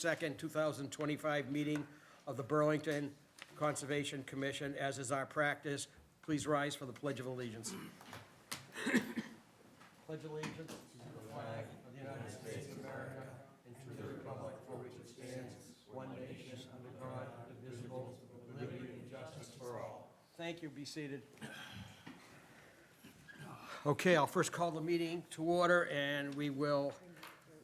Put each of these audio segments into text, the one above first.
2nd, 2025 meeting of the Burlington Conservation Commission. As is our practice, please rise for the Pledge of Allegiance. Pledge allegiance to the flag of the United States of America and to the republic for which it stands, one nation under God, indivisible, with liberty and justice for all. Thank you. Be seated. Okay, I'll first call the meeting to order, and we will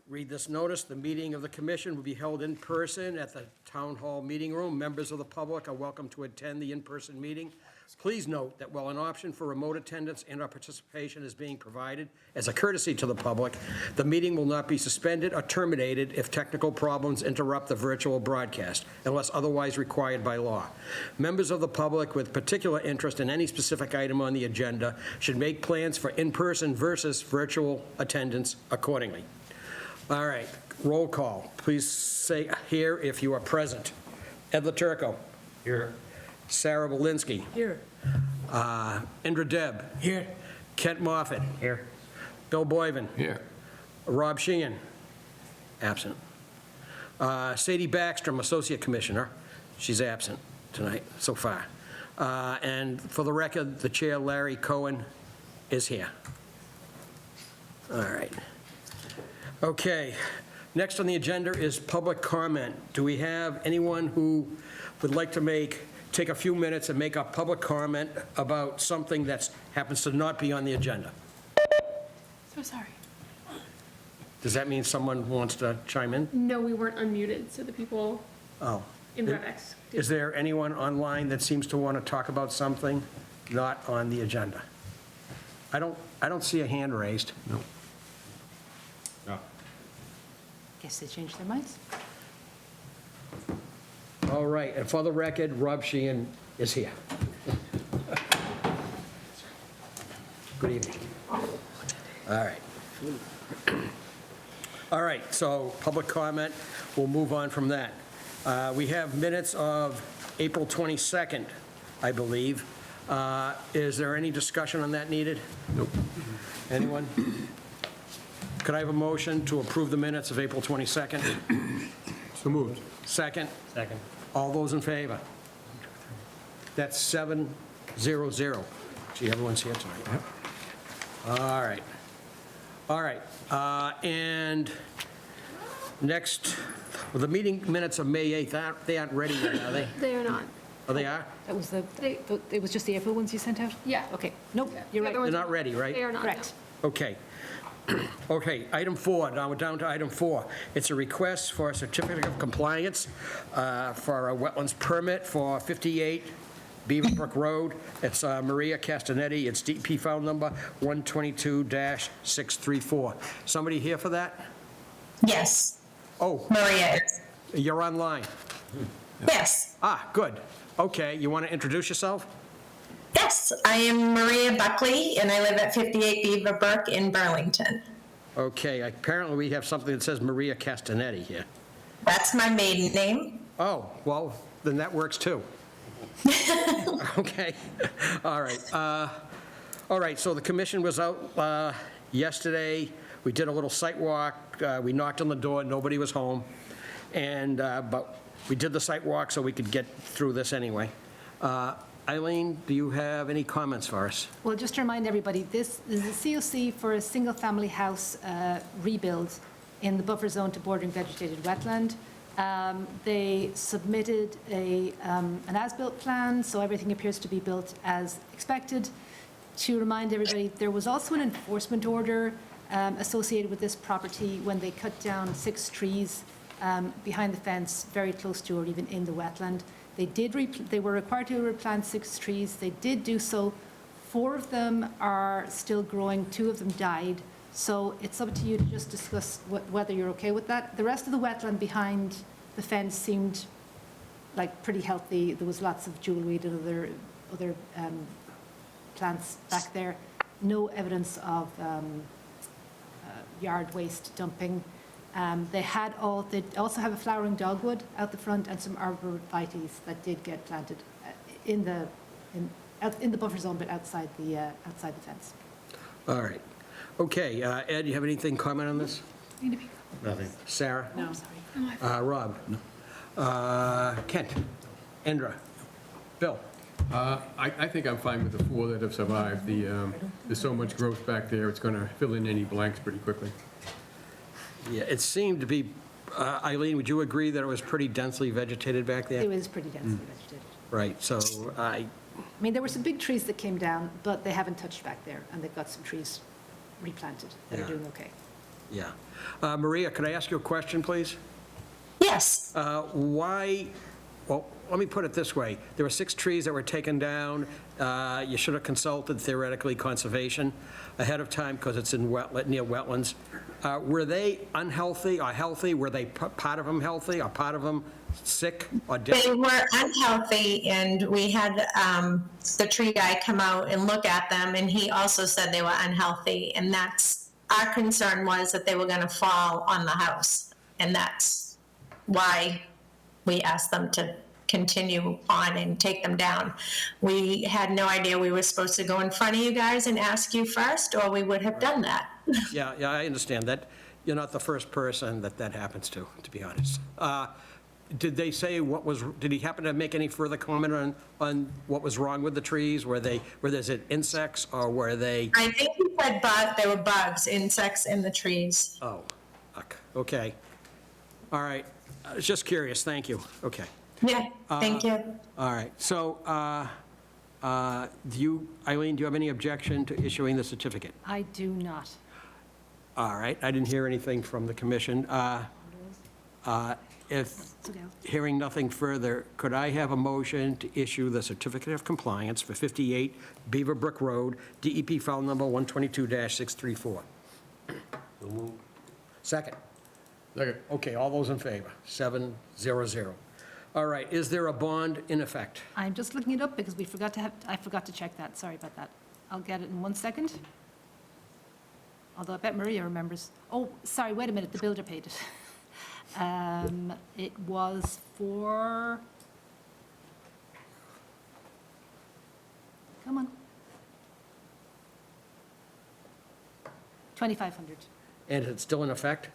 read this notice. The meeting of the commission will be held in person at the Town Hall Meeting Room. Members of the public are welcome to attend the in-person meeting. Please note that while an option for remote attendance and/or participation is being provided as a courtesy to the public, the meeting will not be suspended or terminated if technical problems interrupt the virtual broadcast, unless otherwise required by law. Members of the public with particular interest in any specific item on the agenda should make plans for in-person versus virtual attendance accordingly. All right, roll call. Please say here if you are present. Ed LaTurco. Here. Sarah Belinsky. Here. Indra Deb. Here. Kent Moffett. Here. Bill Boyven. Here. Rob Sheehan. Absent. Sadie Backstrom, Associate Commissioner. She's absent tonight so far. And for the record, the chair, Larry Cohen, is here. All right. Okay, next on the agenda is public comment. Do we have anyone who would like to take a few minutes and make a public comment about something that happens to not be on the agenda? So sorry. Does that mean someone wants to chime in? No, we weren't unmuted, so the people Oh. in Revex. Is there anyone online that seems to want to talk about something not on the agenda? I don't see a hand raised. No. Guess they changed their minds. All right, and for the record, Rob Sheehan is here. Good evening. All right. All right, so public comment, we'll move on from that. We have minutes of April 22nd, I believe. Is there any discussion on that needed? Nope. Anyone? Could I have a motion to approve the minutes of April 22nd? So moved. Second? Second. All those in favor? That's 7-0-0. Gee, everyone's here tonight. All right. All right. And next, well, the meeting minutes of May 8th, they aren't ready yet, are they? They are not. Oh, they are? That was They- it was just the April ones you sent out? Yeah. Okay, nope, you're The other right. ones- They're not ready, right? They are not. Correct. Okay. Okay, item 4, now we're down to item 4. It's a request for a certificate of compliance for a wetlands permit for 58 Beaverbrook Road. It's Maria Castanetti, it's DP file number 122-634. Somebody here for that? Yes, Oh, Maria is. you're online. Yes, Good. Okay, you want to introduce yourself? yes, I am Maria Buckley, and I live at 58 Beaverbrook in Burlington. Okay, apparently we have something that says Maria Castanetti here. That's my maiden name. Oh, well, then that works too. Okay, all right. All right, so the commission was out yesterday. We did a little site walk. We knocked on the door, nobody was home. And, but we did the site walk so we could get through this anyway. Eileen, do you have any comments for us? Well, just to remind everybody, this is a COC for a single-family house rebuild in the buffer zone to bordering vegetated wetland. They submitted an as-built plan, so everything appears to be built as expected. To remind everybody, there was also an enforcement order associated with this property when they cut down 6 trees behind the fence, very close to or even in the wetland. They were required to replant 6 trees. They did do so. 4 of them are still growing. 2 of them died. So it's up to you to just discuss whether you're okay with that. The rest of the wetland behind the fence seemed like pretty healthy. There was lots of jewelweed and other plants back there. No evidence of yard waste dumping. They also have a flowering dogwood out the front and some arborvitaes that did get planted in the buffer zone, but outside the fence. All right. Okay, Ed, you have anything comment on this? Nothing. Sarah? No, sorry. Rob? Kent? Indra? Bill? I think I'm fine with the 4 that have survived. There's so much growth back there, it's going to fill in any blanks pretty quickly. Yeah, it seemed to be, Eileen, would you agree that it was pretty densely vegetated back It there? was pretty densely vegetated. Right, so I mean, there were some big trees that came down, but they haven't touched back there, and they've got some trees replanted that are Yeah. doing okay. yeah. Maria, could I ask you a question, please? Yes. Why, well, let me put it this way. There were 6 trees that were taken down. You should have consulted theoretically conservation ahead of time because it's in near wetlands. Were they unhealthy or healthy? Were they part of them healthy or part of them sick or dead? They were unhealthy, and we had the tree guy come out and look at them, and he also said they were unhealthy, and that's, our concern was that they were gonna fall on the house, and that's why we asked them to continue on and take them down. We had no idea we were supposed to go in front of you guys and ask you first, or we would have done that. Yeah, I understand that. You're not the first person that happens to be honest. Did they say did he happen to make any further comment on what was wrong with the trees? Were there's insects or were they, I think he said there were bugs, insects in the trees. oh, okay. All right, I was just curious, thank you, okay. Yeah, thank you. All right, so, Eileen, do you have any objection to issuing the certificate? I do not. All right, I didn't hear anything from the commission. If, It's okay. hearing nothing further, could I have a motion to issue the certificate of compliance for 58 Beaver Brook Road, DEP file number 122-634? Second. Second. Okay, all those in favor? 700. All right, is there a bond in effect? I'm just looking it up because I forgot to check that, sorry about that. I'll get it in 1 second. Although I bet Maria remembers. Oh, sorry, wait a minute, the builder paid it. It was for, come on. 2,500. And it's still in effect?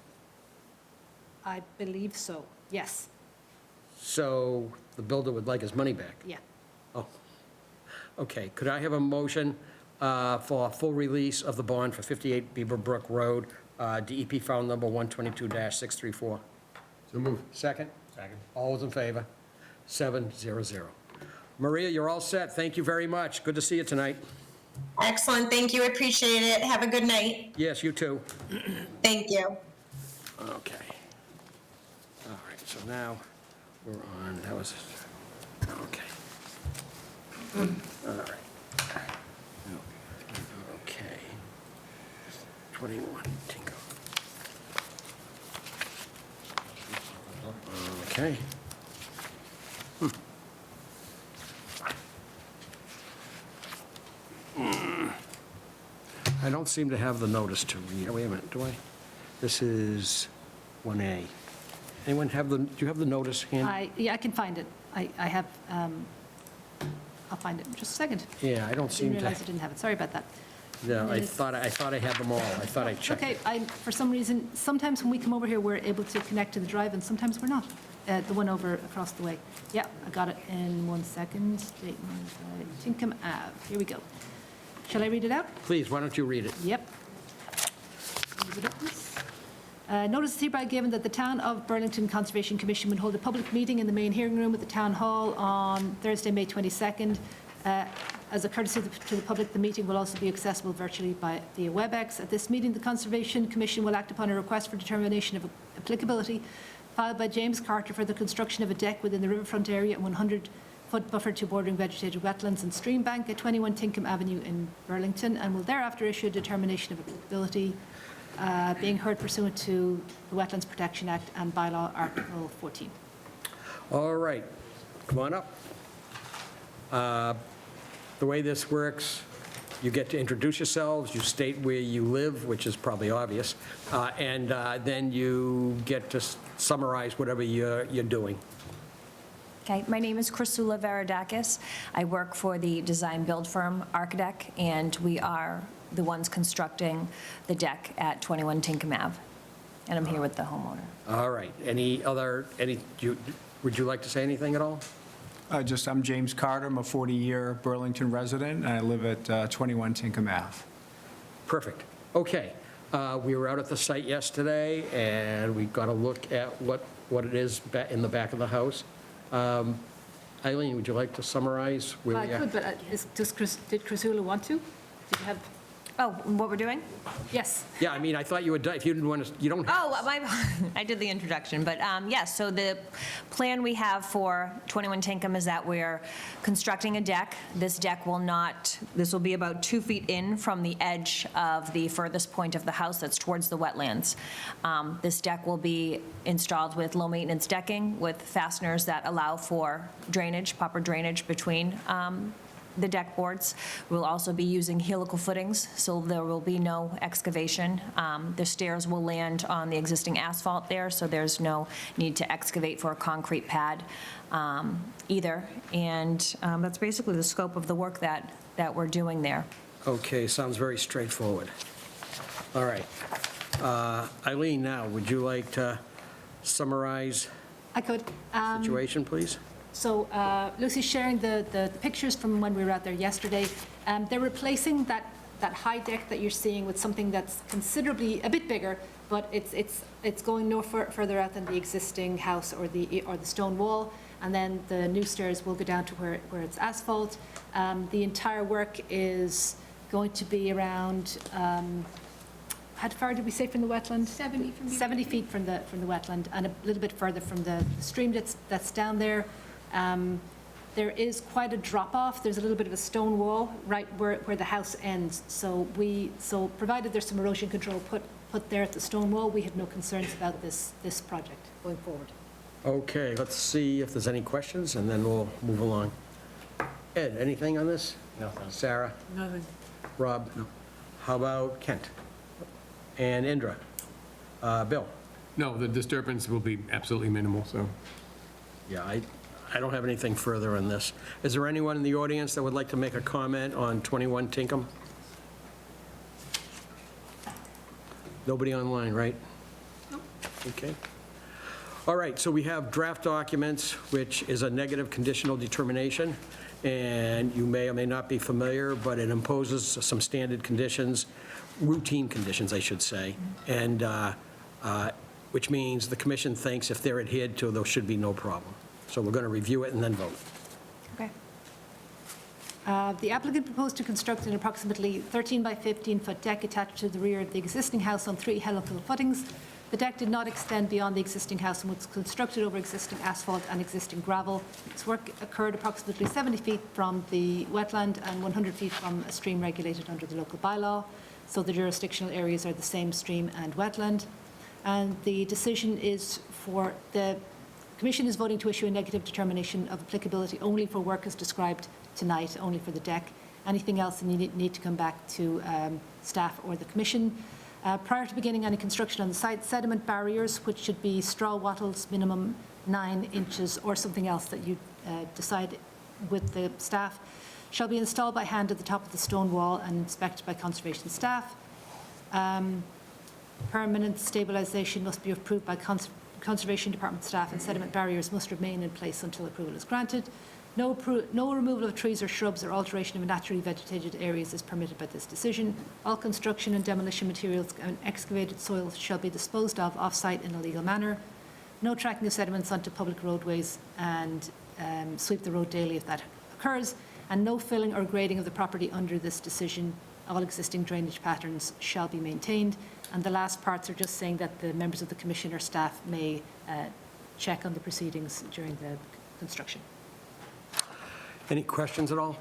I believe so, yes, So the builder would like his money back? yeah. Oh, okay. Could I have a motion for full release of the bond for 58 Beaver Brook Road, DEP file number 122-634? So moved. Second? Second. All those in favor? 700. Maria, you're all set. Thank you very much. Good to see you tonight. Excellent, thank you, appreciate it. Have a good night. Yes, you too. Thank you. Okay. All right, so now we're on, that was, okay. All right. Okay. 21, Tinko. Okay. I don't seem to have the notice to read. Wait a minute, do I? This is 1A. Anyone have the, do you have the notice hand? Yeah, I can find it. I have, I'll find it in just a second. Yeah, I don't I seem didn't to. realize I didn't have it, sorry about that. No, I Minutes. thought I had them all. I thought I checked. Okay, for some reason, sometimes when we come over here, we're able to connect to the drive, and sometimes we're not. The one over across the way. Yeah, I got it in 1 second. Statement, Tinkham Ave. Here we go. Shall I read it out? Please, why don't you read it? Yep. Notice is hereby given that the Town of Burlington Conservation Commission will hold a public meeting in the main hearing room at the Town Hall on Thursday, May 22nd. As a courtesy to the public, the meeting will also be accessible virtually via WebEx. At this meeting, the Conservation Commission will act upon a request for determination of applicability filed by James Carter for the construction of a deck within the riverfront area and 100-foot buffer to bordering vegetated wetlands and stream bank at 21 Tinkham Avenue in Burlington, and will thereafter issue a determination of applicability being heard pursuant to the Wetlands Protection Act and Bylaw Article 14. All right, come on up. The way this works, you get to introduce yourselves, you state where you live, which is probably obvious, and then you get to summarize whatever you're doing. Okay, my name is Chrysula Varadakis. I work for the design build firm Architect, and we are the ones constructing the deck at 21 Tinkham Ave. and I'm here with the homeowner. All right. Would you like to say anything at all? I'm James Carter. I'm a 40-year Burlington resident, and I live at 21 Tinkham Ave. Perfect. Okay. We were out at the site yesterday, and we got a look at what it is in the back of the house. Eileen, would you like to summarize where I we are? could, but did Chrysula want to? Did you have, Oh, what we're doing? yes. Yeah, I mean, I thought you would, if you didn't want to, you don't have. Oh, I did the introduction, but yes, so the plan we have for 21 Tinkham is that we're constructing a deck. This deck this will be about 2 feet in from the edge of the furthest point of the house that's towards the wetlands. This deck will be installed with low-maintenance decking with fasteners that allow for drainage, proper drainage between the deck boards. We'll also be using helical footings, so there will be no excavation. The stairs will land on the existing asphalt there, so there's no need to excavate for a concrete pad either. And that's basically the scope of the work that we're doing there. Okay, sounds very straightforward. All right. Eileen, now, would you like to summarize I could. the situation, please? So Lucy's sharing the pictures from when we were out there yesterday. They're replacing that high deck that you're seeing with something that's considerably, a bit bigger, but it's going no further out than the existing house or the stone wall. And then the new stairs will go down to where it's asphalt. The entire work is going to be around, how far did we say from the wetland? 70 from the 70 feet from the wetland, and a little bit further from the stream that's down there. There is quite a drop-off. There's a little bit of a stone wall right where the house ends. So provided there's some erosion control put there at the stone wall, we have no concerns about this project going forward. Okay, let's see if there's any questions, and then we'll move along. Ed, anything on this? Nothing. Sarah? Nothing. Rob? No. How about Kent? And Indra? Bill? No, the disturbance will be absolutely minimal, so. Yeah, I don't have anything further on this. Is there anyone in the audience that would like to make a comment on 21 Tinkham? Nobody online, right? No. Okay. All right, so we have draft documents, which is a negative conditional determination, and you may or may not be familiar, but it imposes some standard conditions, routine conditions, I should say, and which means the commission thinks if they're adhered to, there should be no problem. So we're going to review it and then vote. Okay. The applicant proposed to construct an approximately 13 by 15-foot deck attached to the rear of the existing house on 3 helical footings. The deck did not extend beyond the existing house and was constructed over existing asphalt and existing gravel. Its work occurred approximately 70 feet from the wetland and 100 feet from a stream regulated under the local bylaw. So the jurisdictional areas are the same, stream and wetland. And the decision is for the Commission is voting to issue a negative determination of applicability only for work as described tonight, only for the deck. Anything else, then you need to come back to staff or the Commission. Prior to beginning any construction on the site, sediment barriers, which should be straw wattles, minimum 9 inches, or something else that you decide with the staff, shall be installed by hand at the top of the stone wall and inspected by conservation staff. Permanent stabilization must be approved by Conservation Department staff, and sediment barriers must remain in place until approval is granted. No removal of trees or shrubs or alteration of naturally vegetated areas is permitted by this decision. All construction and demolition materials and excavated soil shall be disposed of off-site in a legal manner. No tracking of sediments onto public roadways, and sweep the road daily if that occurs. And no filling or grading of the property under this decision. All existing drainage patterns shall be maintained. And the last parts are just saying that the members of the Commission or staff may check on the proceedings during the construction. Any questions at all?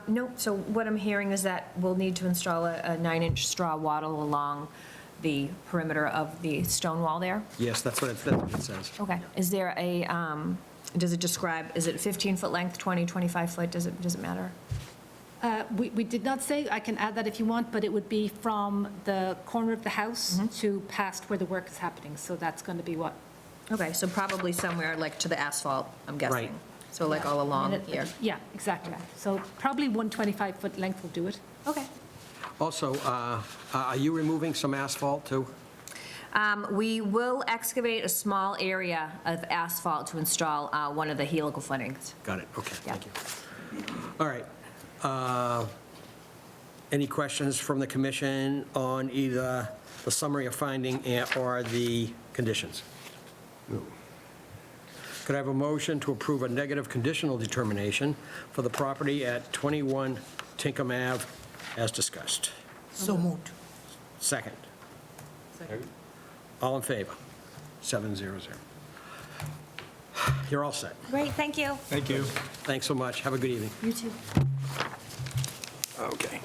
No, so what I'm hearing is that we'll need to install a 9-inch straw wattle along the perimeter of the stone wall there? Yes, that's what it says. Okay. Is there a, does it describe, is it 15-foot length, 20, 25 foot? Does it matter? We did not say, I can add that if you want, but it would be from the corner of the house to past where the work is happening. So that's going to be what? Okay, so probably somewhere like to the asphalt, I'm guessing. Right. So like all along here. Yeah, exactly. So probably 125-foot length will do it. Okay. Also, are you removing some asphalt too? We will excavate a small area of asphalt to install one of the helical footings. Got it, okay, Yeah. thank you. All right. Any questions from the commission on either the summary of finding or the conditions? Could I have a motion to approve a negative conditional determination for the property at 21 Tinkham Ave as discussed? So moved. Second. All in favor? 700. You're all set. Great, thank you. Thank you. Thanks so much. Have a good evening. You too. Okay.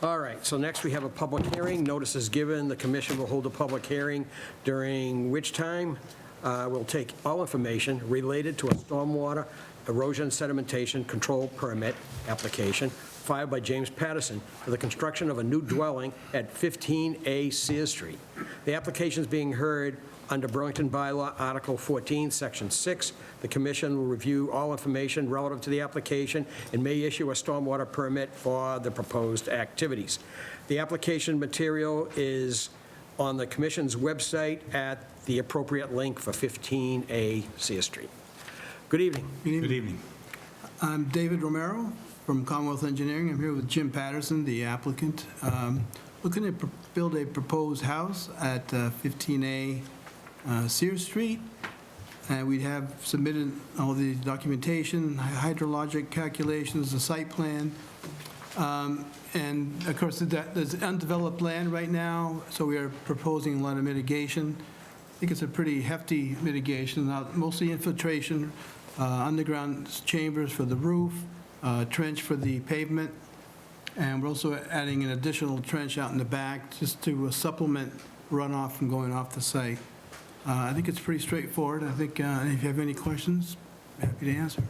All right, so next we have a public hearing. Notice is given. The commission will hold a public hearing, during which time we'll take all information related to a stormwater erosion sedimentation control permit application filed by James Patterson for the construction of a new dwelling at 15A Sears Street. The application is being heard under Burlington Bylaw, Article 14, Section 6. The commission will review all information relative to the application and may issue a stormwater permit for the proposed activities. The application material is on the commission's website at the appropriate link for 15A Sears Street. Good evening. Good evening. I'm David Romero from Commonwealth Engineering. I'm here with Jim Patterson, the applicant. Looking to build a proposed house at 15A Sears Street. And we have submitted all the documentation, hydrologic calculations, the site plan. And of course, there's undeveloped land right now, so we are proposing a lot of mitigation. I think it's a pretty hefty mitigation, mostly infiltration, underground chambers for the roof, trench for the pavement, and we're also adding an additional trench out in the back just to supplement runoff from going off the site. I think it's pretty straightforward. I think if you have any questions, happy to answer.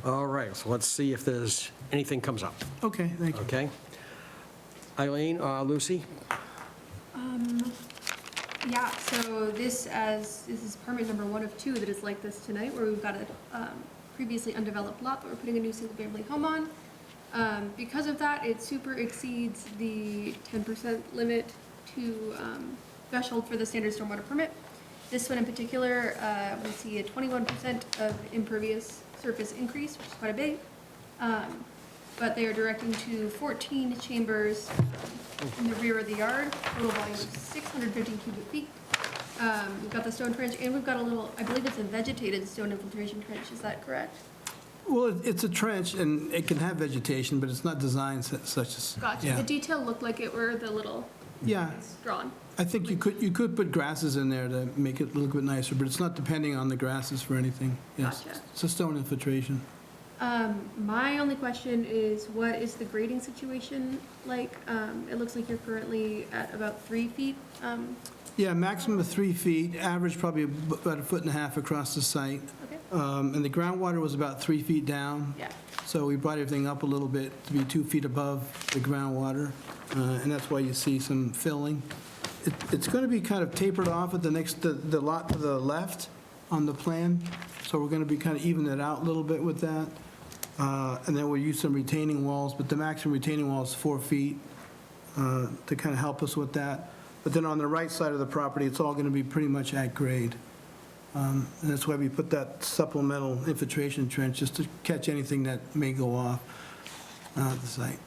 All right, so let's see if there's anything comes up, Okay, thank you. okay? Eileen, Lucy? Yeah, so this is permit number 1 of 2 that is like this tonight, where we've got a previously undeveloped lot that we're putting a new single-family home on. Because of that, it super exceeds the 10% limit to threshold for the standard stormwater permit. This one in particular, we see a 21% of impervious surface increase, which is quite a bit. But they are directing to 14 chambers in the rear of the yard, total volume of 615 cubic feet. We've got the stone trench, and we've got a little, I believe it's a vegetated stone infiltration trench, is that correct? Well, it's a trench, and it can have vegetation, but it's not designed such as. Gotcha. Yeah. The detail looked like it were the little Yeah, drawn. I think you could put grasses in there to make it a little bit nicer, but it's not depending on the grasses for anything. Yes, Gotcha. it's a stone infiltration. My only question is, what is the grading situation like? It looks like you're currently at about 3 feet. Yeah, maximum of 3 feet, average probably about 1.5 feet across the site. Okay. And the groundwater was about 3 feet down. Yeah. So we brought everything up a little bit to be 2 feet above the groundwater, and that's why you see some filling. It's going to be kind of tapered off at the lot to the left on the plan, so we're going to be kind of even it out a little bit with that. And then we'll use some retaining walls, but the maximum retaining wall is 4 feet to kind of help us with that. But then on the right side of the property, it's all going to be pretty much at grade. And that's why we put that supplemental infiltration trench, just to catch anything that may go off the site.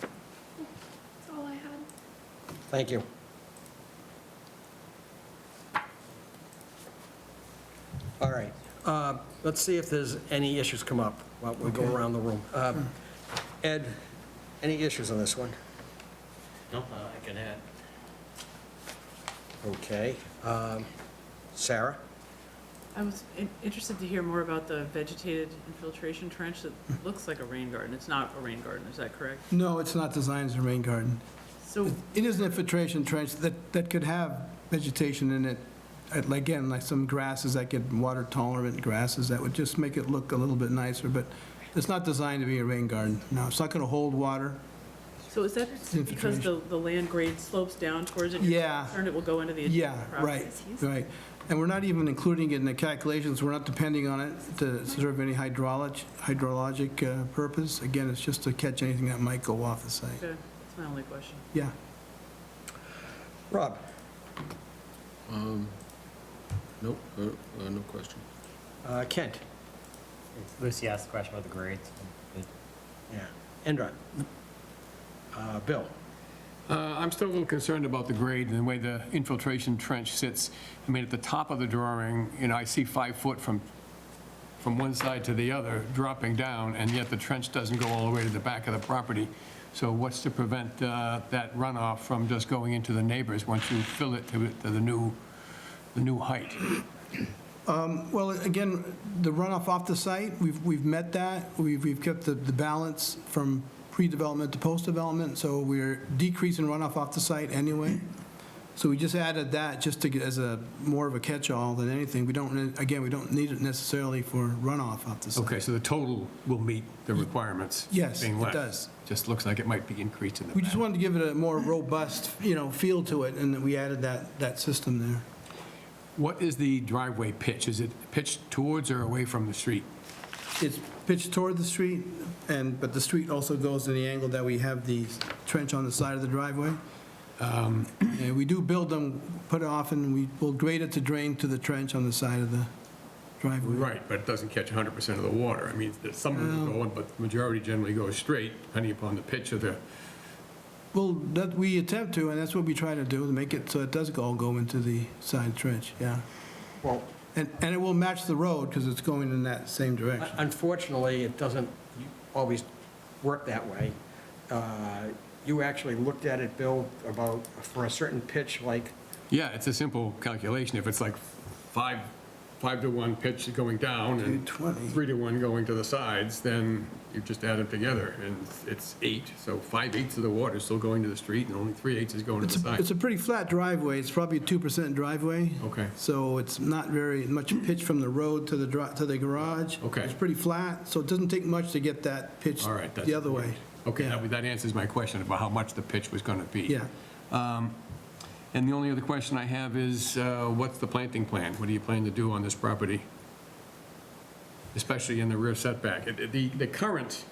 That's all I had. Thank you. All right, let's see if there's any issues come up while we go around the room. Ed, any issues on this one? No, I can add. Okay. Sarah? I was interested to hear more about the vegetated infiltration trench that looks like a rain garden. It's not a rain garden, is that correct? No, it's not designed as a rain garden. So, It is an infiltration trench that could have vegetation in it, again, like some grasses that get water-tolerant grasses that would just make it look a little bit nicer, but it's not designed to be a rain garden. No, it's not going to hold water. so is that because the land grade slopes down towards it? You're Yeah. concerned it will go into the Yeah, adjacent property? right. And we're not even including it in the calculations, we're not depending on it to serve any hydrologic purpose. Again, it's just to catch anything that might go off the site. Okay, that's my only question. Yeah. Rob? Nope, no question. Kent? Lucy asked the question about the grades. Yeah. Endron? Bill? I'm still a little concerned about the grade and the way the infiltration trench sits. I mean, at the top of the drawing, I see 5 foot from one side to the other dropping down, and yet the trench doesn't go all the way to the back of the property. So what's to prevent that runoff from just going into the neighbors once you fill it to the new height? Well, again, the runoff off the site, we've met that. We've kept the balance from pre-development to post-development, so we're decreasing runoff off the site anyway. So we just added that just to get as a more of a catch-all than anything. We don't need it necessarily for runoff off the site. Okay, so the total will meet the requirements? Yes, being it less. does. Just looks like it might be increased in the We back. just wanted to give it a more robust, feel to it, and we added that system there. What is the driveway pitch? Is it pitched towards or away from the street? It's pitched toward the street, but the street also goes in the angle that we have the trench on the side of the driveway. And we do build them, put it off, and we'll grade it to drain to the trench on the side of the driveway. Right, but it doesn't catch 100% of the water. I mean, some of them go in, but the majority generally goes straight, depending upon the pitch of the... Well, that we attempt to, and that's what we try to do, to make it so it does all go into the side trench, yeah. Well, And it will match the road, because it's going in that same direction. unfortunately, it doesn't always work that way. You actually looked at it, Bill, about for a certain pitch, like, Yeah, it's a simple calculation. If it's like 5 to 1 pitch going down and 220. 3 to 1 going to the sides, then you just add them together, and it's 8. So 5/8 of the water is still going to the street, and only 3/8 is going to the It's side. a pretty flat driveway, it's probably a 2% driveway. Okay. So it's not very much pitch from the road to the garage. Okay. It's pretty flat, so it doesn't take much to get that pitch All right. that's the other way. important. Okay, Yeah. that answers my question about how much the pitch was going to be. Yeah. And the only other question I have is, what's the planting plan? What do you plan to do on this property? Especially in the rear setback. The current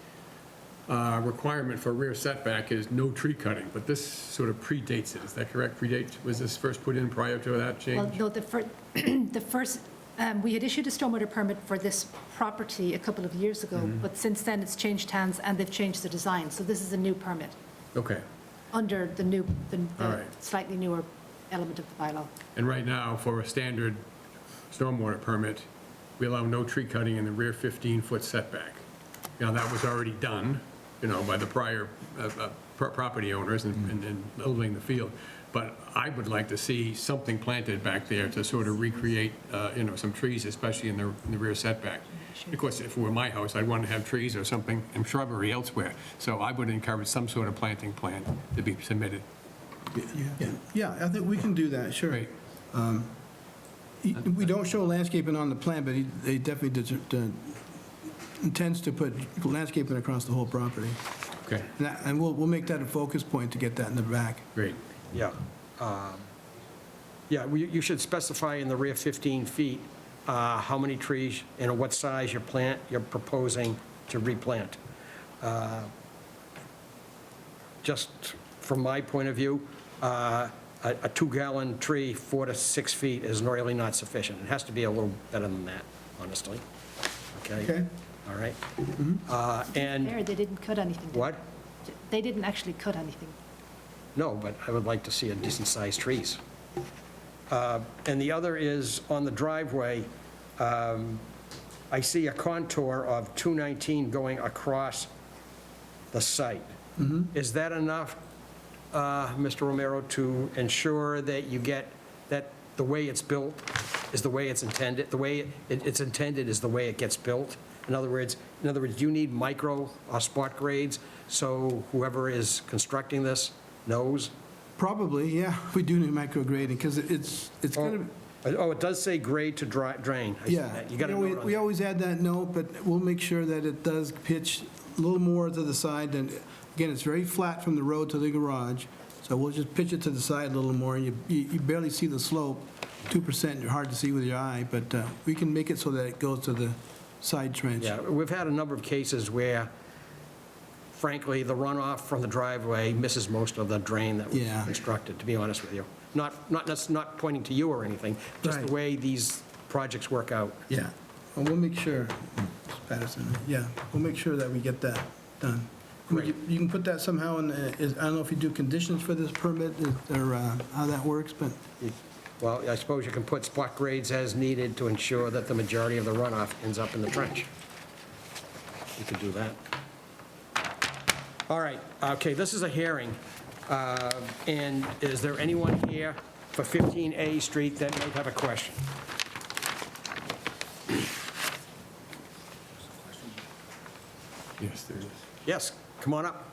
requirement for rear setback is no tree cutting, but this sort of predates it. Is that correct? Was this first put in prior to that change? Well, no, the first, we had issued a stormwater permit for this property a couple of years ago, but since then it's changed hands and they've changed the design. So this is a new permit Okay. under the All right. slightly newer element of the bylaw. And right now, for a standard stormwater permit, we allow no tree cutting in the rear 15-foot setback. Now, that was already done, by the prior property owners and building the field. But I would like to see something planted back there to sort of recreate, some trees, especially in the rear setback. Of course, if it were my house, I'd want to have trees or something and shrubbery elsewhere. So I would encourage some sort of planting plan to be submitted. Yeah, I think we can do that, sure. Great. We don't show landscaping on the plan, but they definitely intends to put landscaping across the whole property. Okay, And we'll make that a focus point to get that in the back. great. yeah. Yeah, you should specify in the rear 15 feet how many trees and what size you're proposing to replant. Just from my point of view, a 2-gallon tree, 4 to 6 feet, is really not sufficient. It has to be a little better than that, honestly. Okay? All right? And, There, they didn't cut anything. did what? they? They didn't actually cut anything. No, but I would like to see a decent-sized trees. And the other is, on the driveway, I see a contour of 219 going across the site. Is that enough, Mr. Romero, to ensure that you get, that the way it's built is the way it's intended, the way it's intended is the way it gets built? In other words, do you need micro or spot grades so whoever is constructing this knows? Probably, yeah, we do need micrograding, because it's going to... Oh, it does say grade to drain. I see Yeah, that. You got to note on we that. always add that note, but we'll make sure that it does pitch a little more to the side than, again, it's very flat from the road to the garage, so we'll just pitch it to the side a little more, and you barely see the slope, 2%, hard to see with your eye, but we can make it so that it goes to the side trench. Yeah, we've had a number of cases where, frankly, the runoff from the driveway misses most of the drain that was Yeah. constructed, to be honest with you. Not pointing to you or anything, just Right. the way these projects work out. Yeah, well, we'll make sure, Patterson, yeah, we'll make sure that we get that done. Great. You can put that somehow in, I don't know if you do conditions for this permit, or how that works, but, Well, I suppose you can put spot grades as needed to ensure that the majority of the runoff ends up in the trench. You could do that. All right, okay, this is a hearing, and is there anyone here for 15A Street that might have a question? Yes, there is. Yes, come on up.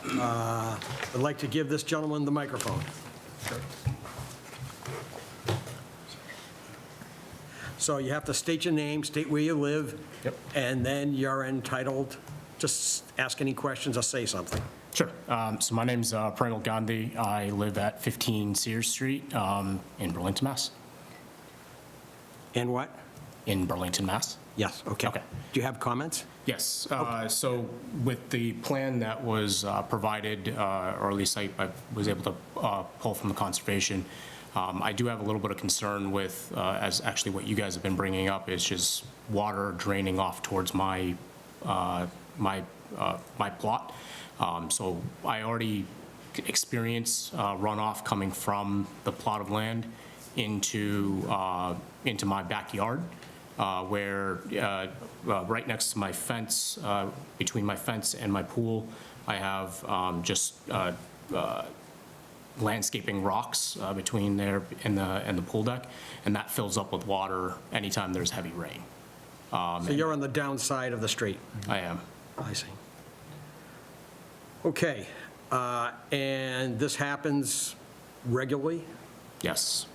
I'd like to give this gentleman the microphone. So you have to state your name, state where you live. Yep. And then you're entitled, just ask any questions or say something. Sure. So my name's Pranal Gandhi. I live at 15 Sears Street in Burlington, Mass. And what? In Burlington, Mass. Yes, okay. Okay. Do you have comments? Yes. So with the plan that was provided, or at least I was able to pull from the conservation, I do have a little bit of concern with, as actually what you guys have been bringing up, is just water draining off towards my plot. So I already experience runoff coming from the plot of land into my backyard, where right next to my fence, between my fence and my pool, I have just landscaping rocks between there and the pool deck, and that fills up with water anytime there's heavy rain. So you're on the downside of the street? I am. I see. Okay, and this happens regularly? Yes,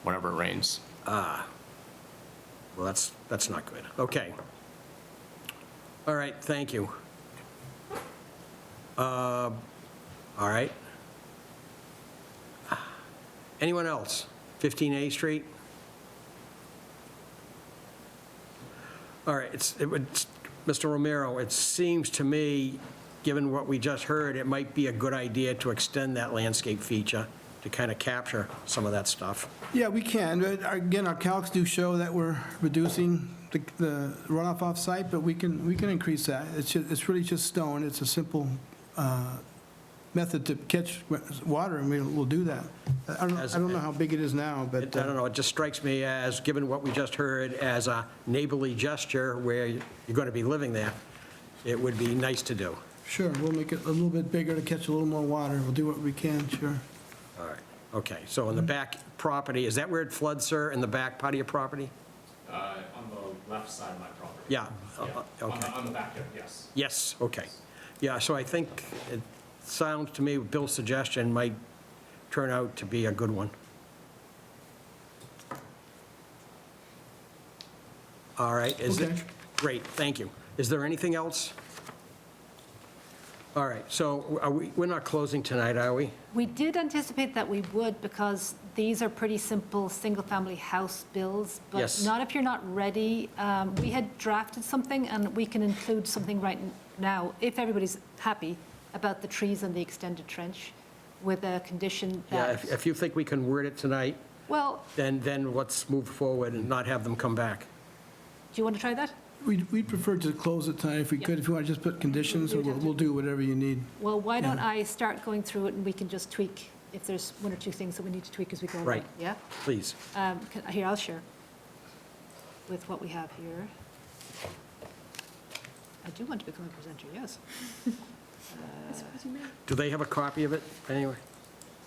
whenever it rains. Well, that's not good. Okay. All right, thank you. All right. Anyone else? 15A Street? All right, Mr. Romero, it seems to me, given what we just heard, it might be a good idea to extend that landscape feature to kind of capture some of that stuff. yeah, we can. Again, our calcs do show that we're reducing the runoff off-site, but we can increase that. It's really just stone. It's a simple method to catch water, and we'll do that. I don't know how big it is now, but. I don't know, it just strikes me as, given what we just heard, as a neighborly gesture where you're going to be living there, it would be nice to do. Sure, we'll make it a little bit bigger to catch a little more water. We'll do what we can, sure. All right, okay, so in the back property, is that where it floods, sir, in the back part of your property? On the left side of my property. Yeah, okay. On the backyard, yes. Yes, okay. Yeah, so I think it sounds to me, Bill's suggestion might turn out to be a good one. All right, is it? Okay. Great, thank you. Is there anything else? All right, so we're not closing tonight, are we? We did anticipate that we would, because these are pretty simple, single-family house builds. Yes. But not if you're not ready. We had drafted something, and we can include something right now, if everybody's happy, about the trees and the extended trench, with a condition Yeah, that, if you think we can word it tonight, well, then let's move forward and not have them come back. do you want to try that? We'd prefer to close it tonight if we could. If you want to just put conditions, we'll do whatever you need. Well, why don't Yeah. I start going through it, and we can just tweak, if there's one or two things that we need to tweak as we go along. Right. Yeah? Please. Here, I'll share with what we have here. I do want to become a presenter, yes. Do they have a copy of it anyway?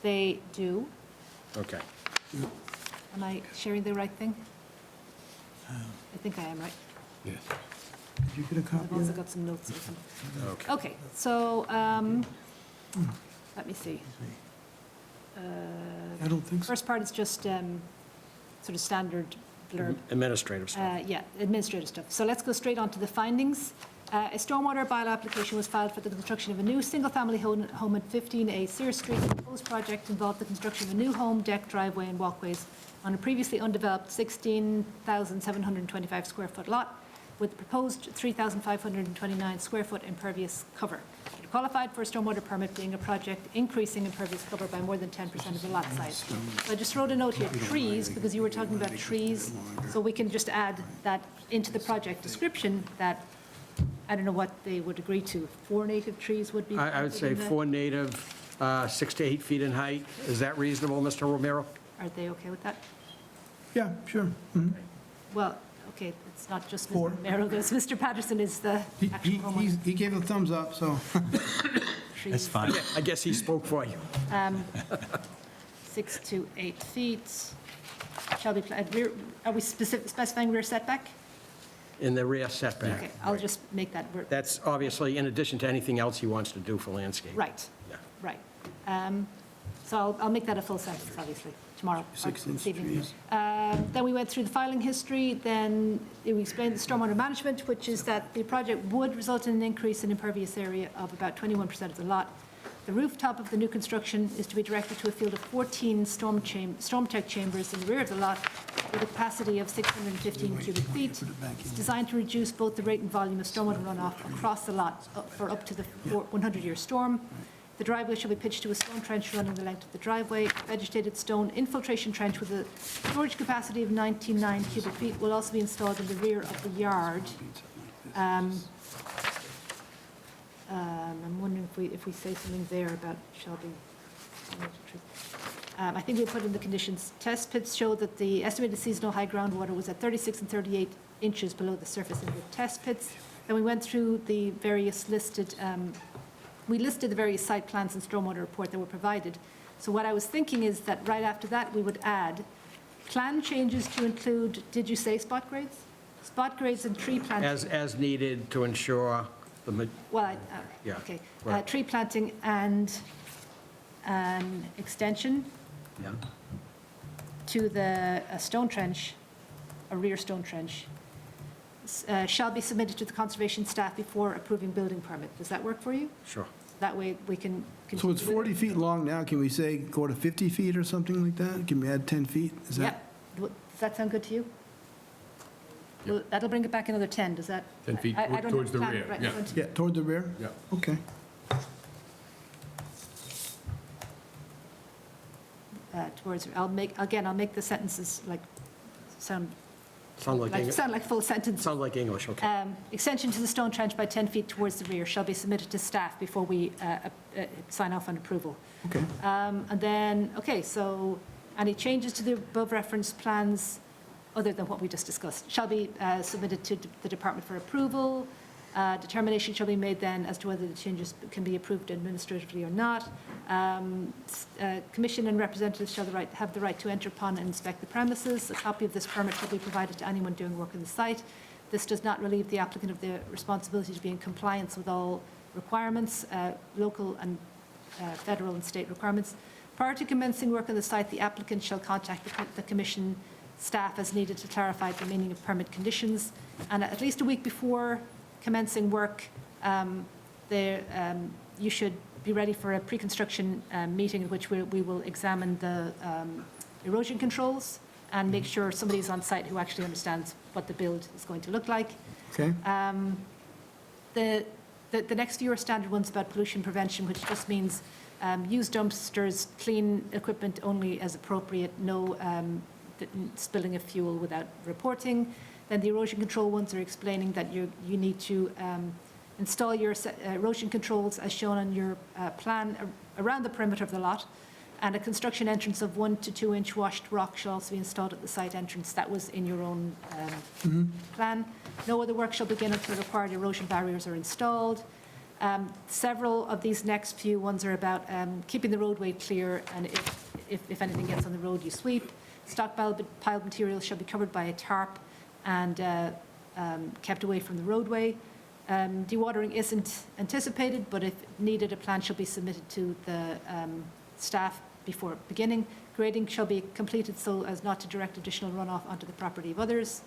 They do. Okay. Am I sharing the right thing? I think I am, right? Yes. Did you get a copy I've of also that? got some notes. Okay. Okay, so, let me see. I don't think so. First part is just sort of standard blurb. Administrative stuff. Yeah, administrative stuff. So let's go straight on to the findings. A stormwater bylaw application was filed for the construction of a new single-family home at 15A Sear Street. The proposed project involved the construction of a new home, deck, driveway, and walkways on a previously undeveloped 16,725 square foot lot with a proposed 3,529 square foot impervious cover. It qualified for a stormwater permit, being a project increasing impervious cover by more than 10% of the lot size. So I just wrote a note here, trees, because you were talking about trees, so we can just add that into the project description that, I don't know what they would agree to, 4 native trees would be. I would say included in 4 native, 6 to 8 feet in height. Is that reasonable, Mr. Romero? that? Are they okay with that? Yeah, sure. Mhm. Well, okay, it's not just 4. Mr. Romero, there's Mr. Patterson is the actual homeowner. He gave a thumbs up, so. Trees. Fine. I guess he spoke for you. 6 to 8 feet. Shall be, are we specifying rear setback? In the rear setback. Okay, I'll just make that, That's obviously in addition to anything else he wants to do for landscape. right, Yeah. right. So I'll make that a full sentence, obviously, tomorrow. or 6-inch this evening. trees. Then we went through the filing history, then we explained the stormwater management, which is that the project would result in an increase in impervious area of about 21% of the lot. The rooftop of the new construction is to be directed to a field of 14 storm tech chambers in the rear of the lot with a capacity of 615 cubic feet. It's designed to reduce both the rate and volume of stormwater runoff across the lot for up to the 100-year storm. The driveway shall be pitched to a stone trench running the length of the driveway. Vegetated stone infiltration trench with a storage capacity of 99 cubic feet will also be installed in the rear of the yard. I'm wondering if we say something there about shall be. I think we put in the conditions. Test pits show that the estimated seasonal high groundwater was at 36 and 38 inches below the surface in the test pits. Then we went through the various listed, we listed the various site plans and stormwater report that were provided. So what I was thinking is that right after that, we would add plan changes to include, did you say spot grades? Spot grades and tree planting. As needed to ensure the, Well, Yeah, okay. right. Tree planting and an extension yeah. to the stone trench, a rear stone trench, shall be submitted to the conservation staff before approving building permit. Does that work for you? Sure. That way we can So continue. it's 40 feet long now, can we say go to 50 feet or something like that? Can we add 10 feet? Is Yeah. that? Does that sound good to you? Well, that'll bring it back another 10, does that? 10 feet I don't have towards the plan rear, right in yeah. front. Yeah, toward the rear? Yeah. Okay. Towards, I'll make the sentences like, sound Sound like English. sound like full sentences. Sound like English, okay. Extension to the stone trench by 10 feet towards the rear shall be submitted to staff before we sign off on approval. Okay. And then, okay, so any changes to the above referenced plans, other than what we just discussed, shall be submitted to the department for approval. Determination shall be made then as to whether the changes can be approved administratively or not. Commission and representatives shall have the right to enter upon and inspect the premises. A copy of this permit shall be provided to anyone doing work on the site. This does not relieve the applicant of the responsibility to be in compliance with all requirements, local and federal and state requirements. Prior to commencing work on the site, the applicant shall contact the commission staff as needed to clarify the meaning of permit conditions. And at least a week before commencing work, you should be ready for a pre-construction meeting in which we will examine the erosion controls and make sure somebody's on site who actually understands what the build is going to look like. Okay. The next few are standard ones about pollution prevention, which just means use dumpsters, clean equipment only as appropriate, no spilling of fuel without reporting. Then the erosion control ones are explaining that you need to install your erosion controls as shown on your plan around the perimeter of the lot. And a construction entrance of 1 to 2 inch washed rock shall also be installed at the site entrance. That was in your own plan. No other work shall begin until required erosion barriers are installed. Several of these next few ones are about keeping the roadway clear, and if anything gets on the road, you sweep. Stockpiled materials shall be covered by a tarp and kept away from the roadway. Dewatering isn't anticipated, but if needed, a plan shall be submitted to the staff before beginning. Grading shall be completed so as not to direct additional runoff onto the property of others.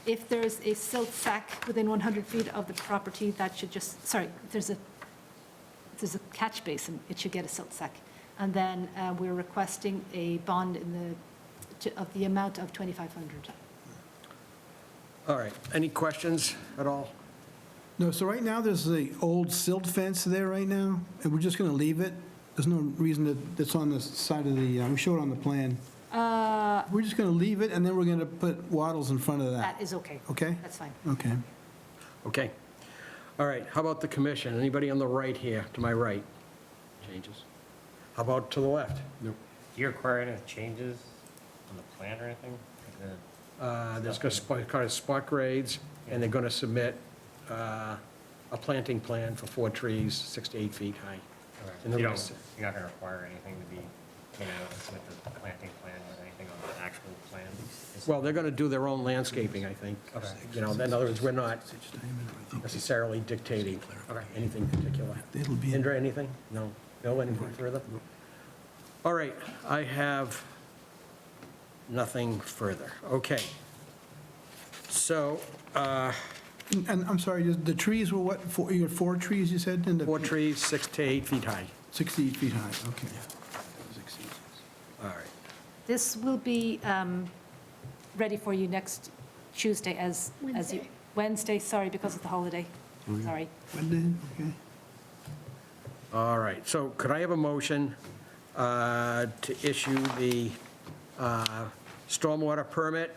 If there's a silt sack within 100 feet of the property, that should just, sorry, if there's a catch basin, it should get a silt sack. And then we're requesting a bond of the amount of 2,500. All right, any questions at all? No, so right now, there's the old silt fence there right now, and we're just going to leave it? There's no reason that it's on the side of the, we show it on the plan. We're just going to leave it, and then we're going to put wattles in front of that? That is okay. Okay? That's fine. Okay. Okay. All right, how about the commission? Anybody on the right here, to my right? Changes? How about to the left? Nope. Do you require any changes on the plan or anything? There's going to spot grades, and they're going to submit a planting plan for 4 trees, 6 to 8 feet high. And You're they're not gonna- going to require anything to be, with the planting plan or anything on the actual plan? Well, they're going to do their own landscaping, I think. Okay. You know, in other words, we're not necessarily dictating anything particular. It'll be- Indra, anything? No? Bill, anything further? All right, I have nothing further. Okay. So, And I'm sorry, the trees were what, you had 4 trees, you said? in the 4 trees, 6 to 8 feet high. 68 feet high, okay. All right. This will be ready for you next Tuesday as you, Wednesday. Wednesday, sorry, because of the holiday. Sorry. Monday, okay. All right, so could I have a motion to issue the stormwater permit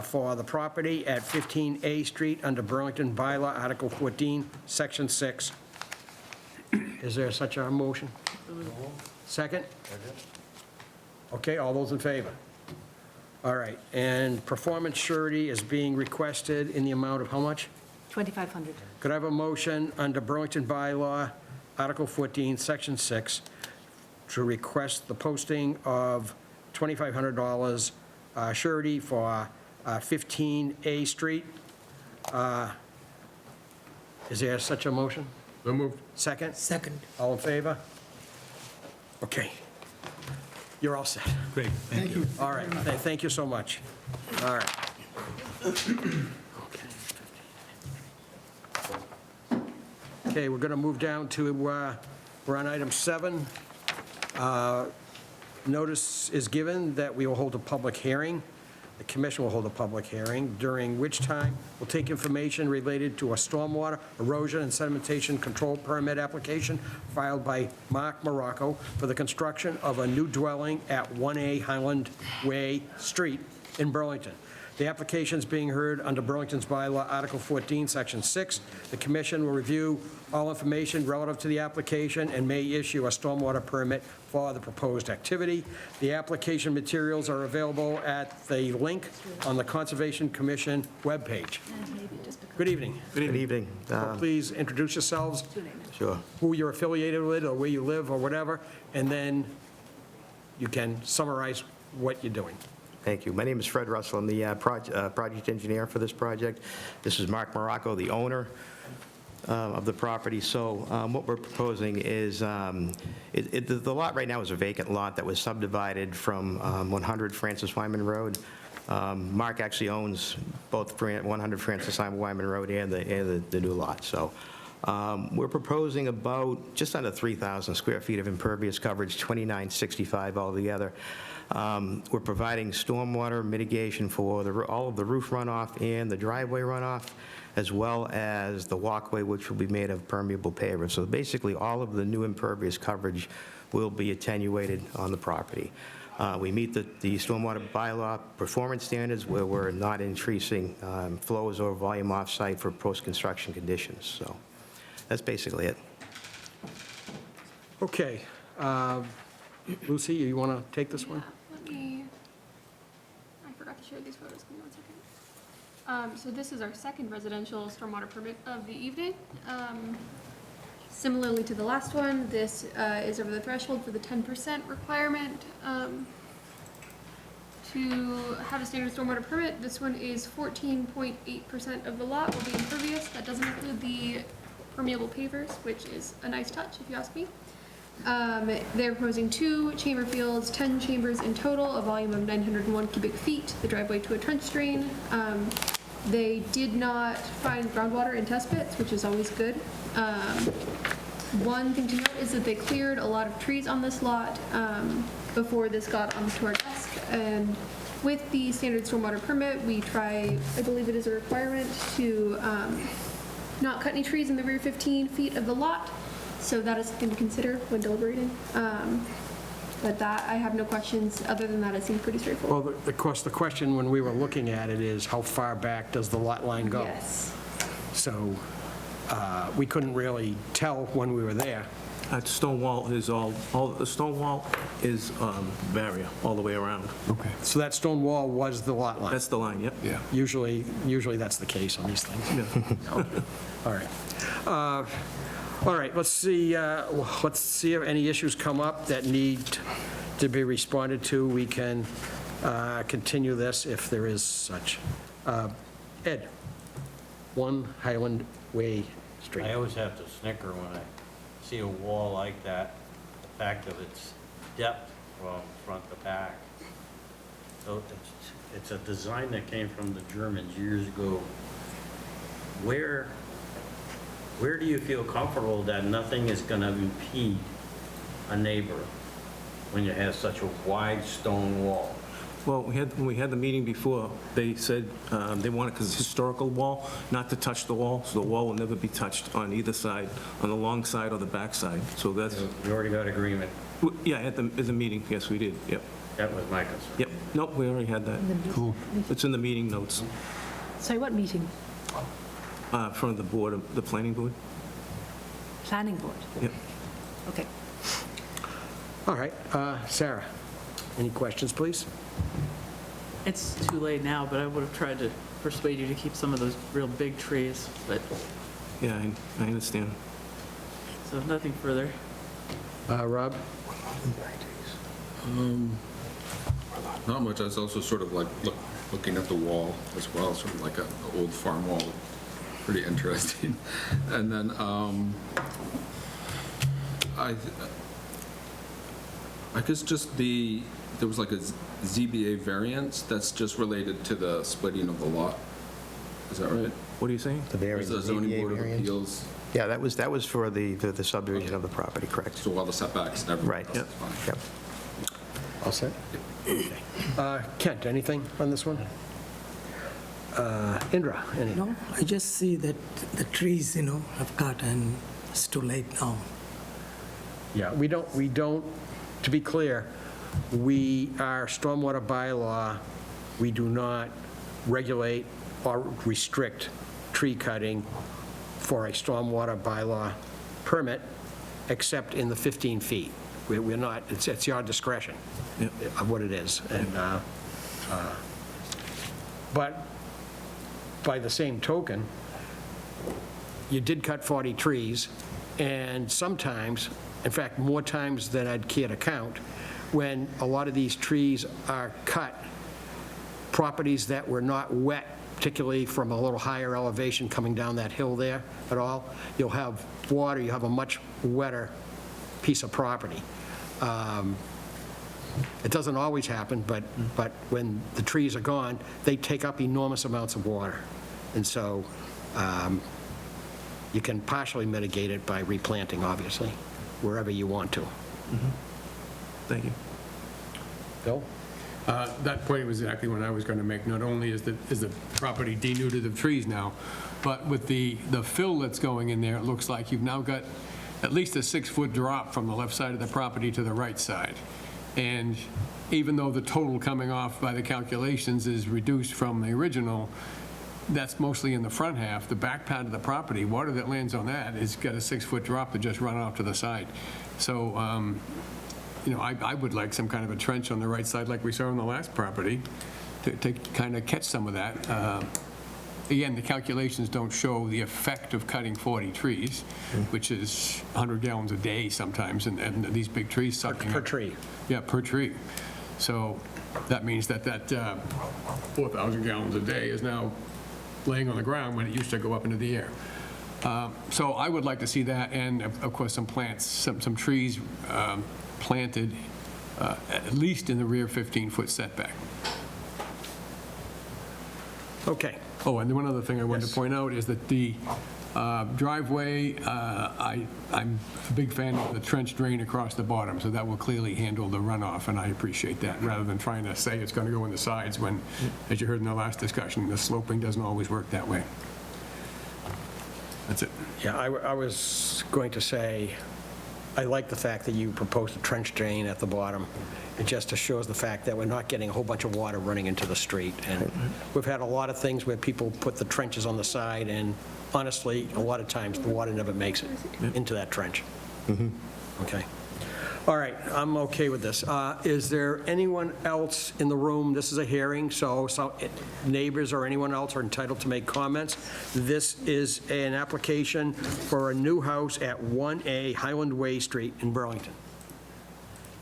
for the property at 15A Street under Burlington Bylaw, Article 14, Section 6? Is there such a motion? Second? Okay, all those in favor? All right, and performance surety is being requested in the amount of how much? 2,500. Could I have a motion under Burlington Bylaw, Article 14, Section 6, to request the posting of $2,500 surety for 15A Street? Is there such a motion? So moved. Second? Second. All in favor? Okay. You're all set. Great, thank you. All right, thank you so much. All right. Okay, we're going to move down to, we're on item 7. Notice is given that we will hold a public hearing. The commission will hold a public hearing, during which time we'll take information related to a stormwater erosion and sedimentation control permit application filed by Mark Morocco for the construction of a new dwelling at 1A Highland Way Street in Burlington. The application is being heard under Burlington's bylaw, Article 14, Section 6. The commission will review all information relative to the application and may issue a stormwater permit for the proposed activity. The application materials are available at the link on the Conservation Commission webpage. Good evening. Good evening. Please introduce yourselves, Sure. who you're affiliated with, or where you live, or whatever, and then you can summarize what you're doing. Thank you. My name is Fred Russell. I'm the project engineer for this project. This is Mark Morocco, the owner of the property. So what we're proposing is, the lot right now is a vacant lot that was subdivided from 100 Francis Wyman Road. Mark actually owns both 100 Francis Wyman Road and the new lot. So we're proposing about just under 3,000 square feet of impervious coverage, 2,965 altogether. We're providing stormwater mitigation for all of the roof runoff and the driveway runoff, as well as the walkway, which will be made of permeable paver. So basically, all of the new impervious coverage will be attenuated on the property. We meet the stormwater bylaw performance standards where we're not increasing flows or volume off-site for post-construction conditions. So that's basically it. Okay. Lucy, you want to take this one? I forgot to share these photos, give me 1 second. So this is our second residential stormwater permit of the evening. Similarly to the last one, this is over the threshold for the 10% requirement to have a standard stormwater permit. This one is 14.8% of the lot will be impervious. That doesn't include the permeable pavers, which is a nice touch, if you ask me. They're proposing 2 chamber fields, 10 chambers in total, a volume of 901 cubic feet, the driveway to a trench drain. They did not find groundwater in test pits, which is always good. One thing to note is that they cleared a lot of trees on this lot before this got onto our desk. And with the standard stormwater permit, we try, I believe it is a requirement to not cut any trees in the rear 15 feet of the lot. So that is something to consider when deliberating. But that, I have no questions. Other than that, it seems pretty straightforward. Well, of course, the question when we were looking at it is how far back does the lot line go? Yes. So we couldn't really tell when we were there. That stone wall is all the stone wall is barrier all the way around. Okay. So that stone wall was the lot line? That's the line, yep. Yeah. Usually that's the case on these things. Okay. All right. All right, let's see if any issues come up that need to be responded to. We can continue this if there is such. Ed, 1 Highland Way Street. I always have to snicker when I see a wall like that, the fact of its depth from front to back. So it's a design that came from the Germans years ago. Where do you feel comfortable that nothing is going to impede a neighbor when you have such a wide stone wall? Well, when we had the meeting before, they said they wanted, because it's a historical wall, not to touch the wall, so the wall will never be touched on either side, on the long side or the back side. So that's, You already got agreement. yeah, at the meeting, yes, we did, yep. That was my concern. Yep, nope, we already had that. Cool. It's in the meeting notes Sorry, what meeting? from the board, the planning board. Planning board? Yep. Okay. All right, Sarah, any questions, please? It's too late now, but I would have tried to persuade you to keep some of those real big trees, but, Yeah, I understand. so nothing further. Rob? Not much. I was also sort of like looking at the wall as well, sort of like an old farm wall. Pretty interesting. And then I guess just there was like a ZBA variance that's just related to the splitting of the lot. Is that right? What are you saying? The variance, There's a zoning ZBA board of variance? appeals. Yeah, that was for the subdivision of the property, correct? So all the setbacks and everything Right, else yep, is fine. yep. All set? Kent, anything on this one? Indra, anything? No, I just see that the trees, have cut and it's too late now. Yeah, we don't, to be clear, our stormwater bylaw, we do not regulate or restrict tree cutting for a stormwater bylaw permit, except in the 15 feet. We're not, it's your discretion of what it is. And, but by the same token, you did cut 40 trees, and sometimes, in fact, more times than I'd care to count, when a lot of these trees are cut, properties that were not wet, particularly from a little higher elevation coming down that hill there at all, you'll have water, you have a much wetter piece of property. It doesn't always happen, but when the trees are gone, they take up enormous amounts of water. And so you can partially mitigate it by replanting, obviously, wherever you want to. Thank you. Bill? That point was exactly what I was going to make. Not only is the property denuded of trees now, but with the fill that's going in there, it looks like you've now got at least a 6-foot drop from the left side of the property to the right side. And even though the total coming off by the calculations is reduced from the original, that's mostly in the front half. The back part of the property, water that lands on that has got a 6-foot drop to just run off to the side. So, I would like some kind of a trench on the right side like we saw on the last property to kind of catch some of that. Again, the calculations don't show the effect of cutting 40 trees, which is 100 gallons a day sometimes, and these big trees sucking Per up. tree. Yeah, per tree. So that means that 4,000 gallons a day is now laying on the ground when it used to go up into the air. So I would like to see that, and of course, some plants, some trees planted at least in the rear 15-foot setback. Okay. Oh, and one other thing I wanted to point out is that the driveway, I'm a big fan of the trench drain across the bottom, so that will clearly handle the runoff, and I appreciate that, rather than trying to say it's going to go in the sides when, as you heard in the last discussion, the sloping doesn't always work that way. That's it. Yeah, I was going to say, I like the fact that you proposed a trench drain at the bottom. It just shows the fact that we're not getting a whole bunch of water running into the street. And we've had a lot of things where people put the trenches on the side, and honestly, a lot of times, the water never makes it into that trench. Okay. All right, I'm okay with this. Is there anyone else in the room? This is a hearing, so neighbors or anyone else are entitled to make comments. This is an application for a new house at 1A Highland Way Street in Burlington.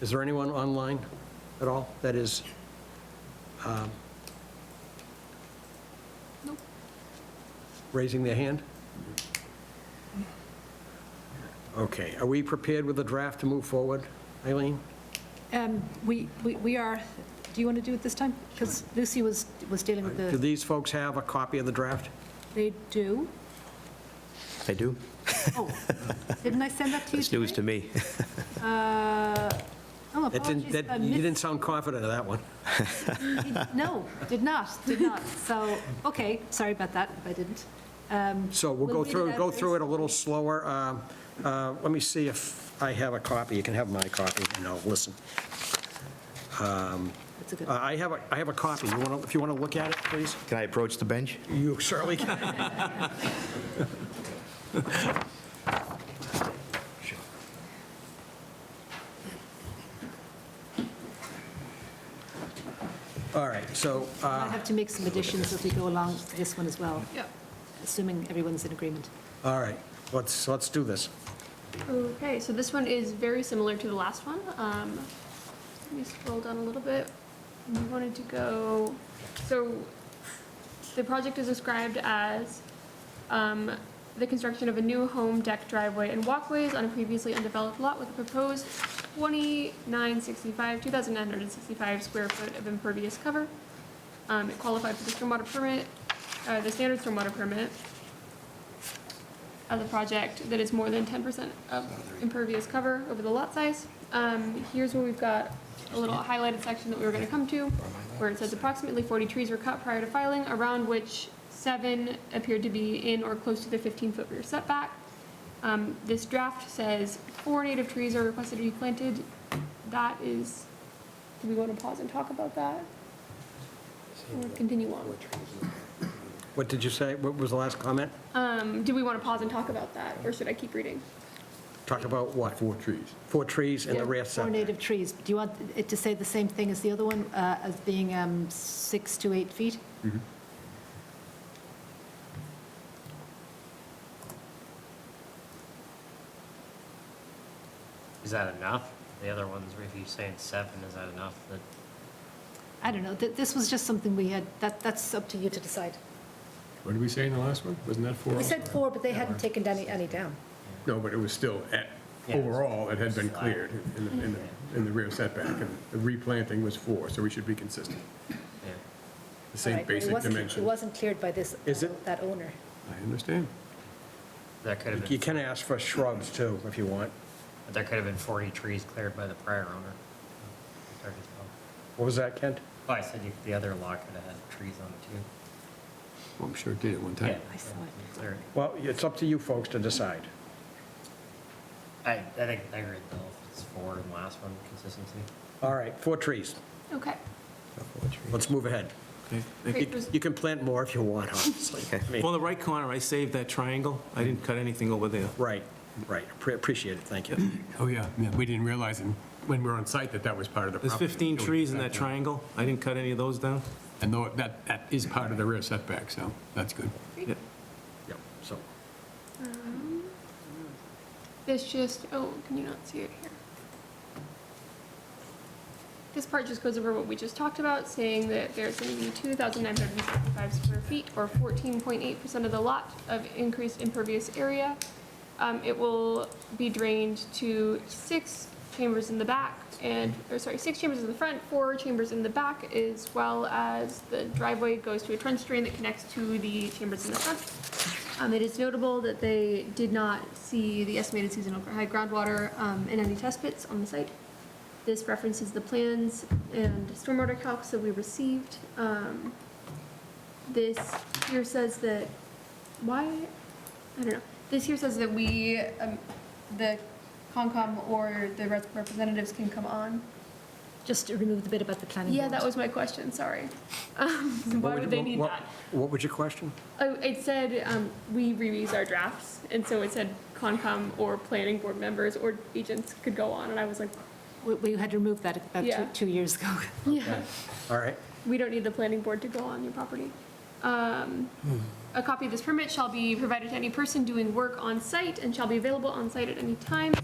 Is there anyone online at all that is? Nope. Raising their hand? Okay, are we prepared with the draft to move forward, Eileen? We are, do you want to do it this time? Because Lucy was dealing with Do the, these folks have a copy of the draft? they do. I do? Oh, didn't I send that to you? That's news to me. Oh, That didn't- apologies. that- You didn't sound confident of that one. No, did not. So, okay, sorry about that if I didn't. So we'll go read through, out, go please. through it a little slower. Let me see if I have a copy. You can have my copy, and I'll listen. That's a good. I have a copy. If you want to look at it, please? Can I approach the bench? You certainly can. All right, so, I have to make some additions as we go along to this one as well, Yeah. assuming everyone's in agreement. all right, let's do this. Okay, so this one is very similar to the last one. Let me scroll down a little bit. We wanted to go, so the project is described as the construction of a new home, deck, driveway, and walkways on a previously undeveloped lot with a proposed 2,965 square foot of impervious cover. It qualified for the stormwater permit, the standard stormwater permit of the project that is more than 10% of impervious cover over the lot size. Here's where we've got a little highlighted section that we were gonna come to, where it says approximately 40 trees were cut prior to filing, around which 7 appeared to be in or close to the 15-foot rear setback. This draft says 4 native trees are requested to be planted. That is, do we want to pause and talk about that? Or continue on? What did you say? What was the last comment? Do we want to pause and talk about that, or should I keep reading? Talk about what? 4 trees. 4 trees in the rear 4 setback. native trees. Do you want it to say the same thing as the other one, as being 6 to 8 feet? Is that enough? The other ones, if you're saying 7, is that enough? That I don't know. This was just something we had, that's up to you to decide. What did we say in the last one? Wasn't that 4? We said 4, but they hadn't taken any down. No, but it was still, overall, it had been cleared in the rear setback, and the replanting was 4, so we should be consistent. Yeah. The same Right, but basic It dimension. wasn't cleared by this, Is it? that owner. I understand. That could have You been, can ask for shrubs, too, if you want. there could have been 40 trees cleared by the prior owner. It's hard to tell. What was that, Kent? Oh, I said the other lot could have had trees on it too. Well, I'm sure it did at one time. I saw it. Clear it. Well, it's up to you folks to decide. I think I agreed though, if it's 4 in the last one, consistency. All right, 4 trees. Okay. Let's move ahead. Okay, thank Great. you. Was- You can plant more if you want, honestly. I mean, On the right corner, I saved that triangle. I didn't cut anything over there. Right. Appreciate it, thank you. Oh, yeah, we didn't realize when we were on site that was part of the There's property. 15 trees in that triangle. I didn't cut any of those down. And though that is part of the rear setback, so that's good. Yep. Yep, so, This just, oh, can you not see it here? This part just goes over what we just talked about, saying that there's going to be 2,965 square feet, or 14.8% of the lot of increased impervious area. It will be drained to 6 chambers in the back, 6 chambers in the front, 4 chambers in the back, as well as the driveway goes to a trench drain that connects to the chambers in the front. It is notable that they did not see the estimated seasonal high groundwater in any test pits on the site. This references the plans and stormwater calcs that we received. This here says that, I don't know. This here says that we, the Concom or the representatives can come on. Just to remove the bit about the planning board. Yeah, that was my question, sorry. Why would they need that? What was your question? Oh, it said, we revise our drafts, and so it said Concom or planning board members or agents could go on, and I was like, We had to remove that about Yeah. 2 years ago. yeah. All right. We don't need the planning board to go on your property. A copy of this permit shall be provided to any person doing work on site and shall be available on site at any time.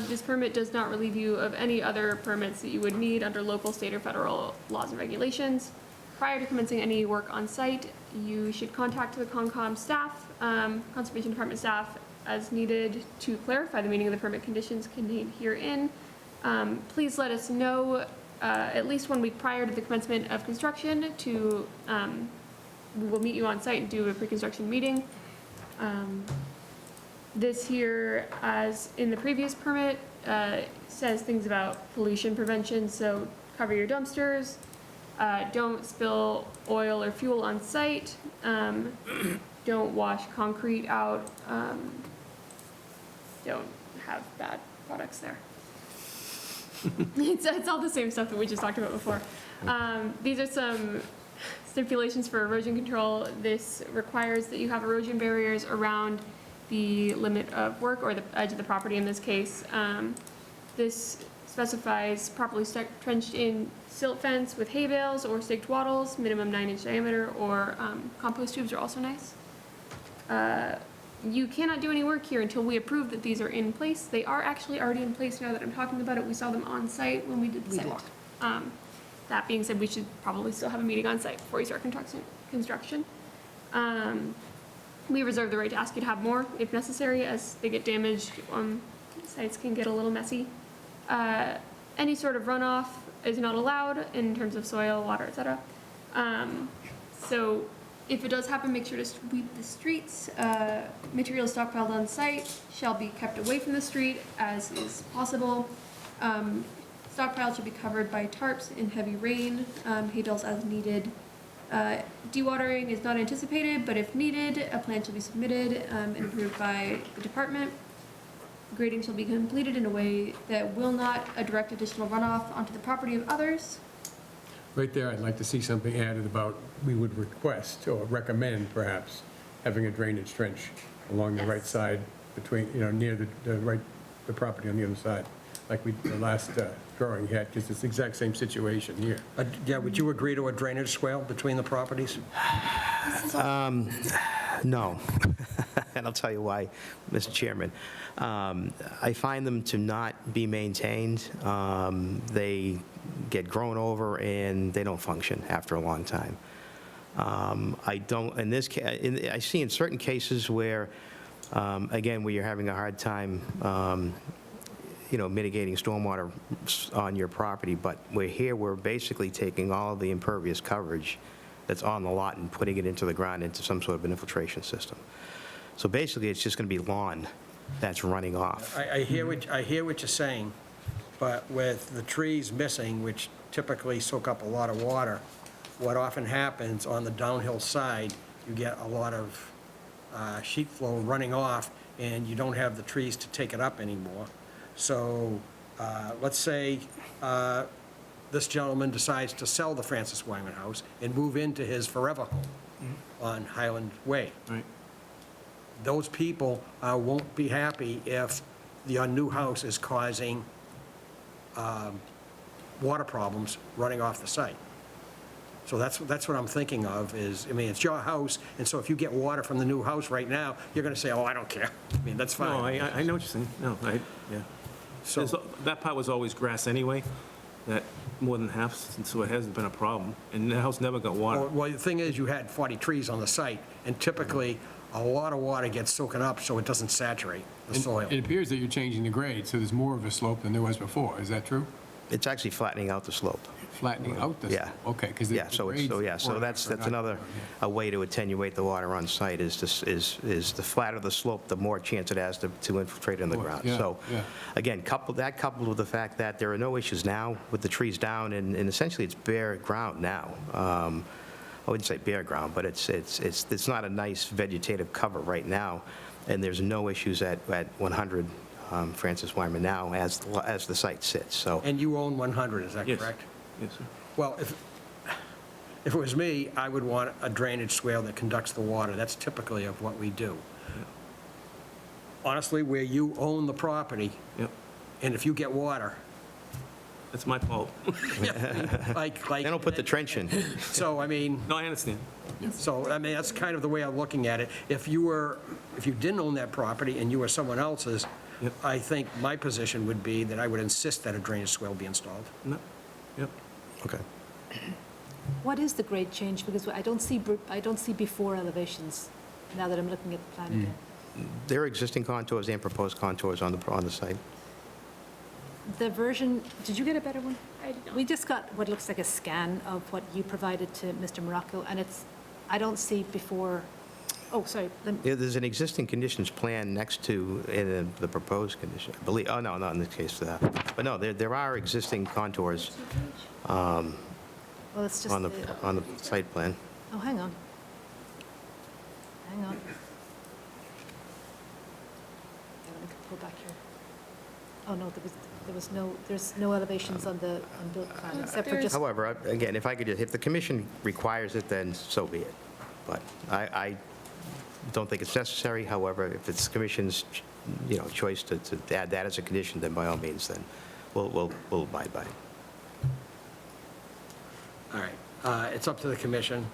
This permit does not relieve you of any other permits that you would need under local, state, or federal laws and regulations. Prior to commencing any work on site, you should contact the Concom staff, Conservation Department staff, as needed to clarify the meaning of the permit conditions contained herein. Please let us know at least 1 week prior to the commencement of construction to, we will meet you on site and do a pre-construction meeting. This here, as in the previous permit, says things about pollution prevention, so cover your dumpsters, don't spill oil or fuel on site, don't wash concrete out, don't have bad products there. It's all the same stuff that we just talked about before. These are some stipulations for erosion control. This requires that you have erosion barriers around the limit of work, or the edge of the property in this case. This specifies properly trenched in silt fence with hay bales or staked wattles, minimum 9-inch diameter, or compost tubes are also nice. You cannot do any work here until we approve that these are in place. They are actually already in place now that I'm talking about it. We saw them on site when we did the sidewalk. That being said, we should probably still have a meeting on site before you start construction. We reserve the right to ask you to have more if necessary, as they get damaged. Sites can get a little messy. Any sort of runoff is not allowed in terms of soil, water, etc. So if it does happen, make sure to sweep the streets. Material stockpiled on site shall be kept away from the street as is possible. Stockpile should be covered by tarps in heavy rain, hay bales as needed. Dewatering is not anticipated, but if needed, a plan shall be submitted and approved by the department. Grading shall be completed in a way that will not direct additional runoff onto the property of others. Right there, I'd like to see something added about, we would request or recommend perhaps having a drainage trench along the right side between, near the property on the other side, like the last drawing had, because it's the exact same situation here. Yeah, would you agree to a drainage swale between the properties? No. And I'll tell you why, Mr. Chairman. I find them to not be maintained. They get grown over and they don't function after a long time. I don't, in this case, I see in certain cases where, again, where you're having a hard time, mitigating stormwater on your property, but we're basically taking all of the impervious coverage that's on the lot and putting it into the ground into some sort of an infiltration system. So basically, it's just going to be lawn that's running off. I hear what you're saying, but with the trees missing, which typically soak up a lot of water, what often happens on the downhill side, you get a lot of sheet flow running off, and you don't have the trees to take it up anymore. So let's say this gentleman decides to sell the Francis Wyman house and move into his forever home on Highland Way. Right. Those people won't be happy if your new house is causing water problems running off the site. So that's what I'm thinking of is, it's your house, and so if you get water from the new house right now, you're going to say, oh, I don't care. That's fine. No, I know what you're saying. No, yeah. So- That part was always grass anyway, that more than half, so it hasn't been a problem. And the house never got water. Well, the thing is, you had 40 trees on the site, and typically, a lot of water gets soaking up so it doesn't saturate the soil. It appears that you're changing the grade, so there's more of a slope than there was before. Is that true? It's actually flattening out the slope. Flattening out the Yeah. slope? Okay, because the Yeah, so that's another a way to attenuate the water on site is the flatter the slope, the more chance it has to infiltrate in the ground. yeah, So, yeah. again, coupled with the fact that there are no issues now with the trees down, and essentially it's bare ground now. I wouldn't say bare ground, but it's not a nice vegetative cover right now, and there's no issues at 100 Francis Wyman now as the site sits, so. And you own 100, is that Yes. correct? Yes, sir. Well, if it was me, I would want a drainage swale that conducts the water. That's typically of what we do. Honestly, where you own the property, Yep, and if you get water, that's my fault. like, They don't put the trench in. so, I mean, No, I understand. so, I mean, that's kind of the way I'm looking at it. If you didn't own that property and you were someone else's, Yep. I think my position would be that I would insist that a drainage swale be installed. No, yep. Okay. What is the grade change? Because I don't see before elevations, now that I'm looking at the plan again. There are existing contours and proposed contours on the site. The version, did you get a better one? I did not. We just got what looks like a scan of what you provided to Mr. Morocco, and I don't see before, oh, sorry. Yeah, there's an existing conditions plan next to the proposed condition, I believe, oh, no, not in this case, but no, there are existing contours Well, it's just on the site plan. Oh, hang on. Hang on. Yeah, let me pull back here. Oh, no, there's no elevations on the build plan, except for just, However, again, if the commission requires it, then so be it. But I don't think it's necessary. However, if it's the commission's, choice to add that as a condition, then by all means, then we'll abide by it. All right, it's up to the commission.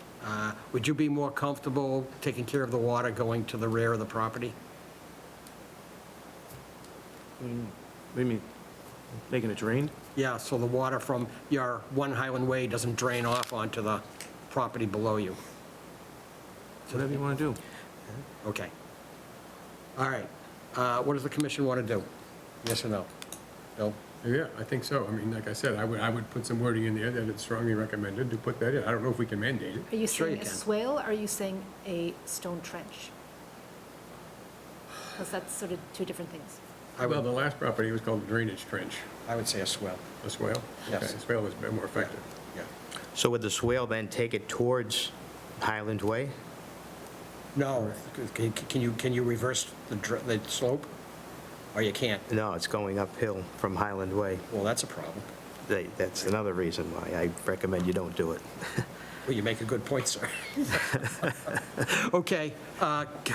Would you be more comfortable taking care of the water going to the rear of the property? What do you mean, making it drained? Yeah, so the water from your One Highland Way doesn't drain off onto the property below you. Whatever you want to do. Okay. All right, what does the commission want to do? Yes or no? Bill? Yeah, I think so. I mean, like I said, I would put some wording in there that it's strongly recommended to put that in. I don't know if we can mandate it. are you Sure you saying a can. swale, or are you saying a stone trench? Because that's sort of two different things. Well, the last property was called a drainage trench. I would say a swell. A swale? Yes. Okay, swale is a bit more effective. Yeah. So would the swale then take it towards Highland Way? No, can you reverse the slope? Or you can't? No, it's going uphill from Highland Way. Well, that's a problem. That's another reason why I recommend you don't do it. Well, you make a good point, sir. Okay,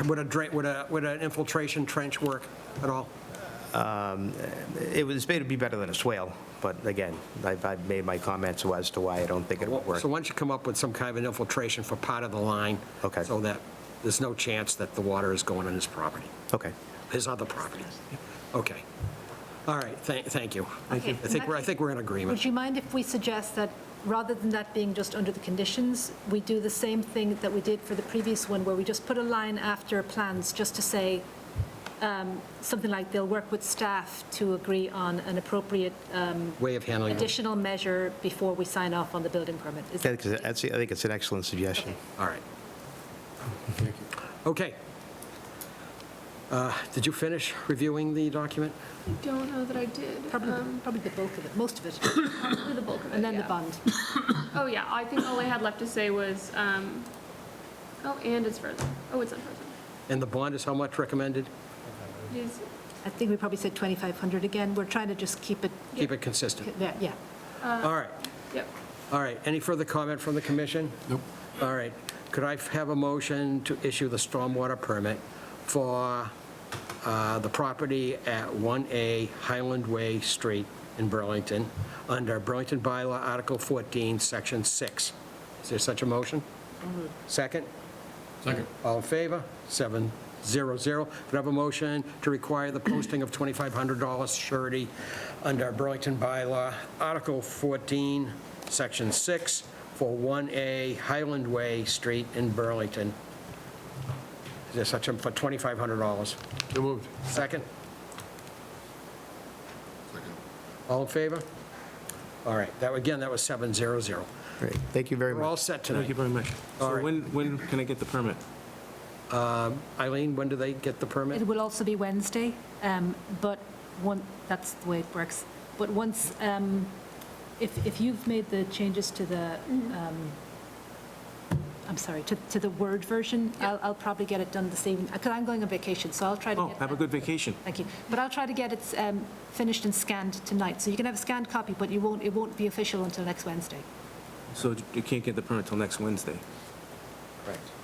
would an infiltration trench work at all? It was made to be better than a swale, but again, I've made my comments as to why I don't think it would work. So why don't you come up with some kind of an infiltration for part of the line? Okay. So that there's no chance that the water is going on his property, Okay. his other property. Okay. All right, thank you. Okay, I think we're in agreement. Would you mind if we suggest that, rather than that being just under the conditions, we do the same thing that we did for the previous one, where we just put a line after plans, just to say something like they'll work with staff to agree on an appropriate Way of handling it. additional measure before we sign off on the building permit? Is that- I think it's an excellent suggestion. All right. Okay. Did you finish reviewing the document? I don't know that I did. Probably the bulk of it, most of it, Probably the bulk of it, and then the yeah. bond. Oh, yeah, I think all I had left to say was, oh, and it's frozen. Oh, it's unfrozen. And the bond is how much recommended? It is, I think we probably said 2,500 again. We're trying to just keep it, Keep it consistent. yeah. All right. yep. All right, any further comment from the commission? Nope. All right, could I have a motion to issue the stormwater permit for the property at 1A Highland Way Street in Burlington, under Burlington Bylaw Article 14, Section 6? Is there such a motion? Second? Second. All in favor? 7-0. Could I have a motion to require the posting of $2,500 surety under Burlington bylaw, Article 14, Section 6, for 1A Highland Way Street in Burlington? Is there such a, for $2,500? So moved. Second? All in favor? All right, that, again, that was 700. Great, thank you very We're all much. set Thank you tonight. very much. All So right. when can I get the permit? Eileen, when do they get the permit? It will also be Wednesday, but that's the way it works. But once, if you've made the changes to the, I'm sorry, to the Word version, I'll probably get it done this evening, because I'm going on vacation, so I'll try to Oh, get have a good vacation. Thank you. But I'll try to get it finished and scanned tonight. So you can have a scanned copy, but it won't be official until next Wednesday. So you can't get the permit till next Wednesday?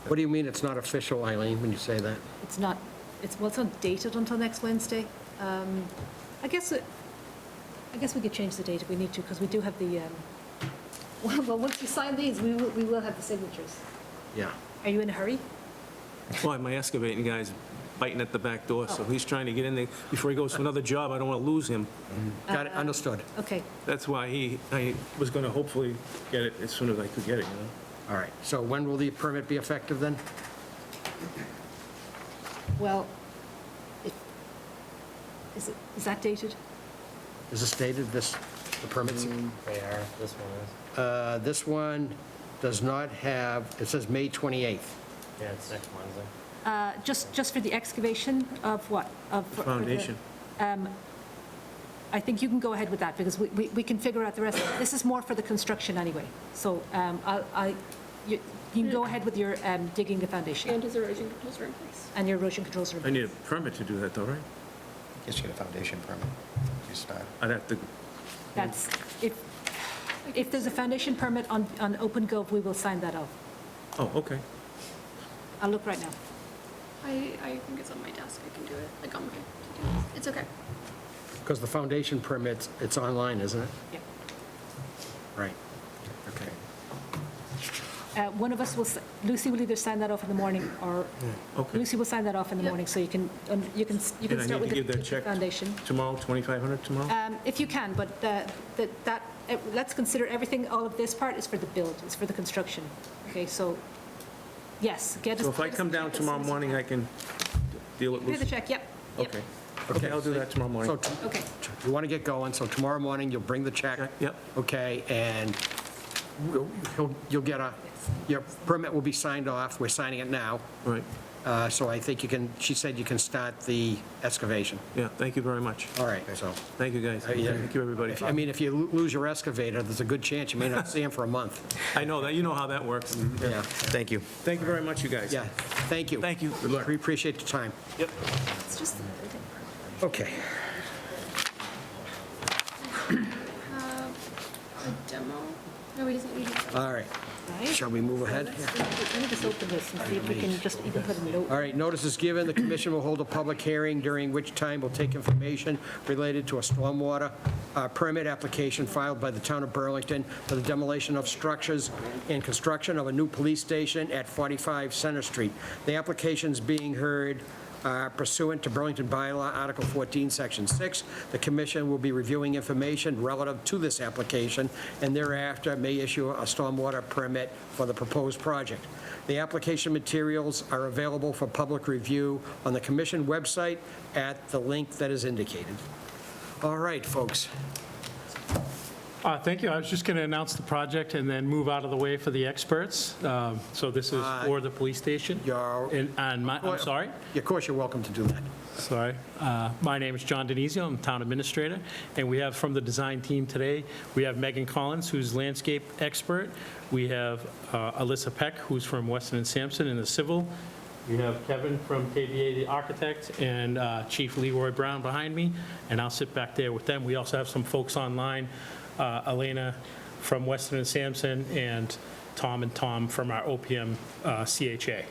What do you mean it's not official, Eileen, when you say that? It's not, well, it's not dated until next Wednesday. I guess we could change the date if we need to, because we do have the, well, once you sign these, we will have the signatures. Yeah. Are you in a hurry? Well, my excavating guy's biting at the back door, so he's trying to get in there before he goes to another job. I don't want to lose him. Got it, understood. Okay. That's why I was going to hopefully get it as soon as I could get it, you know? All right, so when will the permit be effective then? Well, is that dated? Is this dated, the permits? They are, this one is. This one does not have, it says May 28th. Yeah, it's next Wednesday. Just for the excavation of what? For the- Foundation. I think you can go ahead with that, because we can figure out the rest. This is more for the construction anyway. So you can go ahead with your digging the foundation. And his erosion controls are in place. And your erosion controls are in I need a permit to do that, though, right? Guess you get a foundation permit. You start. I'd have to, That's, if there's a foundation permit on OpenGov, we will sign that off. oh, okay. I'll look right now. I think it's on my desk, I can do it, like on my to-do list. It's okay. Because the foundation permits, it's online, isn't it? Yeah. Right. Okay. One of us will, Lucy will either sign that off in the morning, or Okay. Lucy will sign that off in the morning, so you can And I start need with to the give that check foundation. tomorrow, 2,500 tomorrow? If you can, but let's consider everything, all of this part is for the build, it's for the construction. Okay, so, yes, get us. So if I come down tomorrow morning, I can deal with Pay the Lucy? check, yep. Yep. Okay. Okay, I'll do that tomorrow morning. So Okay. you want to get going, so tomorrow morning, you'll bring the check. Yep. Okay, and you'll get your permit will be signed off. We're signing it now. Right. So I think you can, she said you can start the excavation. Yeah, thank you very much. All right, so. Thank you, guys. yeah. Thank you, everybody. I mean, if you lose your excavator, there's a good chance you may not see him for a month. I know that, you know how that works. Yeah, Thank you. Thank you very much, you guys. yeah, thank you. Thank you. Good luck. We appreciate your time. Yep. It's just the building permit. Okay. A demo? No, he doesn't need it. All right. Shall we move ahead? Let me just open this and see if we can just even put a note. All right, notice is given, the commission will hold a public hearing during which time will take information related to a stormwater permit application filed by the town of Burlington for the demolition of structures and construction of a new police station at 45 Center Street. The application's being heard pursuant to Burlington Bylaw, Article 14, Section 6. The commission will be reviewing information relative to this application and thereafter may issue a stormwater permit for the proposed project. The application materials are available for public review on the commission website at the link that is indicated. All right, folks. Thank you. I was just going to announce the project and then move out of the way for the experts. So this is for the police station. I'm sorry? Of course, you're welcome to do that. Sorry. My name is John Denizio. I'm town administrator. And we have from the design team today, we have Megan Collins, who's landscape expert. We have Alyssa Peck, who's from Weston and Sampson in the civil. We have Kevin from KVA, the architect, and Chief Leroy Brown behind me. And I'll sit back there with them. We also have some folks online, Elena from Weston and Sampson, and Tom from our OPM CHA.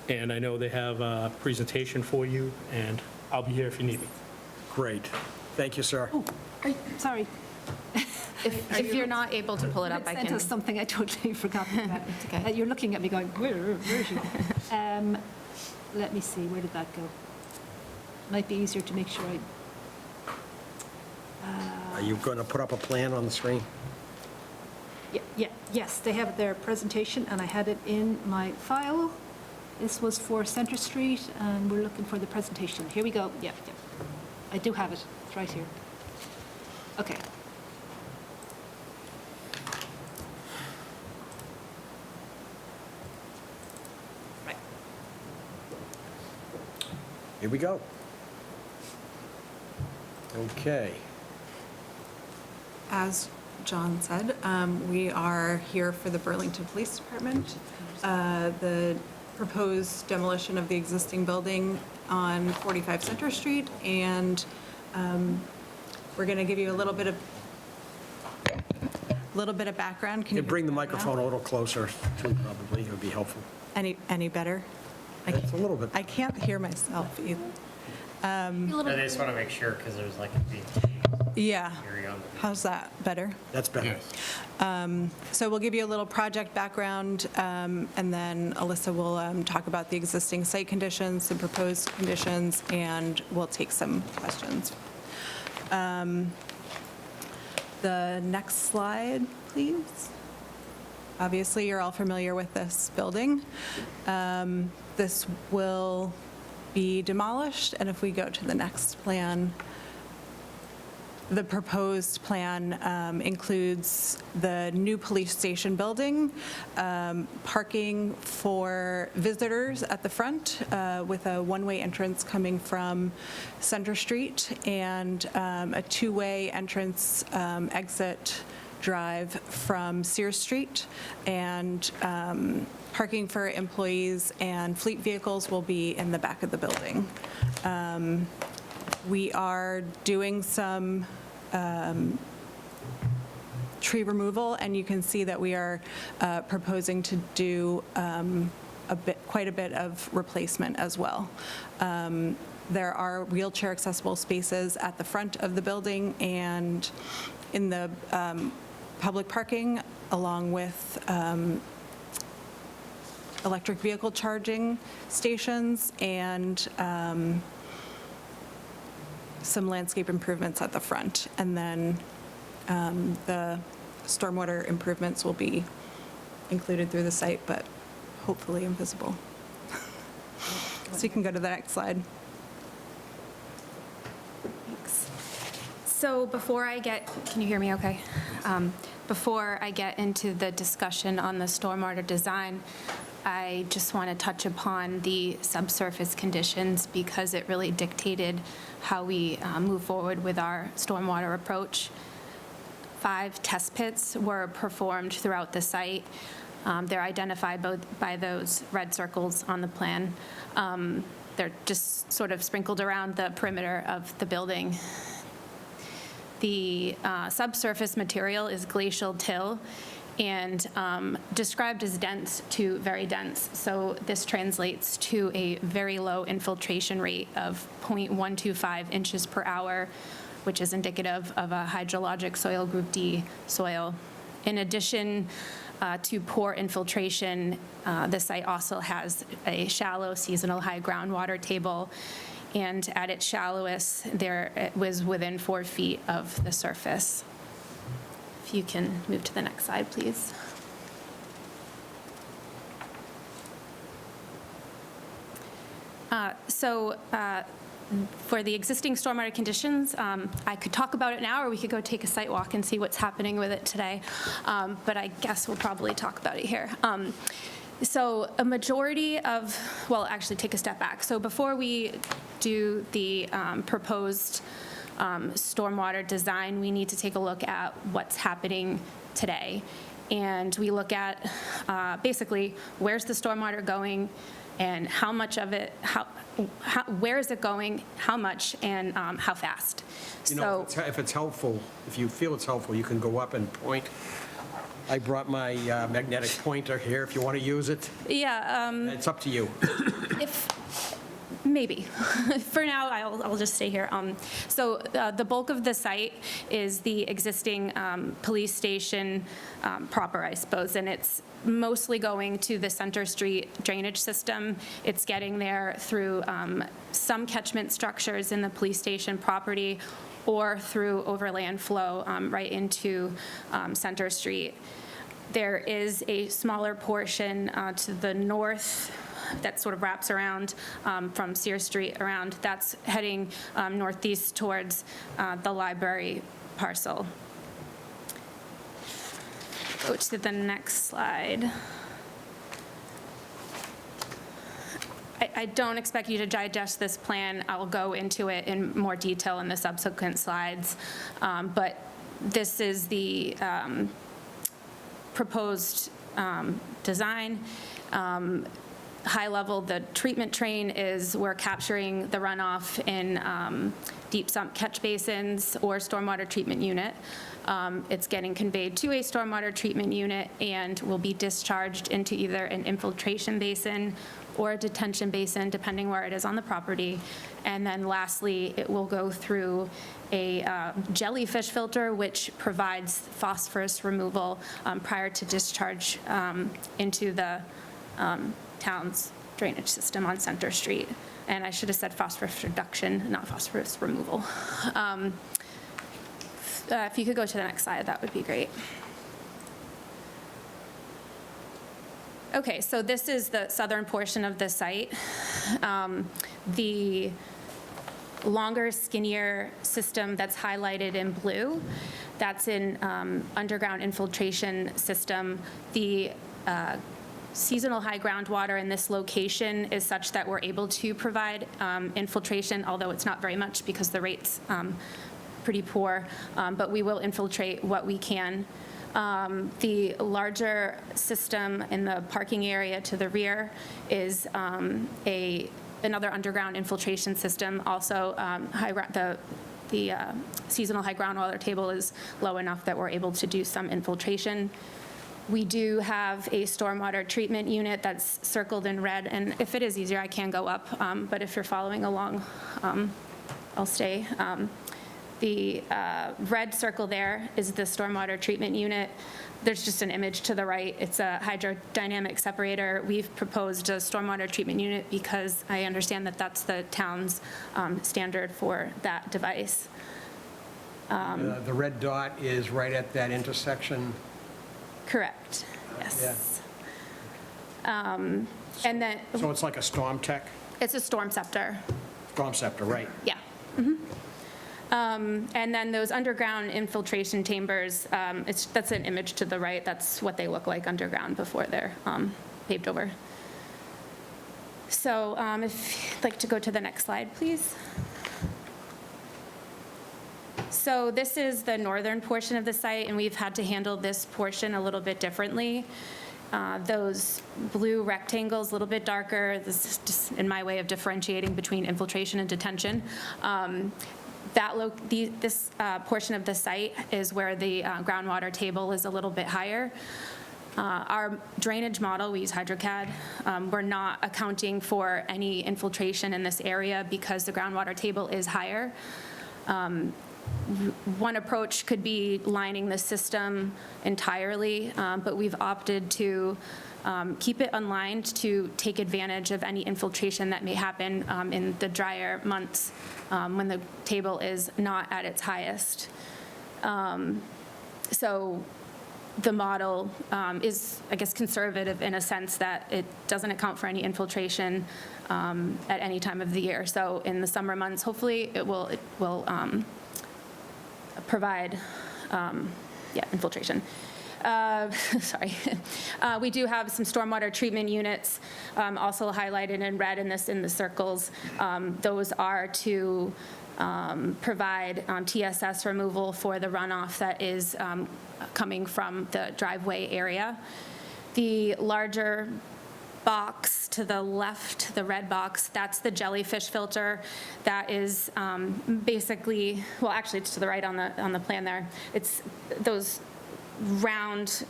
And I know they have a presentation for you, and I'll be here if you need me. Great. Thank you, sir. Oh, sorry. If you're not able to pull it up, I Sent can. us something I totally forgot about. It's okay. You're looking at me going, where is she? let me see, where did that go? Might be easier to make sure Are you going to put up a plan on the screen? yes, they have their presentation, and I had it in my file. This was for Center Street, and we're looking for the presentation. Here we go, yep. I do have it, it's right here. Okay. Right. Here we go. Okay. As John said, we are here for the Burlington Police Department. The proposed demolition of the existing building on 45 Center Street, and we're going to give you a little bit of background. Can You you bring the hear me now? microphone a little closer, too, probably, it would be helpful. Any better? It's a little bit. I can't hear myself either. I just want to make sure, because there's like a big Yeah. area on the. How's that? Better? That's better. So we'll give you a little project background, and then Alyssa will talk about the existing site conditions, the proposed conditions, and we'll take some questions. The next slide, please. Obviously, you're all familiar with this building. This will be demolished, and if we go to the next plan, the proposed plan includes the new police station building, parking for visitors at the front with a one-way entrance coming from Center Street, and a two-way entrance exit drive from Sears Street, and parking for employees and fleet vehicles will be in the back of the building. We are doing some tree removal, and you can see that we are proposing to do quite a bit of replacement as well. There are wheelchair accessible spaces at the front of the building and in the public parking, along with electric vehicle charging stations and some landscape improvements at the front. And then the stormwater improvements will be included through the site, but hopefully invisible. So you can go to the next slide. So before I get, can you hear me okay? Before I get into the discussion on the stormwater design, I just want to touch upon the subsurface conditions because it really dictated how we move forward with our stormwater approach. 5 test pits were performed throughout the site. They're identified both by those red circles on the plan. They're just sort of sprinkled around the perimeter of the building. The subsurface material is glacial till and described as dense to very dense. So this translates to a very low infiltration rate of 0.125 inches per hour, which is indicative of a hydrologic soil group D soil. In addition to poor infiltration, the site also has a shallow seasonal high groundwater table, and at its shallowest, it was within 4 feet of the surface. If you can move to the next slide, please. For the existing stormwater conditions, I could talk about it now, or we could go take a site walk and see what's happening with it today. But I guess we'll probably talk about it here. So a majority of, well, actually take a step back. So before we do the proposed stormwater design, we need to take a look at what's happening today. And we look at basically where's the stormwater going and how much of it, where is it going, how much, and how fast. You know, if it's helpful, if you feel it's helpful, you can go up and point. I brought my magnetic pointer here if you want to use it. Yeah. It's up to you. Maybe. For now, I'll just stay here. So the bulk of the site is the existing police station proper, I suppose, and it's mostly going to the Center Street drainage system. It's getting there through some catchment structures in the police station property or through overland flow right into Center Street. There is a smaller portion to the north that sort of wraps around from Sears Street around. That's heading northeast towards the library parcel. Go to the next slide. I don't expect you to digest this plan. I'll go into it in more detail in the subsequent slides. But this is the proposed design. High level, the treatment train is we're capturing the runoff in deep sump catch basins or stormwater treatment unit. It's getting conveyed to a stormwater treatment unit and will be discharged into either an infiltration basin or a detention basin, depending where it is on the property. And then lastly, it will go through a jellyfish filter, which provides phosphorus removal prior to discharge into the town's drainage system on Center Street. And I should have said phosphorus reduction, not phosphorus removal. If you could go to the next slide, that would be great. Okay, so this is the southern portion of the site. The longer, skinnier system that's highlighted in blue, that's an underground infiltration system. The seasonal high groundwater in this location is such that we're able to provide infiltration, although it's not very much because the rate's pretty poor, but we will infiltrate what we can. The larger system in the parking area to the rear is another underground infiltration system. Also, the seasonal high groundwater table is low enough that we're able to do some infiltration. We do have a stormwater treatment unit that's circled in red, and if it is easier, I can go up, but if you're following along, I'll stay. The red circle there is the stormwater treatment unit. There's just an image to the right. It's a hydrodynamic separator. We've proposed a stormwater treatment unit because I understand that that's the town's standard for that device. The red dot is right at that intersection. Correct, yes. And then, So it's like a storm tech? it's a storm scepter, Storm scepter, right. yeah. And then those underground infiltration chambers, that's an image to the right. That's what they look like underground before they're paved over. So if you'd like to go to the next slide, please. So this is the northern portion of the site, and we've had to handle this portion a little bit differently. Those blue rectangles, a little bit darker, this is just in my way of differentiating between infiltration and detention. This portion of the site is where the groundwater table is a little bit higher. Our drainage model, we use HydroCAD. We're not accounting for any infiltration in this area because the groundwater table is higher. One approach could be lining the system entirely, but we've opted to keep it unlined to take advantage of any infiltration that may happen in the drier months when the table is not at its highest. So the model is, I guess, conservative in a sense that it doesn't account for any infiltration at any time of the year. So in the summer months, hopefully it will provide, infiltration. Sorry. We do have some stormwater treatment units also highlighted in red in the circles. Those are to provide TSS removal for the runoff that is coming from the driveway area. The larger box to the left, the red box, that's the jellyfish filter. That is basically, well, actually it's to the right on the plan there. It's those round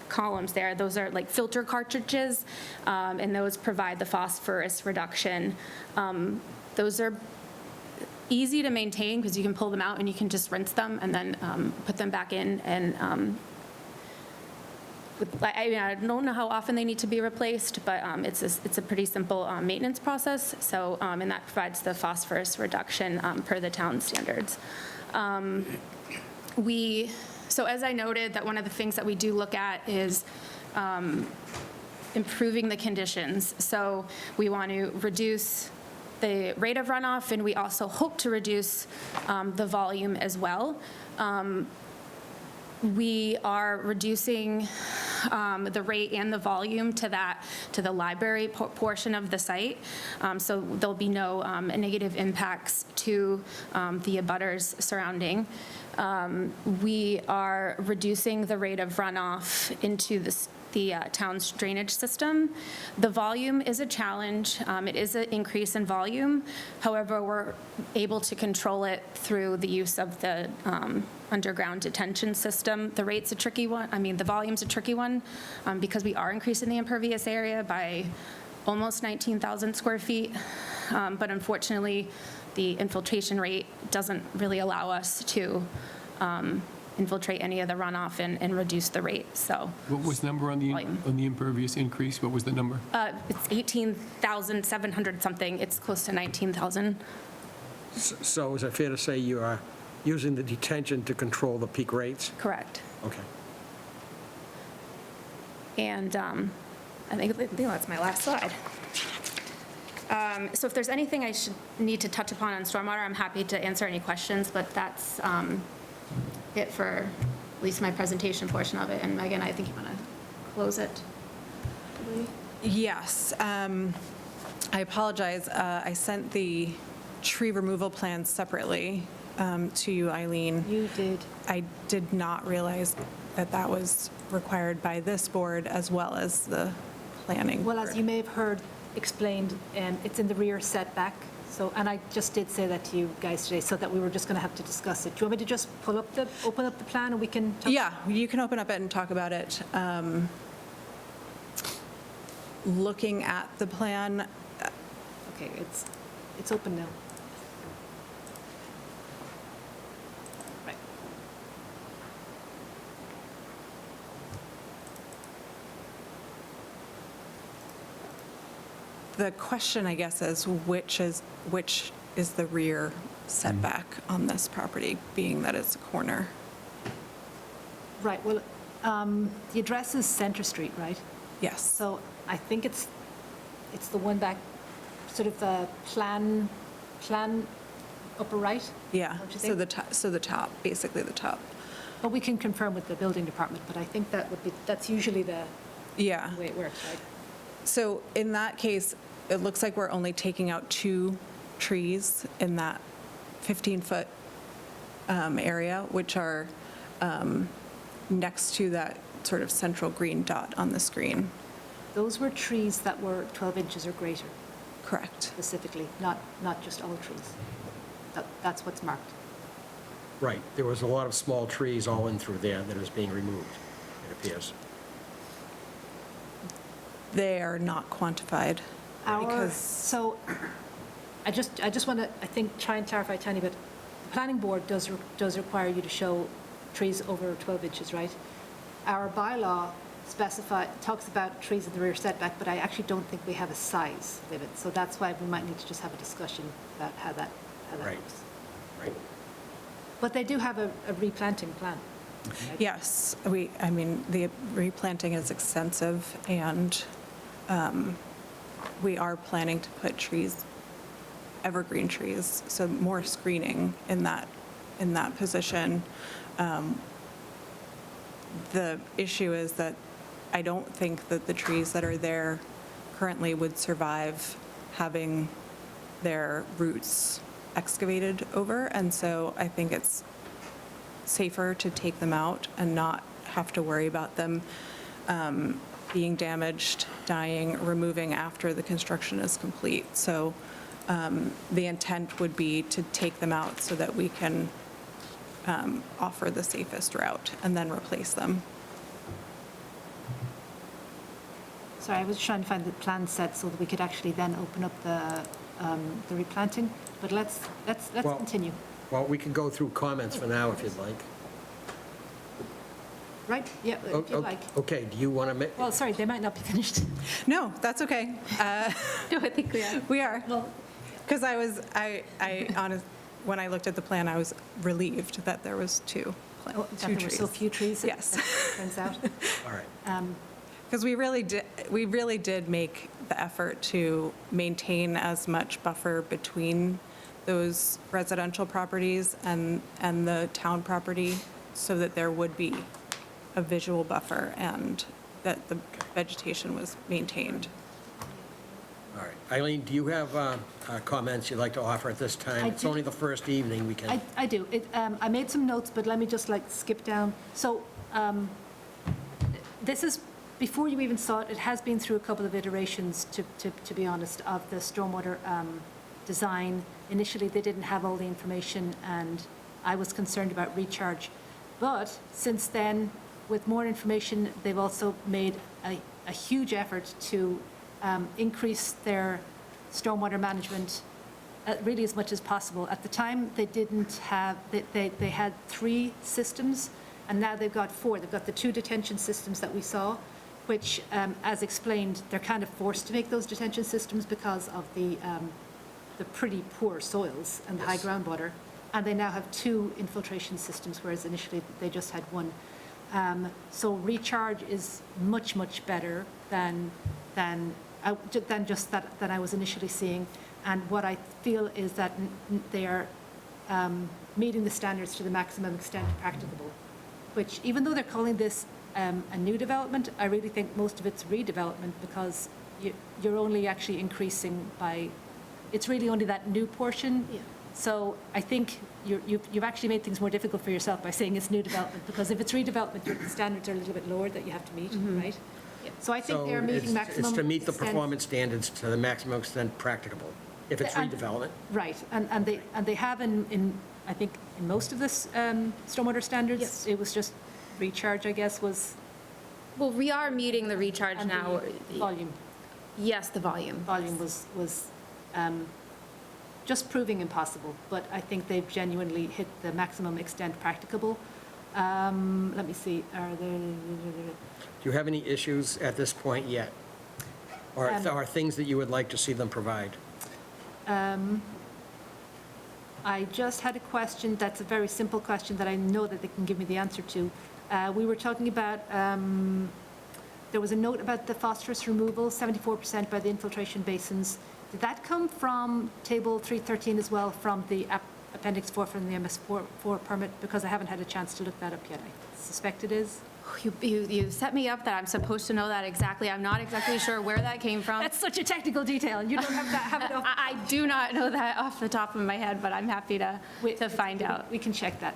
columns there, those are like filter cartridges, and those provide the phosphorus reduction. Those are easy to maintain because you can pull them out and you can just rinse them and then put them back in. And I don't know how often they need to be replaced, but it's a pretty simple maintenance process. So, and that provides the phosphorus reduction per the town standards. So as I noted, that one of the things that we do look at is improving the conditions. So we want to reduce the rate of runoff, and we also hope to reduce the volume as well. We are reducing the rate and the volume to the library portion of the site. So there'll be no negative impacts to the abutters surrounding. We are reducing the rate of runoff into the town's drainage system. The volume is a challenge. It is an increase in volume. However, we're able to control it through the use of the underground detention system. The rate's a tricky one. The volume's a tricky one because we are increasing the impervious area by almost 19,000 square feet. But unfortunately, the infiltration rate doesn't really allow us to infiltrate any of the runoff and reduce the rate, so. What was the number on the impervious increase? What was the number? It's 18,700 something. It's close to 19,000. So is it fair to say you are using the detention to control the peak rates? Correct. Okay. And I think that's my last slide. So if there's anything I should need to touch upon on stormwater, I'm happy to answer any questions, but that's it for at least my presentation portion of it. And Megan, I think you want to close it. Yes. I apologize. I sent the tree removal plan separately to you, Eileen. You did. I did not realize that that was required by this board as well as the planning board. Well, as you may have heard explained, it's in the rear setback. So, and I just did say that to you guys today, so that we were just going to have to discuss it. Do you want me to just open up the plan and we can talk? Yeah, you can open up it and talk about it. Looking at the plan. Okay, it's open now. Right. The question, I guess, is which is the rear setback on this property, being that it's a corner? Right, well, the address is Center Street, right? Yes. So I think it's the one back, sort of the plan upper right? Yeah, Don't you so think? the top, basically the top. Well, we can confirm with the building department, but I think that's usually the Yeah. way it works, right? So in that case, it looks like we're only taking out 2 trees in that 15-foot area, which are next to that sort of central green dot on the screen. Those were trees that were 12 inches or greater. Correct. Specifically, not just all trees. That's what's marked. Right. There was a lot of small trees all in through there that is being removed, it appears. They are not quantified. So I just want to, I think, try and clarify a tiny bit. The planning board does require you to show trees over 12 inches, right? Our bylaw talks about trees in the rear setback, but I actually don't think we have a size limit. So that's why we might need to just have a discussion about how that Right. works. Right. But they do have a replanting plan. Yes, the replanting is extensive, and we are planning to put trees, evergreen trees, so more screening in that position. The issue is that I don't think that the trees that are there currently would survive having their roots excavated over, and so I think it's safer to take them out and not have to worry about them being damaged, dying, removing after the construction is complete. So the intent would be to take them out so that we can offer the safest route and then replace them. Sorry, I was trying to find the plan set so that we could actually then open up the replanting, but let's Well- continue. Well, we can go through comments for now if you'd like. Right? Yeah, if you like. Okay, do you want to make, Well, sorry, they might not be finished. No, that's okay. No, I think we are. We are. Because when I looked at the plan, I was relieved that there was two That there were trees. so few trees, Yes. turns out. all right. Because we really did make the effort to maintain as much buffer between those residential properties and the town property so that there would be a visual buffer and that the vegetation was maintained. All right. Eileen, do you have comments you'd like to offer at this time? I It's do. only the first evening, we can. I do. I made some notes, but let me just skip down. So this is, before you even saw it, it has been through a couple of iterations, to be honest, of the stormwater design. Initially, they didn't have all the information, and I was concerned about recharge. But since then, with more information, they've also made a huge effort to increase their stormwater management really as much as possible. At the time, they didn't have, they had 3 systems, and now they've got 4. They've got the 2 detention systems that we saw, which, as explained, they're kind of forced to make those detention systems because of the pretty poor soils and the high groundwater. And they now have 2 infiltration systems, whereas initially they just had 1. So recharge is much, much better than just that I was initially seeing. And what I feel is that they are meeting the standards to the maximum extent practicable, which, even though they're calling this a new development, I really think most of it's redevelopment, because you're only actually increasing by, it's really only that new portion. Yeah. So I think you've actually made things more difficult for yourself by saying it's new development, because if it's redevelopment, the standards are a little bit lower that you have to meet, right? So I think they're meeting maximum It's to meet the extent. performance standards to the maximum extent practicable, if it's And- redevelopment. Right, and they have I think, in most of this stormwater standards. Yes. It was just recharge, I guess, was. Well, we are meeting the recharge and now. the Volume. Yes, the volume. Volume was just proving impossible, but I think they've genuinely hit the maximum extent practicable. Let me see, are there? Do you have any issues at this point yet? Or are things that you would like to see them provide? I just had a question, that's a very simple question that I know that they can give me the answer to. We were talking about, there was a note about the phosphorus removal, 74% by the infiltration basins. Did that come from table 313 as well, from the appendix 4 from the MS4 permit? Because I haven't had a chance to look that up yet. I suspect it is. You set me up that I'm supposed to know that exactly. I'm not exactly sure where that came from. That's such a technical detail, and you don't have it off. I do not know that off the top of my head, but I'm happy to find out. We can check that.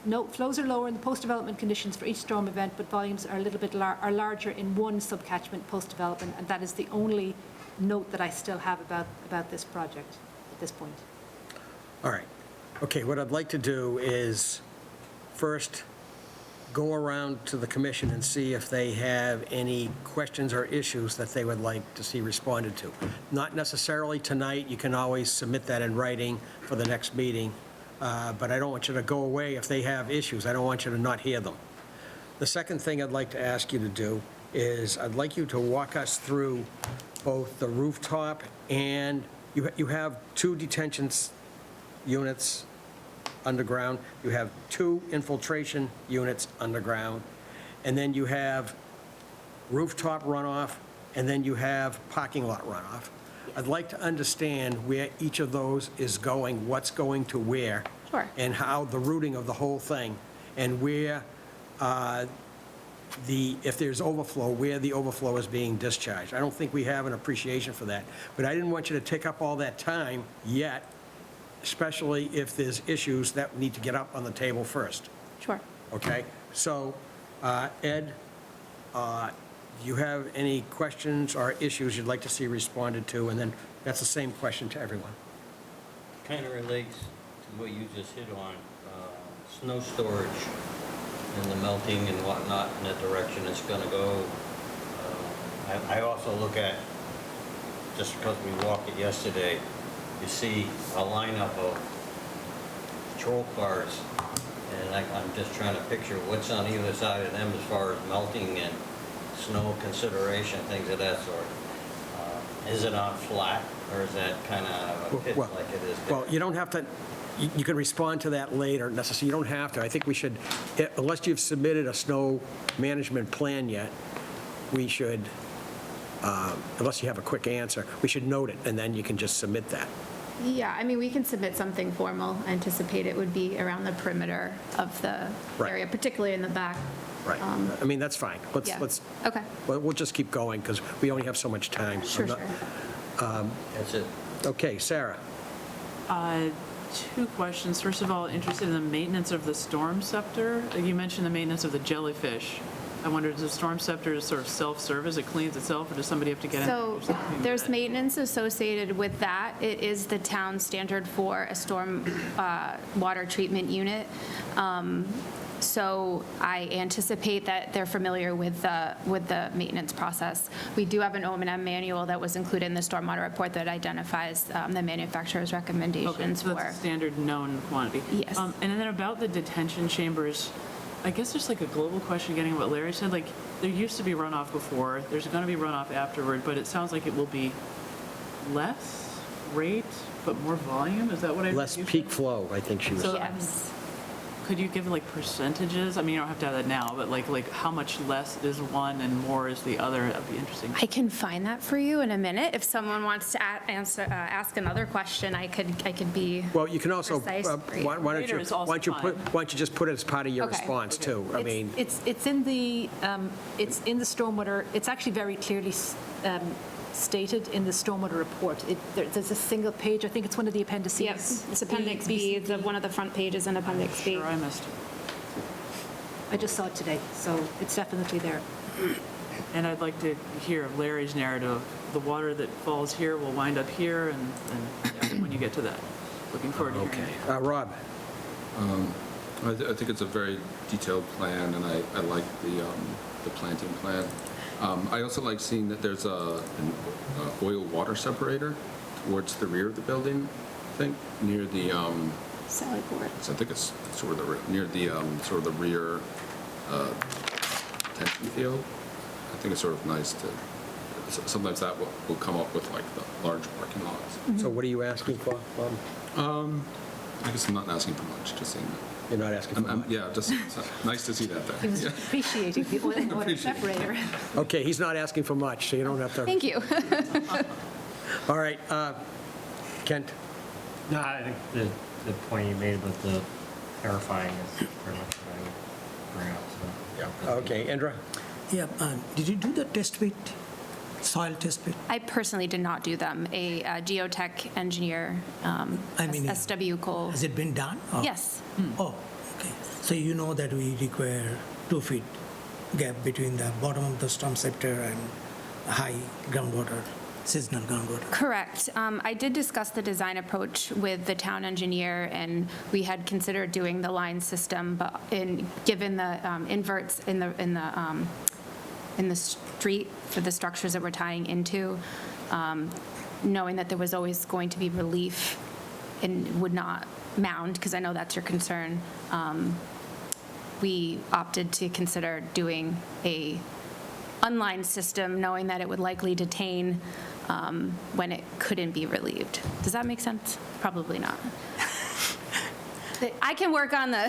No, flows are lower in the post-development conditions for each storm event, but volumes are a little bit are larger in one subcatchment post-development, and that is the only note that I still have about this project at this point. All right. Okay, what I'd like to do is first go around to the commission and see if they have any questions or issues that they would like to see responded to. Not necessarily tonight, you can always submit that in writing for the next meeting, but I don't want you to go away if they have issues. I don't want you to not hear them. The second thing I'd like to ask you to do is I'd like you to walk us through both the rooftop and you have 2 detention units underground, you have 2 infiltration units underground, and then you have rooftop runoff, and then you have parking lot runoff. I'd like to understand where each of those is going, what's going to where. Sure. And how the routing of the whole thing, and where if there's overflow, where the overflow is being discharged. I don't think we have an appreciation for that, but I didn't want you to take up all that time yet, especially if there's issues that need to get up on the table first, Sure. okay? So, Ed, do you have any questions or issues you'd like to see responded to? And then that's the same question to everyone. Kind of relates to what you just hit on, snow storage and the melting and whatnot and the direction it's gonna go. I also look at, just because we walked it yesterday, you see a lineup of patrol cars, and I'm just trying to picture what's on either side of them as far as melting and snow consideration, things of that sort. Is it on flat, or is that kind of a pit Well- like it is there? Well, you don't have to, you can respond to that later, necessarily, you don't have to. I think we should, unless you've submitted a snow management plan yet, we should, unless you have a quick answer, we should note it, and then you can just submit that. Yeah, I mean, we can submit something formal. I anticipate it would be around the perimeter of the Right. area, particularly in the back. Right. I mean, that's fine. Yeah. Let's, Okay. we'll just keep going, because we only have so much time. Sure, I'm not- That's it. Okay, Sarah? Two questions. First of all, interested in the maintenance of the storm scepter. You mentioned the maintenance of the jellyfish. I wonder, does the storm scepter sort of self-service, it cleans itself, or does somebody have to get in? So there's maintenance associated with that. It is the town standard for a storm water treatment unit. So I anticipate that they're familiar with the maintenance process. We do have an O&M manual that was included in the stormwater report that identifies the manufacturer's Okay, recommendations so for. that's a standard known quantity. Yes. And then about the detention chambers, I guess there's like a global question getting what Larry said, like, there used to be runoff before, there's going to be runoff afterward, but it sounds like it will be less rate, but more volume, is that what I heard Less you say? peak flow, I think she was So, saying. Yes. Could you give like percentages? I mean, you don't have to have that now, but like how much less is one and more is the other? That'd be interesting. I can find that for you in a minute. If someone wants to ask another question, I could be. Well, you can also, precise. why don't Later you, is also why don't you just put it as part of your Okay. response, too? I mean, It's in the stormwater, it's actually very clearly stated in the stormwater report. There's a single page, I think it's one of the appendices. Yes, it's Appendix B, it's one of the front pages in Appendix B. Sure, I missed it. I just saw it today, so it's definitely there. And I'd like to hear of Larry's narrative. The water that falls here will wind up here, and yeah, when you get to that. Looking forward to hearing it. Rob? I think it's a very detailed plan, and I like the planting plan. I also like seeing that there's an oil water separator towards the rear of the building, I think, near the, Sally Port. I think it's sort of near the, sort of the rear tension field. I think it's sort of nice to, sometimes that will come up with like the large parking lots. So what are you asking for, Bob? I guess I'm not asking for much, just saying that. You're not asking for much? Yeah, just nice to see that He there. was Yeah. appreciating the oil and water Appreciate it. separator. Okay, he's not asking for much, so you don't have to. Thank you. All right, Kent? No, I think the point you made about the clarifying is pretty much what I would bring up, so. Okay, Indra? Yeah, did you do the test pit, soil test pit? I personally did not do them. A geotech engineer, SW Cole. Has it been done? or- Yes. Oh, okay. So you know that we require 2 feet gap between the bottom of the storm scepter and high groundwater, seasonal groundwater. Correct. I did discuss the design approach with the town engineer, and we had considered doing the line system, but given the inverts in the street for the structures that we're tying into, knowing that there was always going to be relief and would not mound, because I know that's your concern, we opted to consider doing a unlined system, knowing that it would likely detain when it couldn't be relieved. Does that make sense? Probably not. I can work on the,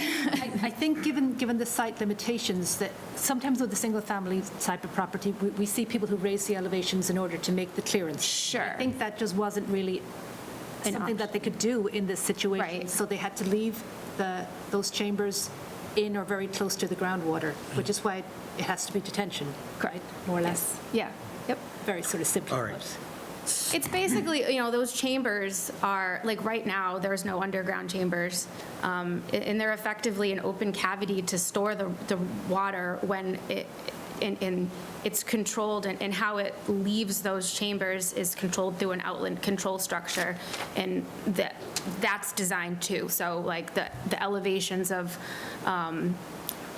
I think given the site limitations, that sometimes with the single-family type of property, we see people who raise the elevations in order to make the clearance. Sure. I think that just wasn't really something that they could do in this situation. Right. So they had to leave those chambers in or very close to the groundwater, which is why it has to be detention, right, more or less. yeah, yep. Very sort of simple. All right. It's basically, those chambers are, like, right now, there's no underground chambers, and they're effectively an open cavity to store the water when it's controlled, and how it leaves those chambers is controlled through an outlet control structure, and that's designed too. So, like, the elevations of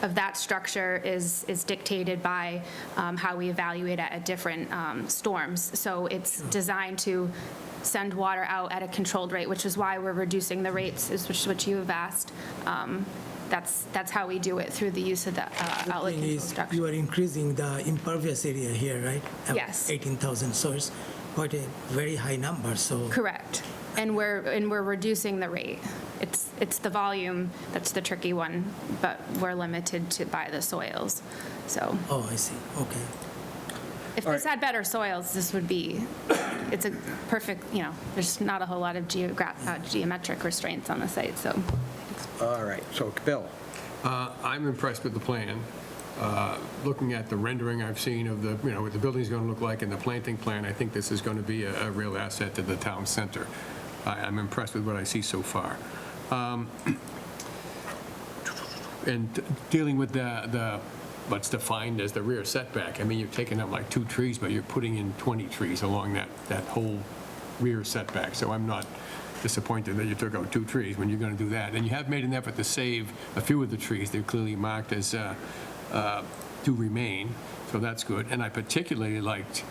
of that structure is dictated by how we evaluate it at different storms. So it's designed to send water out at a controlled rate, which is why we're reducing the rates, is which you have asked. That's how we do it, through the use of the outlet thing control is, structure. you are increasing the impervious area here, right? Yes. 18,000, so it's quite a very high number, so. Correct. And we're reducing the rate. It's the volume that's the tricky one, but we're limited by the soils, so. Oh, I see, okay. If this had better soils, this would be, it's a perfect, there's not a whole lot of geometric restraints on the site, so. All right, so Bill? I'm impressed with the plan. Looking at the rendering I've seen of the, what the building's going to look like and the planting plan, I think this is going to be a real asset to the town center. I'm impressed with what I see so far. And dealing with the what's defined as the rear setback, I mean, you're taking up like 2 trees, but you're putting in 20 trees along that whole rear setback. So I'm not disappointed that you took out 2 trees when you're going to do that. And you have made an effort to save a few of the trees. They're clearly marked as to remain, so that's good. And I particularly liked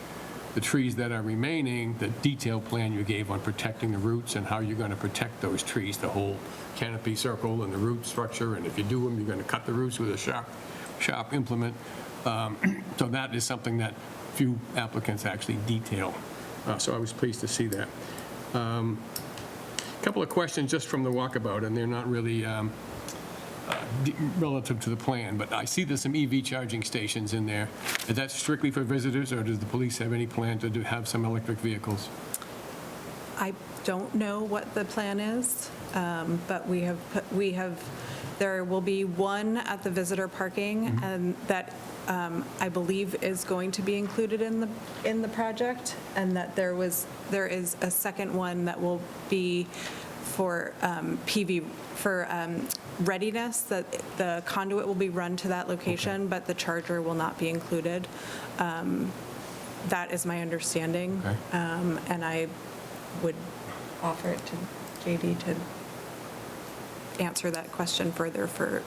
the trees that are remaining, the detailed plan you gave on protecting the roots and how you're going to protect those trees, the whole canopy circle and the root structure, and if you do them, you're going to cut the roots with a sharp implement. So that is something that few applicants actually detail. So I was pleased to see that. A couple of questions just from the walkabout, and they're not really relative to the plan, but I see there's some EV charging stations in there. Is that strictly for visitors, or does the police have any plan to have some electric vehicles? I don't know what the plan is, but there will be one at the visitor parking, and that I believe is going to be included in the project, and that there is a second one that will be for PV, for readiness, that the conduit will be run to that location, but the charger will not be included. That is my understanding. Okay. And I would offer it to JD to answer that question further for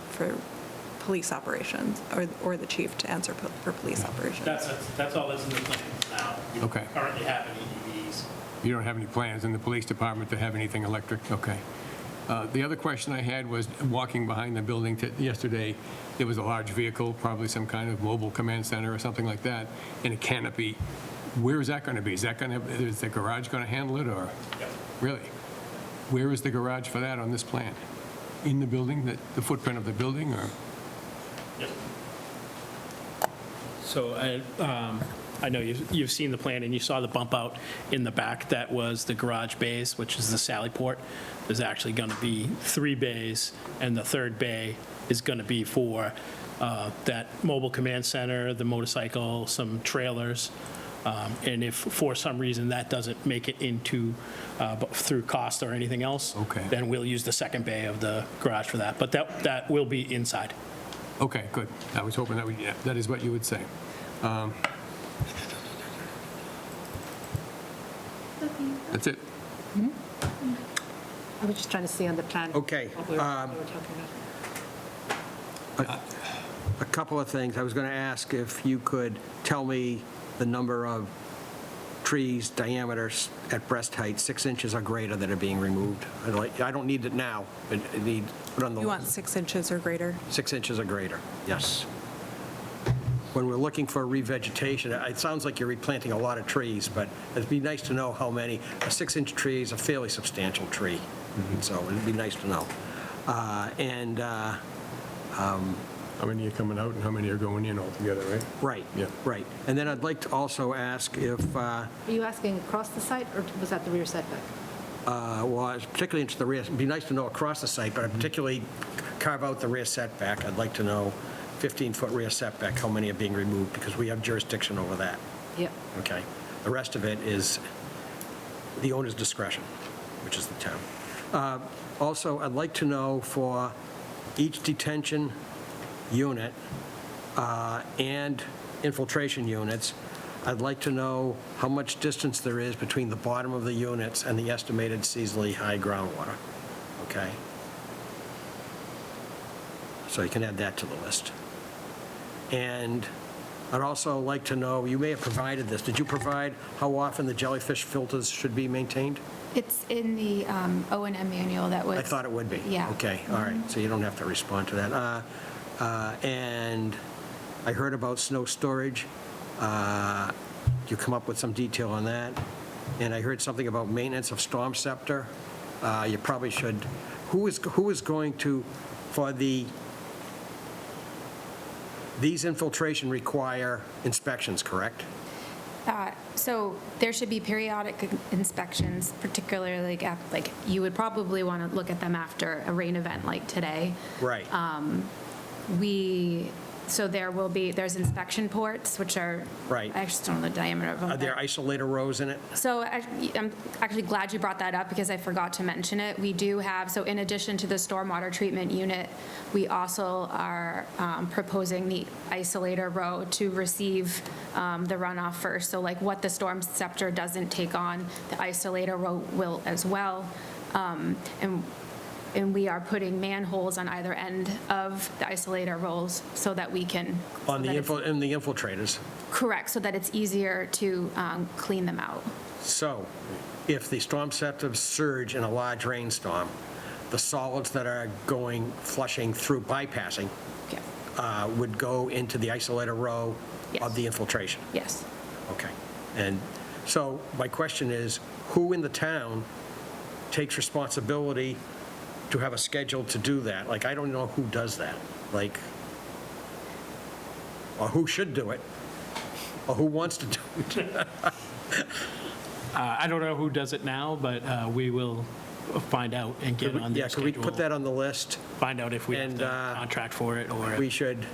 police operations, or the chief to answer for police operations. That's all that's in the plan now. We don't Okay. currently have any EVs. You don't have any plans in the police department to have anything electric? Okay. The other question I had was, walking behind the building yesterday, there was a large vehicle, probably some kind of mobile command center or something like that, in a canopy. Where is that going to be? Is the garage going to handle it, or? Yep. Really? Where is the garage for that on this plan? In the building, the footprint of the building, or? Yep. So I know you've seen the plan, and you saw the bump out in the back. That was the garage bays, which is the sally port. There's actually going to be 3 bays, and the 3rd bay is going to be for that mobile command center, the motorcycle, some trailers. And if for some reason that doesn't make it into, through cost or anything else, Okay. then we'll use the 2nd bay of the garage for that. But that will be inside. Okay, good. I was hoping that is what you would say. That's it. I was just trying to see on the plan. Okay. what we were talking about. A couple of things. I was going to ask if you could tell me the number of trees, diameters at breast height, 6 inches or greater, that are being removed. I don't need it now, but I need it on the You want 6 inches or greater? 6 inches or greater, yes. When we're looking for revegetation, it sounds like you're replanting a lot of trees, but it'd be nice to know how many. A 6-inch tree is a fairly substantial tree, so it'd be nice to know. How many are coming out and how many are going in altogether, right? Right, Yeah. right. And then I'd like to also ask if, Are you asking across the site, or was that the rear setback? well, I was particularly into the rear, it'd be nice to know across the site, but I particularly carve out the rear setback. I'd like to know 15-foot rear setback, how many are being removed, because we have jurisdiction over that. Yep. Okay. The rest of it is the owner's discretion, which is the town. Also, I'd like to know for each detention unit and infiltration units, I'd like to know how much distance there is between the bottom of the units and the estimated seasonally high groundwater. Okay? so you can add that to the list. And I'd also like to know, you may have provided this, did you provide how often the jellyfish filters should be maintained? It's in the O&M manual that was. I thought it would be. Yeah. Okay, all right, so you don't have to respond to that. And I heard about snow storage. You come up with some detail on that. And I heard something about maintenance of storm scepter. You probably should, who is going to, for these infiltration require inspections, correct? So there should be periodic inspections, particularly like you would probably want to look at them after a rain event like today. Right. So there's inspection ports, which are. Right. I just don't know the diameter of them. Are there isolator rows in it? So I'm actually glad you brought that up because I forgot to mention it. We do have, so in addition to the stormwater treatment unit, we also are proposing the isolator row to receive the runoff first. So like what the storm scepter doesn't take on, the isolator row will as well. And we are putting manholes on either end of the isolator rolls so that we can. On the infiltrators. Correct, so that it's easier to clean them out. So if the storm scepters surge in a large rainstorm, the solids that are flushing through, bypassing, would go into the isolator row of the infiltration? Yes. Okay. And so my question is, who in the town takes responsibility to have a schedule to do that? Like, I don't know who does that, like, or who should do it, or who wants to do it. I don't know who does it now, but we will find out and get it on the Yeah, schedule. could we put that on the list? Find out if we have to contract for it or. We should,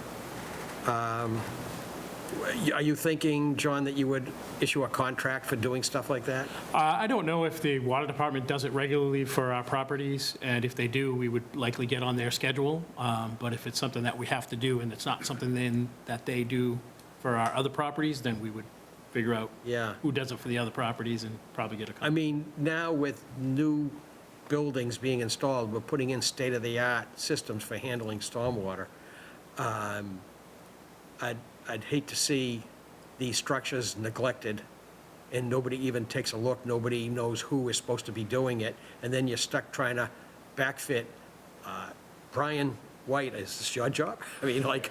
are you thinking, John, that you would issue a contract for doing stuff like that? I don't know if the water department does it regularly for our properties, and if they do, we would likely get on their schedule. But if it's something that we have to do and it's not something then that they do for our other properties, then we would figure out who does it for the other properties and probably get a contract. I mean, now with new buildings being installed, we're putting in state-of-the-art systems for handling stormwater. I'd hate to see these structures neglected and nobody even takes a look, nobody knows who is supposed to be doing it, and then you're stuck trying to backfit. Brian White, is this your job? I mean, like,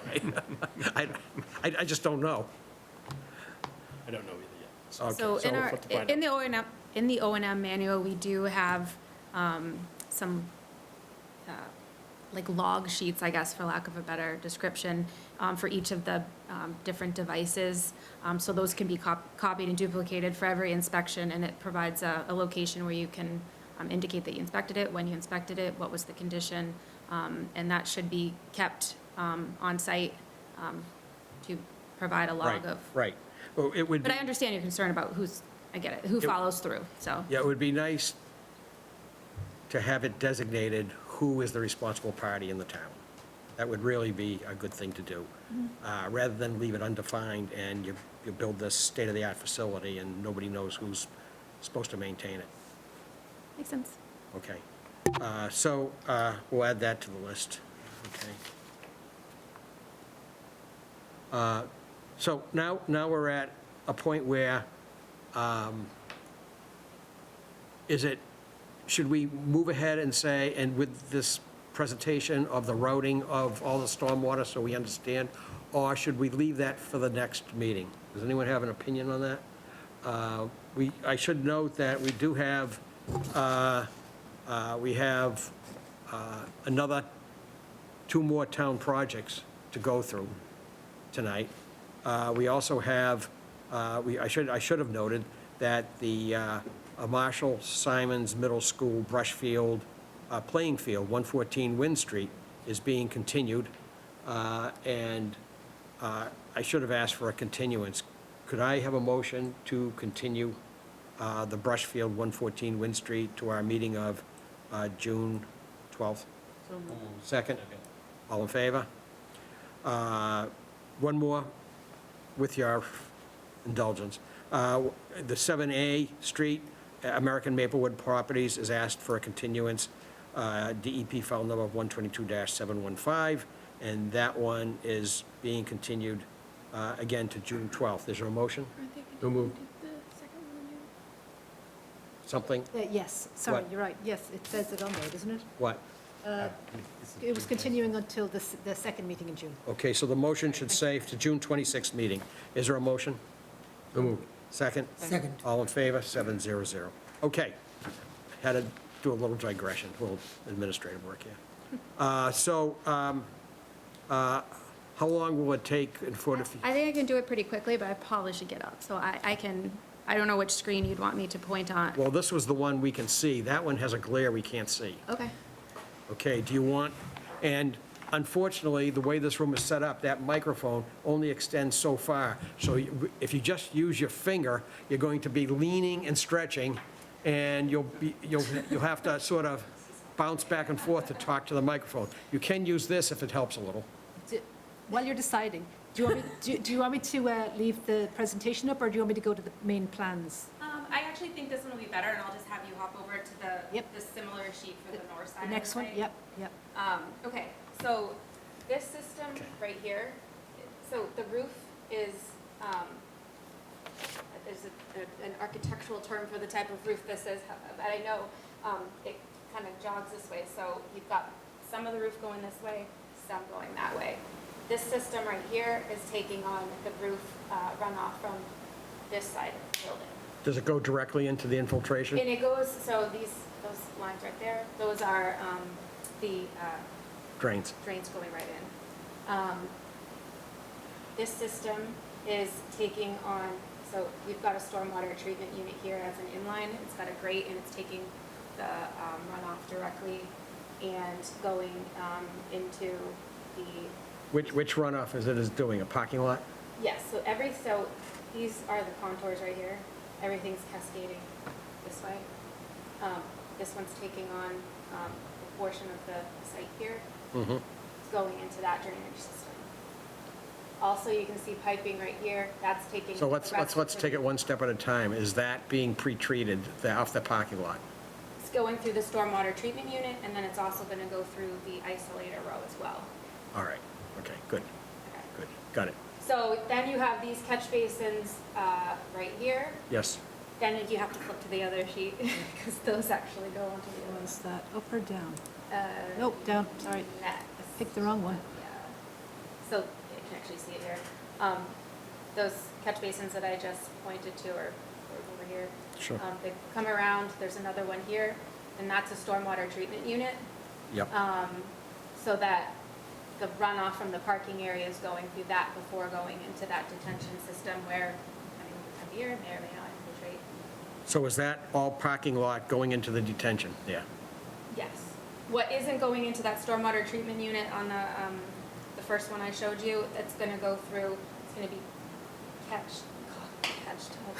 I just don't know. I don't know either yet. So in the O&M manual, we do have some like log sheets, I guess, for lack of a better description, for each of the different devices. So those can be copied and duplicated for every inspection, and it provides a location where you can indicate that you inspected it, when you inspected it, what was the condition, and that should be kept on site to provide a log of. Right. Well, it would But be, I understand your concern about I get it, who follows through, so. yeah, it would be nice to have it designated who is the responsible party in the town. That would really be a good thing to do, rather than leave it undefined and you build this state-of-the-art facility and nobody knows who's supposed to maintain it. Makes sense. Okay. So we'll add that to the list. Okay. So now we're at a point where, should we move ahead and say, and with this presentation of the routing of all the stormwater so we understand, or should we leave that for the next meeting? Does anyone have an opinion on that? I should note that we do have, another 2 more town projects to go through tonight. We also have, I should have noted that the Marshall Simons Middle School brush field, playing field, 114 Wynn Street, is being continued. And I should have asked for a continuance. Could I have a motion to continue the brush field, 114 Wynn Street, to our meeting of June 12th? Second? All in favor? One more, with your indulgence. The 7A Street, American Maplewood Properties, is asked for a continuance, DEP file number 122-715. and that one is being continued again to June 12th. Is there a motion? So moved. Something? Yes, sorry, What? you're right. Yes, it says it on there, doesn't it? What? It was continuing until the second meeting in June. Okay, so the motion should say to June 26th meeting. Is there a motion? So moved. Second? Second. All in favor? 700. Okay. Had to do a little digression, a little administrative work here. How long will it take for the, I think I can do it pretty quickly, but I probably should get up. So I don't know which screen you'd want me to point on. well, this was the one we can see. That one has a glare we can't see. Okay. Okay, do you want, and unfortunately, the way this room is set up, that microphone only extends so far. So if you just use your finger, you're going to be leaning and stretching, and you'll have to sort of bounce back and forth to talk to the microphone. You can use this if it helps a little. While you're deciding, do you want me to leave the presentation up, or do you want me to go to the main plans? I actually think this one will be better, and I'll just have you hop over to the similar sheet for the north side. The next one? Yep. Okay, so this system right here, so the roof is, there's an architectural term for the type of roof this is, but I know it kind of jogs this way. So you've got some of the roof going this way, some going that way. This system right here is taking on the roof runoff from this side of the building. Does it go directly into the infiltration? And it goes, so those lines right there, those are the Drains. drains going right in. This system is taking on, so we've got a stormwater treatment unit here as an inline. It's got a grate, and it's taking the runoff directly and going into the, Which runoff is doing, a parking lot? yes, so these are the contours right here. Everything's cascading this way. This one's taking on a portion of the site here. Mm-hmm. It's going into that drainage system. Also, you can see piping right here, that's taking. So the let's rest of the- take it one step at a time. Is that being pre-treated off the parking lot? It's going through the stormwater treatment unit, and then it's also gonna go through the isolator row as well. All right, okay, good, good, got it. So then you have these catch basins right here. Yes, Then you have to flip to the other sheet, because those actually go onto the other. Was that up or down? Uh, Nope, down, sorry. next. Picked the wrong one. Yeah. So you can actually see it here. Those catch basins that I just pointed to are over here. Sure. They come around, there's another one here, and that's a stormwater treatment unit. yep. So that the runoff from the parking area is going through that before going into that detention system where, depending on the time of year, may or may not infiltrate. So is that all parking lot going into the detention? Yeah. Yes. What isn't going into that stormwater treatment unit on the first one I showed you, that's gonna go through, it's gonna be catched.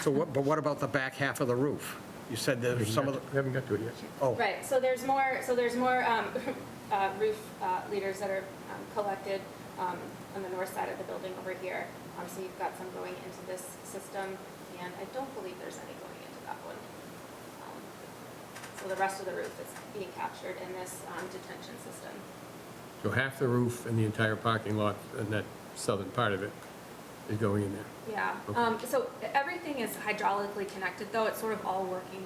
So but what about the back half of the roof? You said there's some of the, We haven't got to it yet. oh, Right, so there's more roof leaders that are collected on the north side of the building over here. So you've got some going into this system, and I don't believe there's any going into that one. So the rest of the roof is being captured in this detention system. So half the roof and the entire parking lot and that southern part of it is going in there. Yeah, Okay. so everything is hydraulically connected, though, it's sort of all working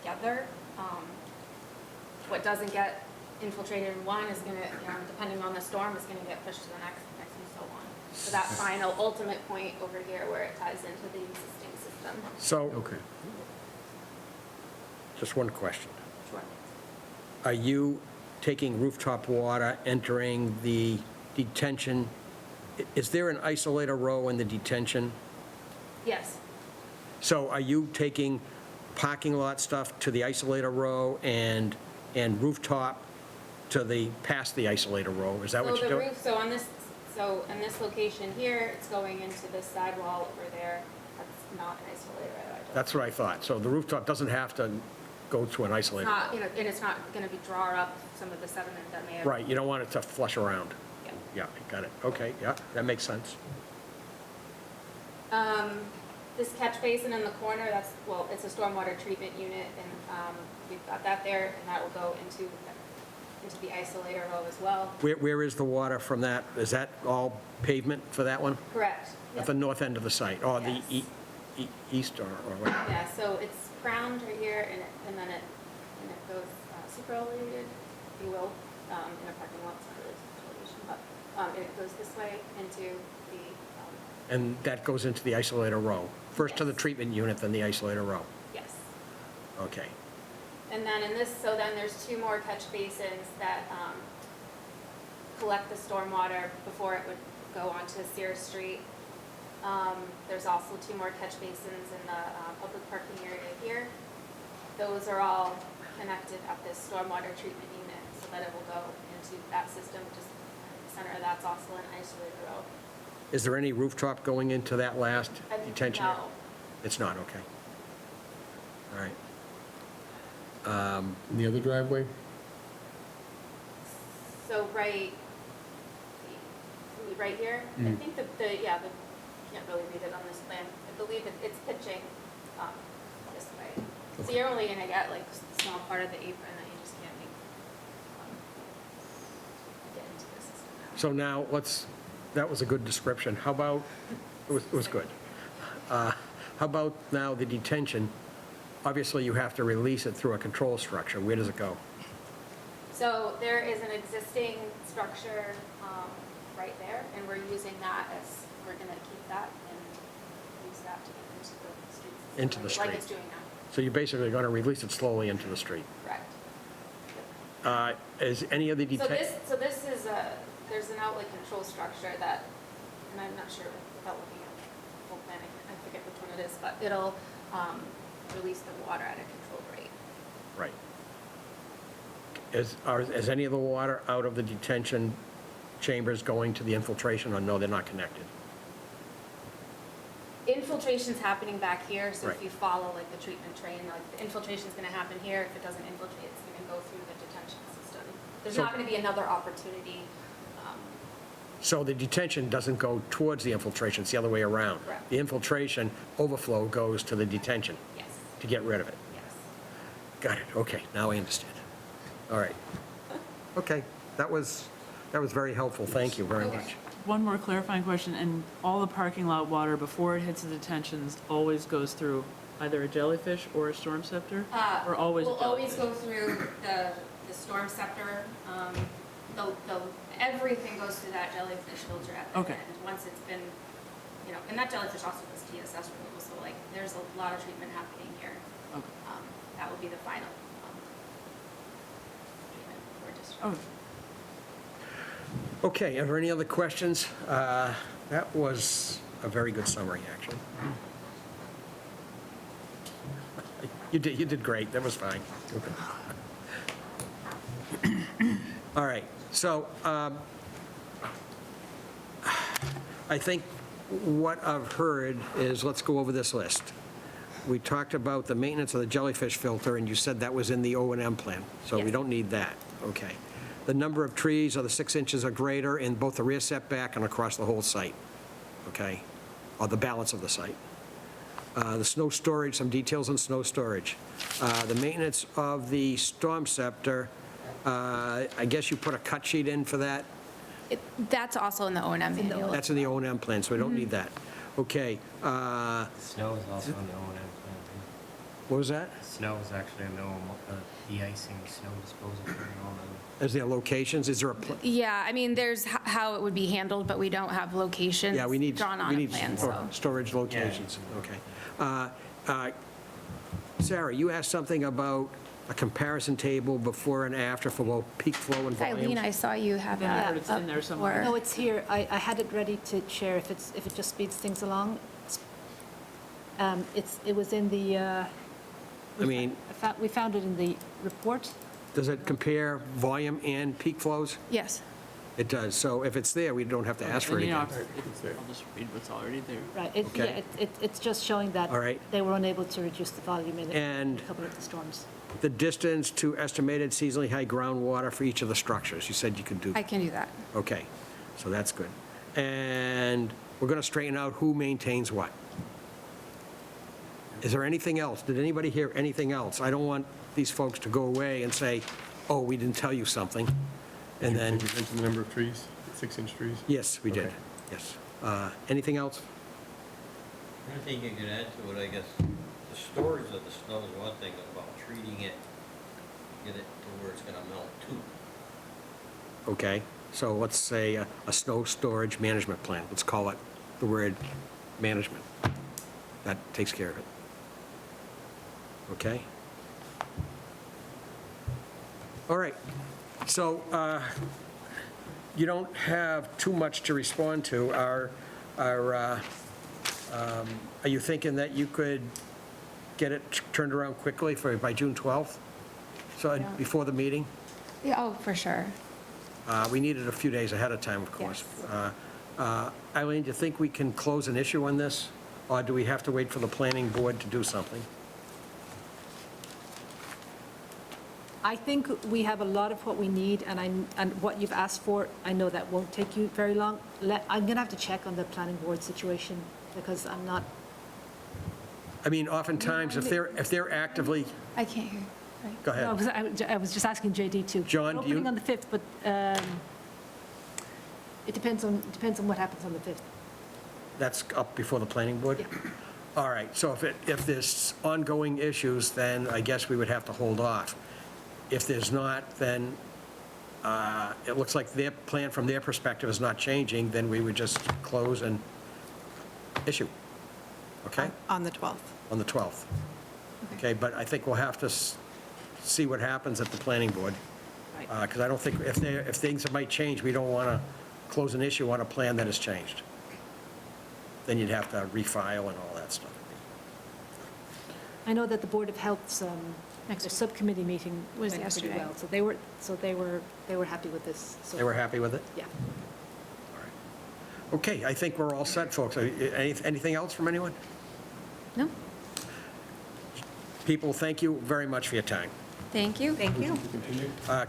together. What doesn't get infiltrated in one is gonna, depending on the storm, is gonna get pushed to the next, and so on. So that final ultimate point over here where it ties into the existing system. so, Okay. just one question. Sure. Are you taking rooftop water, entering the detention? Is there an isolator row in the detention? Yes, So are you taking parking lot stuff to the isolator row and rooftop to past the isolator row? Is that what you're So the doing? roof, so in this location here, it's going into this sidewall over there. That's not an isolator at all. That's what I thought. So the rooftop doesn't have to go to an It's isolator. not, and it's not gonna be draw up some of the sediment that may have. Right, you don't want it to flush around. Yeah. Yeah, got it. Okay, yeah, that makes sense. This catch basin in the corner, it's a stormwater treatment unit, and we've got that there, and that will go into into the isolator row as well. Where is the water from that? Is that all pavement for that one? Correct. At the north end of the site, or the Yes. east, or what? Yeah, so it's crowned right here, and then it goes super elevated, if you will, in a parking lot, it's not really elevation, but it goes this way into the, And that goes into the isolator row? First to the treatment unit, then the isolator row? yes. Okay. And then in this, so then there's 2 more catch basins that collect the stormwater before it would go onto Sears Street. There's also 2 more catch basins in the public parking area here. Those are all connected at this stormwater treatment unit so that it will go into that system, just in the center of that's also an isolated row. Is there any rooftop going into that last detention? area? No. It's not, okay. All right. And the other driveway? So right here, I think you can't really read it on this plan. I believe it's pitching this way. So you're only gonna get like a small part of the apron that you just can't get into the system now. So now, that was a good description. How about, it was good. How about now the detention? Obviously, you have to release it through a control structure. Where does it go? So there is an existing structure right there, and we're using that as, we're gonna keep that and use that to get into the streets. Into the street. Like it's doing now, So you're basically going to release it slowly into the street. correct. Is any of the So detention? this is there's an outlet control structure that, and I'm not sure without looking at the full plan, I forget which one it is, but it'll release the water at a controlled rate. Right. Is any of the water out of the detention chambers going to the infiltration, or no, they're not connected? Infiltration's happening back here, so Right. if you follow like the treatment train, like the infiltration's gonna happen here. If it doesn't infiltrate, it's gonna go through the detention system. There's So- not gonna be another opportunity. So the detention doesn't go towards the infiltration, it's the other way around? Correct. The infiltration overflow goes to the detention Yes, to get rid of it? yes. Got it, okay, now I understand. All right. Okay, that was very helpful, thank you very much. One more clarifying question, and all the parking lot water before it hits the detentions always goes through either a jellyfish or a storm scepter? Or always a We'll always jellyfish? go through the storm scepter. Everything goes through that jellyfish filter at the Okay. end. Once it's been, and that jellyfish also does TSS removal, so like, there's a lot of treatment happening here. Okay. That would be the final treatment before discharge. Oh, Okay, are there any other questions? That was a very good summary, actually. You did great, that was fine. All right, so I think what I've heard is, let's go over this list. We talked about the maintenance of the jellyfish filter, and you said that was in the O&M plan, so we Yes. don't need that, okay. The number of trees are the 6 inches or greater in both the rear setback and across the whole site, okay? Or the balance of the site. The snow storage, some details on snow storage. The maintenance of the storm scepter, I guess you put a cut sheet in for that? That's also in the O&M manual. That's in the O&M plan, so we don't need that. Okay, Snow is also in the O&M plan. what was that? Snow is actually in the de-icing, snow disposal plan, all the. Is there locations? Is there a, Yeah, I mean, there's how it would be handled, but we don't have locations yeah, we need, drawn on we a need plan, stor- so. storage locations, okay. Sarah, you asked something about a comparison table before and after for both peak flow and volume? Eileen, I saw you have Then I that heard it's in there somewhere. No, it's here. I had it ready to share if it just speeds things along. It was in the, I mean, we found it in the report. does it compare volume and peak flows? Yes. It does, so if it's there, we don't have to ask for And it you know, again. I'll just read what's already there. Right, Okay. it's just showing that All right. they were unable to reduce the volume in And- a couple of the storms. The distance to estimated seasonally high groundwater for each of the structures, you said you could do. I can do that. Okay, so that's good. And we're going to straighten out who maintains what. Is there anything else? Did anybody hear anything else? I don't want these folks to go away and say, oh, we didn't tell you something. And then, Did you mention the number of trees, 6-inch trees? yes, we did, Okay. yes. Anything else? The only thing you can add to it, I guess, the storage of the snow is one thing, about treating it, get it to where it's gonna melt too. Okay, so let's say a snow storage management plan. Let's call it the word management. That takes care of it. Okay? All right, so you don't have too much to respond to. Are you thinking that you could get it turned around quickly by June 12th? So Yeah. before the meeting? Yeah, oh, for sure. We need it a few days ahead of time, of course. Eileen, do you think we can close an issue on this? Or do we have to wait for the planning board to do something? I think we have a lot of what we need, and what you've asked for, I know that won't take you very long. I'm going to have to check on the planning board situation, because I'm not, I mean, oftentimes, if they're actively, I can't hear. Right. go ahead. no, I was just asking JD too. John, We're do you- opening on the 5th, but it depends on what happens on the 5th. That's up before the planning board? Yeah. All right, so if there's ongoing issues, then I guess we would have to hold off. If there's not, then it looks like their plan from their perspective is not changing, then we would just close and issue. Okay? On the 12th. On the 12th. Okay, but I think we'll have to see what happens at the planning board. Because I don't think, if things might change, we don't want to close an issue on a plan that has changed. Then you'd have to refile and all that stuff. I know that the Board of Health's their subcommittee meeting Was went pretty yesterday. well, so they were happy with this. so They were far. happy with it? Yeah. Okay, I think we're all set, folks. Anything else from anyone? No? People, thank you very much for your time. Thank you. Thank you.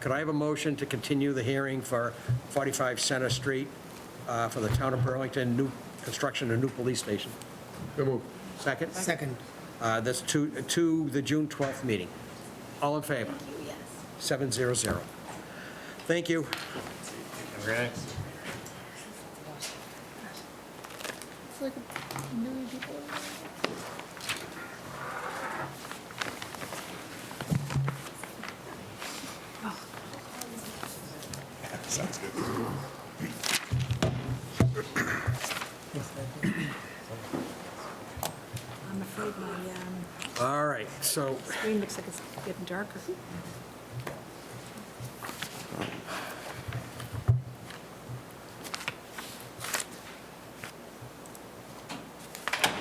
Could I have a motion to continue the hearing for 45 Center Street for the Town of Burlington, construction of a new police station? So moved. Second? Second. That's to the June 12th meeting. All in favor? Yes. 700. Thank you. Okay. It's like a million people. Sounds good. I'm afraid my All right, so screen looks like it's getting darker.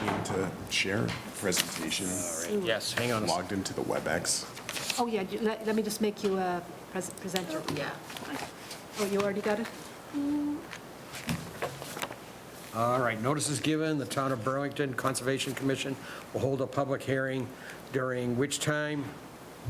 Need to share presentation. yes, hang on a second. Logged into the WebEx. Oh, yeah, let me just make you a presenter. Yeah. Oh, you already got it? All right, notice is given, the Town of Burlington Conservation Commission will hold a public hearing, during which time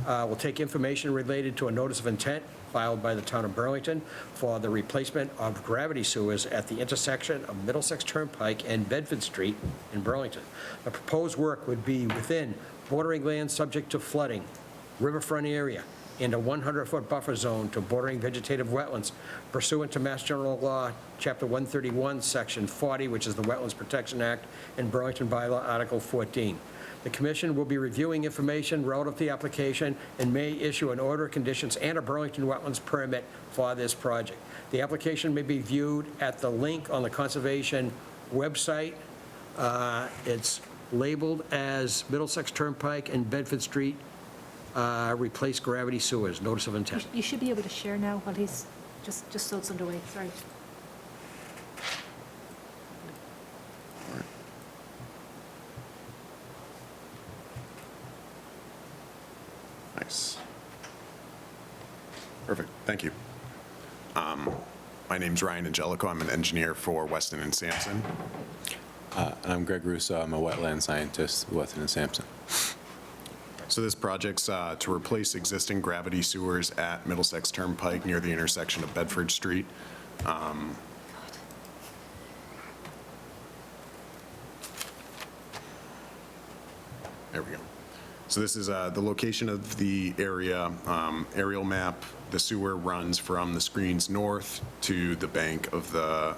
will take information related to a notice of intent filed by the Town of Burlington for the replacement of gravity sewers at the intersection of Middlesex Turnpike and Bedford Street in Burlington. The proposed work would be within bordering land subject to flooding, riverfront area, and a 100-foot buffer zone to bordering vegetative wetlands pursuant to Mass General Law, Chapter 131, Section 40, which is the Wetlands Protection Act, and Burlington Bylaw, Article 14. The commission will be reviewing information relative to the application and may issue an order of conditions and a Burlington Wetlands permit for this project. The application may be viewed at the link on the Conservation website. It's labeled as Middlesex Turnpike and Bedford Street, replace gravity sewers, notice of intent. You should be able to share now while he's, just so it's underway, sorry. Nice. Perfect, thank you. My name's Ryan Angelico. I'm an engineer for Weston and Sampson. And I'm Greg Russo. I'm a wetland scientist with Weston and Sampson. So this project's to replace existing gravity sewers at Middlesex Turnpike near the intersection of Bedford Street. There we go. So this is the location of the area, aerial map. The sewer runs from the screens north to the bank of the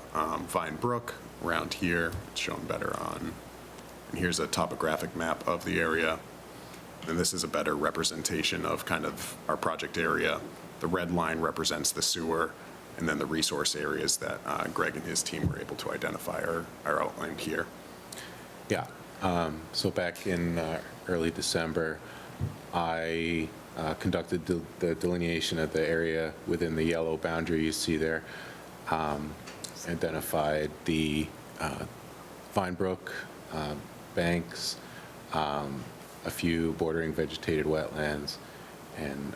Vine Brook around here. It's shown better on, and here's a topographic map of the area. And this is a better representation of kind of our project area. The red line represents the sewer, and then the resource areas that Greg and his team were able to identify are outlined here. Yeah, so back in early December, I conducted the delineation of the area within the yellow boundary you see there, identified the Vine Brook banks, a few bordering vegetated wetlands, and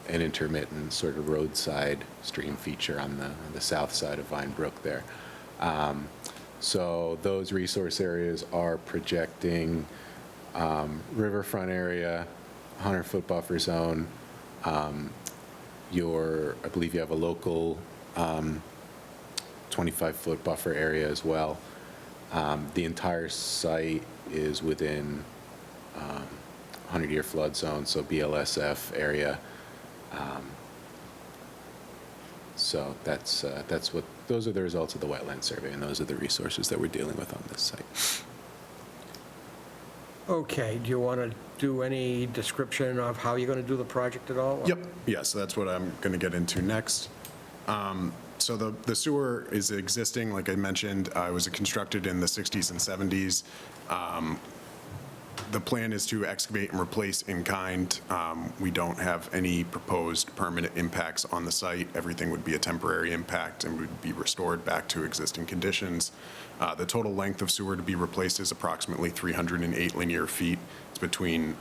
an intermittent sort of roadside stream feature on the south side of Vine Brook there. So those resource areas are projecting riverfront area, 100-foot buffer zone. I believe you have a local 25-foot buffer area as well. The entire site is within 100-year flood zone, so BLSF area. So those are the results of the wetland survey, and those are the resources that we're dealing with on this site. Okay, do you want to do any description of how you're going to do the project at all? Yep, yeah, so that's what I'm going to get into next. So the sewer is existing, like I mentioned, it was constructed in the 60s and 70s. The plan is to excavate and replace in kind. We don't have any proposed permanent impacts on the site. Everything would be a temporary impact and would be restored back to existing conditions. The total length of sewer to be replaced is approximately 308 linear feet. It's between,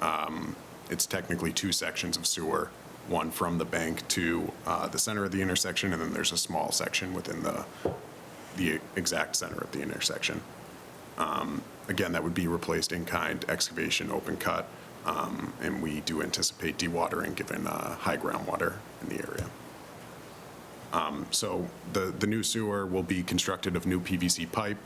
it's technically two sections of sewer, one from the bank to the center of the intersection, and then there's a small section within the exact center of the intersection. Again, that would be replaced in kind, excavation, open cut, and we do anticipate dewatering given high groundwater in the area. So the new sewer will be constructed of new PVC pipe.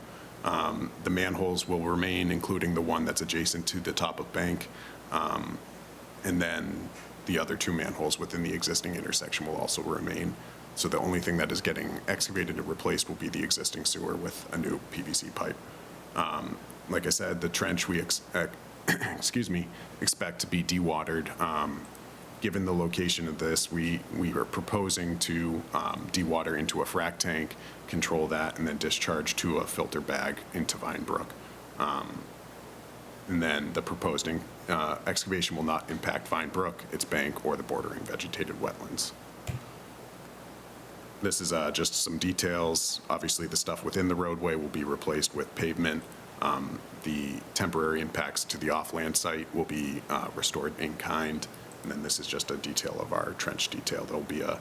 The manholes will remain, including the one that's adjacent to the top of bank. And then the other two manholes within the existing intersection will also remain. So the only thing that is getting excavated and replaced will be the existing sewer with a new PVC pipe. Like I said, the trench we expect to be dewatered. Given the location of this, we are proposing to dewater into a frac tank, control that, and then discharge to a filter bag into Vine Brook. And then the proposed excavation will not impact Vine Brook, its bank, or the bordering vegetated wetlands. This is just some details. Obviously, the stuff within the roadway will be replaced with pavement. The temporary impacts to the off-land site will be restored in kind. And then this is just a detail of our trench detail. There'll be a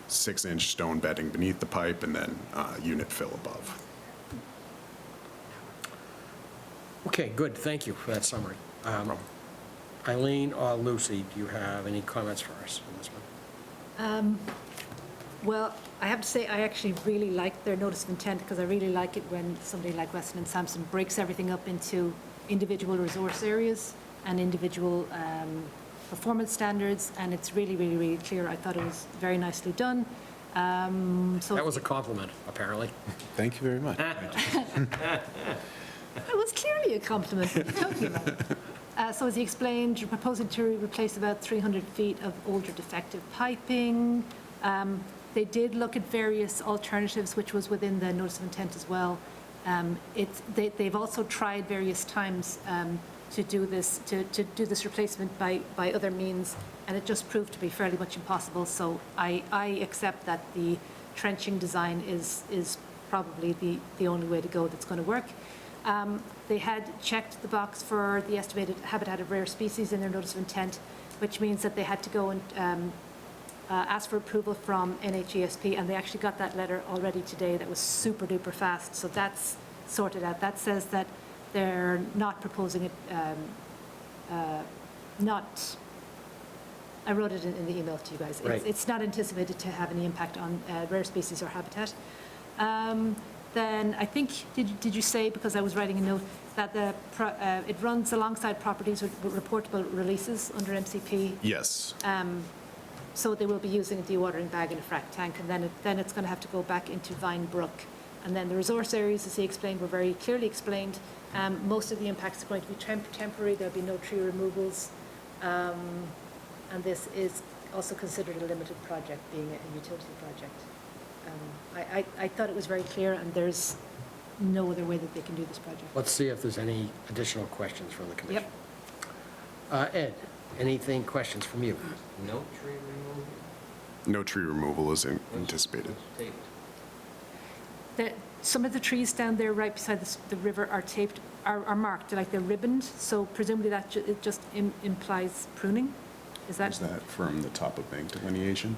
6-inch stone bedding beneath the pipe and then unit fill above. Okay, good, thank you for that summary. Eileen or Lucy, do you have any comments for us on this one? Well, I have to say, I actually really like their notice of intent, because I really like it when somebody like Weston and Sampson breaks everything up into individual resource areas and individual performance standards, and it's really, really, really clear. I thought it was very nicely done. That was a compliment, apparently. Thank you very much. It was clearly a compliment. What are you talking about? So as he explained, you're proposing to replace about 300 feet of older defective piping. They did look at various alternatives, which was within the notice of intent as well. They've also tried various times to do this replacement by other means, and it just proved to be fairly much impossible. So I accept that the trenching design is probably the only way to go that's going to work. They had checked the box for the estimated habitat of rare species in their notice of intent, which means that they had to go and ask for approval from NHESP, and they actually got that letter already today. That was super duper fast, so that's sorted out. That says that they're not proposing it, I wrote it in the email to you guys. Right. It's not anticipated to have any impact on rare species or habitat. then I think, did you say, because I was writing a note, that it runs alongside properties with reportable releases under MCP? Yes. So they will be using a dewatering bag and a frac tank, and then it's going to have to go back into Vine Brook. And then the resource areas, as he explained, were very clearly explained. Most of the impacts are going to be temporary. There'll be no tree removals. And this is also considered a limited project, being a utility project. I thought it was very clear, and there's no other way that they can do this project. Let's see if there's any additional questions from the commission. Ed, anything, questions from you? No tree removal? No tree removal is anticipated. Some of the trees down there right beside the river are taped, are marked, like they're ribboned, so presumably that it just implies pruning? Is that from the top of bank delineation?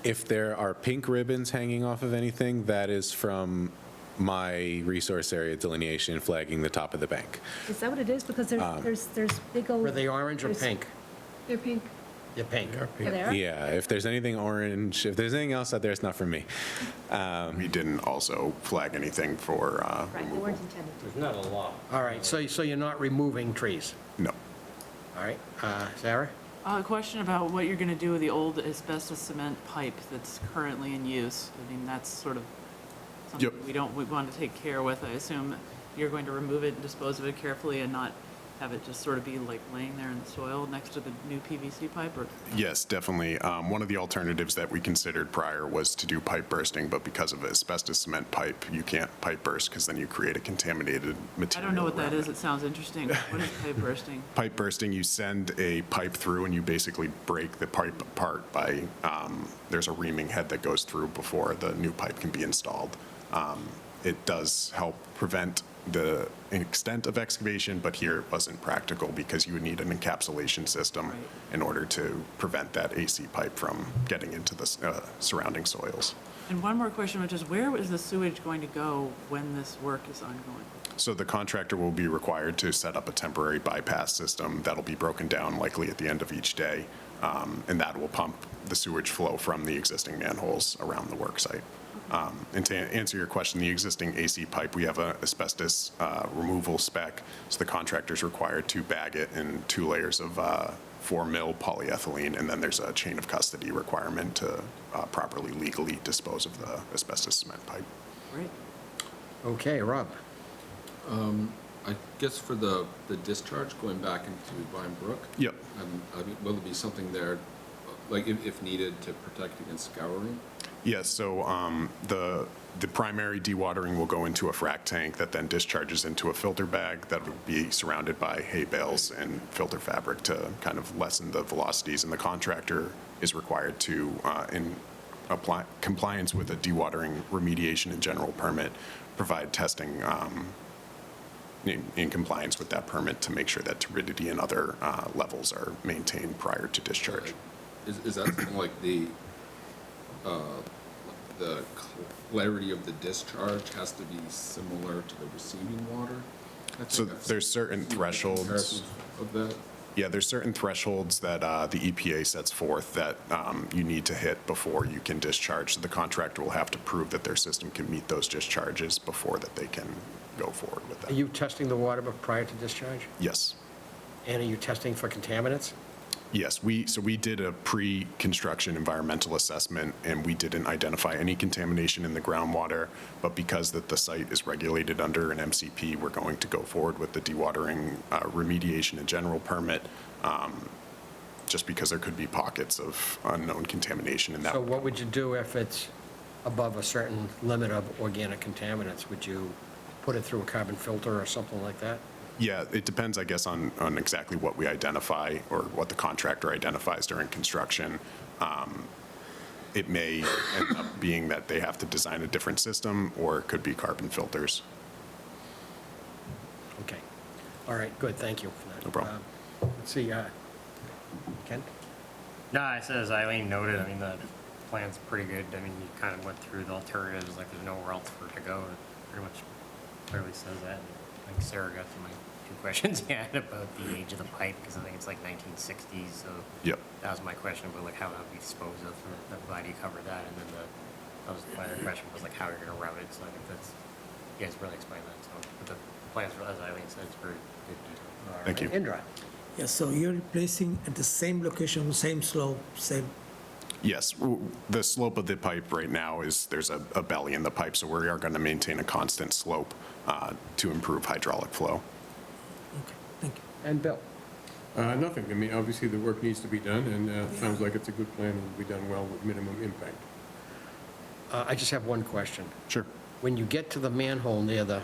If there are pink ribbons hanging off of anything, that is from my resource area delineation flagging the top of the bank. Is that what it is? Because there's big old... Were they orange or there's- pink? They're pink. They're pink. They are? Yeah, if there's anything orange, if there's anything else out there, it's not from me. We didn't also flag anything for Right, they removal. weren't intended to. There's not a lot. All right, so you're not removing trees? No. All right, Sarah? A question about what you're going to do with the old asbestos cement pipe that's currently in use. I mean, that's sort of something we want to take care with. I assume you're going to remove it and dispose of it carefully and not have it just sort of be like laying there in the soil next to the new PVC pipe? Or Yes, definitely. One of the alternatives that we considered prior was to do pipe bursting, but because of asbestos cement pipe, you can't pipe burst because then you create a contaminated I material. don't know what that around is. It sounds interesting. What is pipe bursting? Pipe bursting, you send a pipe through and you basically break the pipe apart by, there's a reaming head that goes through before the new pipe can be installed. It does help prevent the extent of excavation, but here it wasn't practical because you would need an encapsulation system in order to prevent that AC pipe from getting into the surrounding soils. And one more question, which is where is the sewage going to go when this work is ongoing? So the contractor will be required to set up a temporary bypass system that'll be broken down likely at the end of each day, and that will pump the sewage flow from the existing manholes around the work site. And to answer your question, the existing AC pipe, we have a asbestos removal spec, so the contractor's required to bag it in 2 layers of 4 mil polyethylene, and then there's a chain of custody requirement to properly legally dispose of the asbestos cement pipe. Great. Okay, Rob? I guess for the discharge going back into Vine Brook? Yep. I mean, will there be something there, like if needed, to protect against scouring? Yes, so the primary dewatering will go into a frac tank that then discharges into a filter bag that would be surrounded by hay bales and filter fabric to kind of lessen the velocities. And the contractor is required to, in compliance with a dewatering remediation and general permit, provide testing in compliance with that permit to make sure that turbidity and other levels are maintained prior to discharge. Is that something like the clarity of the discharge has to be similar to the receiving water? So there's certain thresholds. Of that? Yeah, there's certain thresholds that the EPA sets forth that you need to hit before you can discharge. So the contractor will have to prove that their system can meet those discharges before that they can go forward with that. Are you testing the water prior to discharge? Yes. And are you testing for contaminants? Yes, we did a pre-construction environmental assessment, and we didn't identify any contamination in the groundwater, but because that the site is regulated under an MCP, we're going to go forward with the dewatering remediation and general permit, just because there could be pockets of unknown contamination in that. So what would you do if it's above a certain limit of organic contaminants? Would you put it through a carbon filter or something like that? Yeah, it depends, I guess, on exactly what we identify or what the contractor identifies during construction. It may end up being that they have to design a different system, or it could be carbon filters. Okay. All right, good, thank you for that. No problem. Let's see, Ken? No, it says Eileen noted, I mean, the plan's pretty good. I mean, you kind of went through the alternatives, like there's nowhere else for it to go. It pretty much clearly says that. I think Sarah got to my 2 questions you had about the age of the pipe, because I think it's like 1960s, so. Yep. That was my question, about like how that would be disposed of, I'm glad you covered that. And then my other question was like how you're gonna route it, so I think that's you guys really explained that, so, but the plans, as Eileen said, it's very good detail. Thank you. Indra? Yeah, so you're replacing at the same location, same slope, same, Yes, the slope of the pipe right now is, there's a belly in the pipe, so we are going to maintain a constant slope to improve hydraulic flow. okay, thank you. And Bill? Nothing. I mean, obviously, the work needs to be done, and it sounds like it's a good plan and will be done well with minimum impact. I just have one question. Sure. When you get to the manhole near the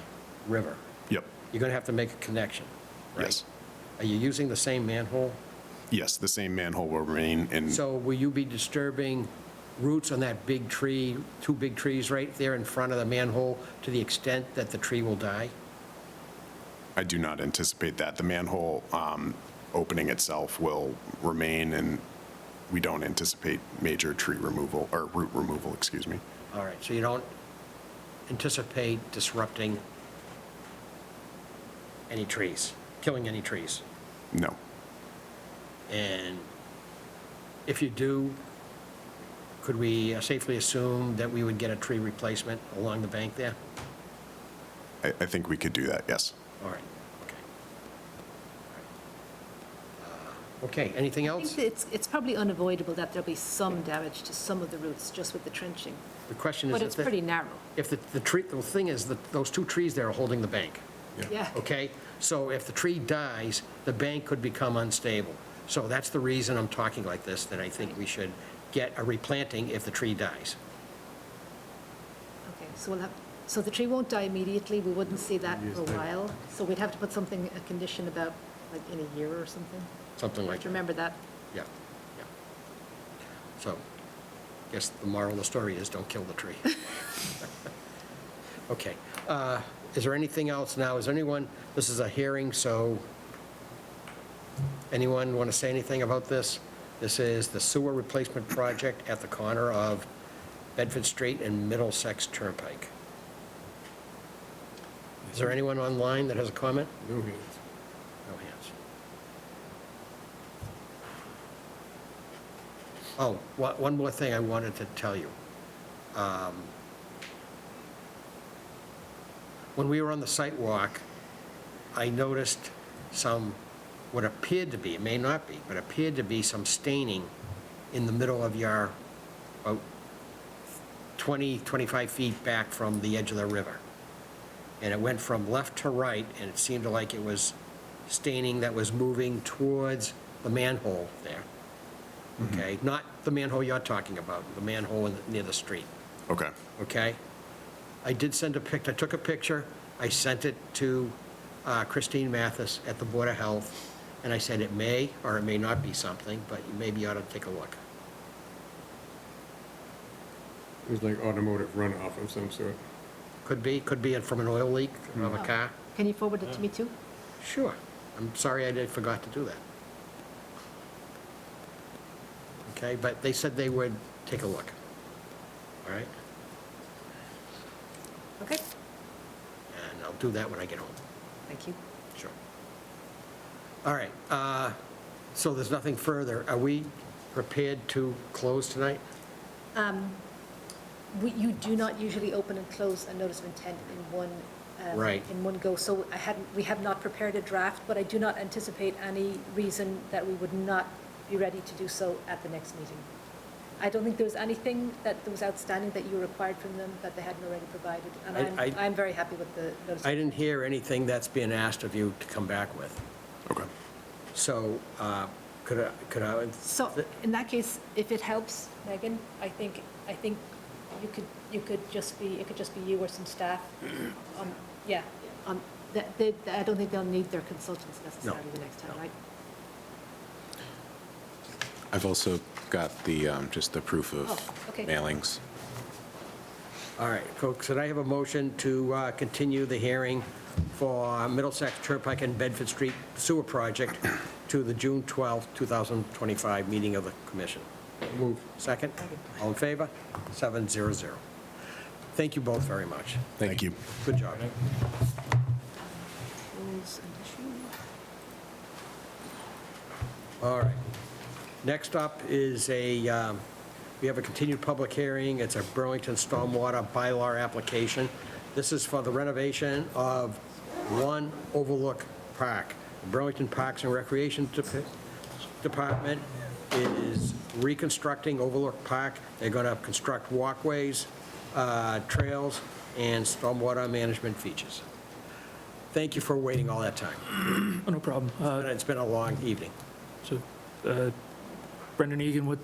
river, Yep. you're going to have to make a connection, right? Yes. Are you using the same manhole? Yes, the same manhole will remain in. So will you be disturbing roots on that big tree, two big trees right there in front of the manhole to the extent that the tree will die? I do not anticipate that. The manhole opening itself will remain, and we don't anticipate major tree removal, or root removal, excuse me. All right, so you don't anticipate disrupting any trees, killing any trees? No. And if you do, could we safely assume that we would get a tree replacement along the bank there? I think we could do that, yes. All right, okay. Okay, anything I else? think it's probably unavoidable that there'll be some damage to some of the roots just with the trenching, The question is. but if it's the- pretty narrow. If the tree, the thing is that those two trees there are holding the bank, Yeah. okay? So if the tree dies, the bank could become unstable. So that's the reason I'm talking like this, that I think we should get a replanting if the tree dies. Okay, so we'll have, so the tree won't die immediately, we wouldn't see that for a while, so we'd have to put something, a condition about, like, in a year or something? Something You like have to that. remember that. Yeah, yeah. So, I guess the moral of the story is don't kill the tree. Okay. Is there anything else now? Is there anyone, this is a hearing, so anyone want to say anything about this? This is the sewer replacement project at the corner of Bedford Street and Middlesex Turnpike. Is there anyone online that has a comment? No hands. No hands. Oh, one more thing I wanted to tell you. When we were on the site walk, I noticed some, what appeared to be, it may not be, but appeared to be some staining in the middle of your, about 20, 25 feet back from the edge of the river. And it went from left to right, and it seemed like it was staining that was moving towards the manhole there. Okay? Not the manhole you're talking about, the manhole near the street. Okay. Okay? I did send a I took a picture, I sent it to Christine Mathis at the Board of Health, and I said it may or it may not be something, but you maybe ought to take a look. It was like automotive runoff of some sort. Could be from an oil leak of a car. Can you forward it to me, too? Sure. I'm sorry I forgot to do that. Okay, but they said they would take a look. All right? Okay, And I'll do that when I get home. thank you. Sure. All right, so there's nothing further. Are we prepared to close tonight? You do not usually open and close a notice of intent in one, Right. in one go, so we have not prepared a draft, but I do not anticipate any reason that we would not be ready to do so at the next meeting. I don't think there was anything that was outstanding that you required from them that they hadn't already provided, and I'm very happy with the notice. I didn't hear anything that's being asked of you to come back with. Okay. So could I? So, in that case, if it helps, Megan, I think you could just be, it could just be you or some staff. Yeah, I don't think they'll need their consultants necessarily the next time, right? I've also got the, just the proof of okay. mailings. All right, folks, could I have a motion to continue the hearing for Middlesex Turnpike and Bedford Street Sewer Project to the June 12th, 2025 meeting of the commission? Move. Second? All in favor? 700. Thank you both very much. Thank you. Good job. All right. Next up is we have a continued public hearing. It's a Burlington Stormwater Bylaw application. This is for the renovation of One Overlook Park. Burlington Parks and Recreation Department is reconstructing Overlook Park. They're going to construct walkways, trails, and stormwater management features. Thank you for waiting all that time. No problem. It's been a long evening. So Brendan Egan with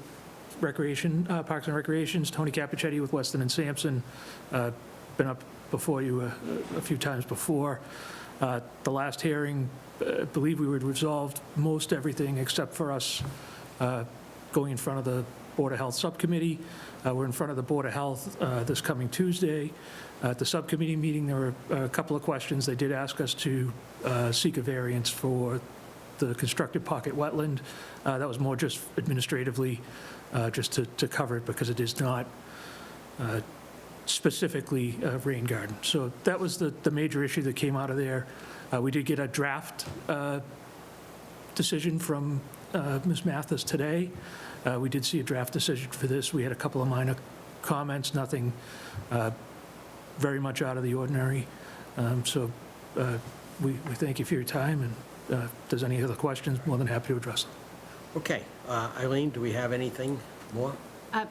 Recreation, Parks and Recreations, Tony Capichetti with Weston and Sampson. Been up before you a few times before. The last hearing, I believe we would resolved most everything except for us going in front of the Board of Health Subcommittee. We're in front of the Board of Health this coming Tuesday. At the subcommittee meeting, there were a couple of questions. They did ask us to seek a variance for the constructed pocket wetland. That was more just administratively, just to cover it because it is not specifically a rain garden. So that was the major issue that came out of there. We did get a draft decision from Ms. Mathis today. We did see a draft decision for this. We had a couple of minor comments, nothing very much out of the ordinary. So we thank you for your time, and if there's any other questions, more than happy to address them. Okay, Eileen, do we have anything more?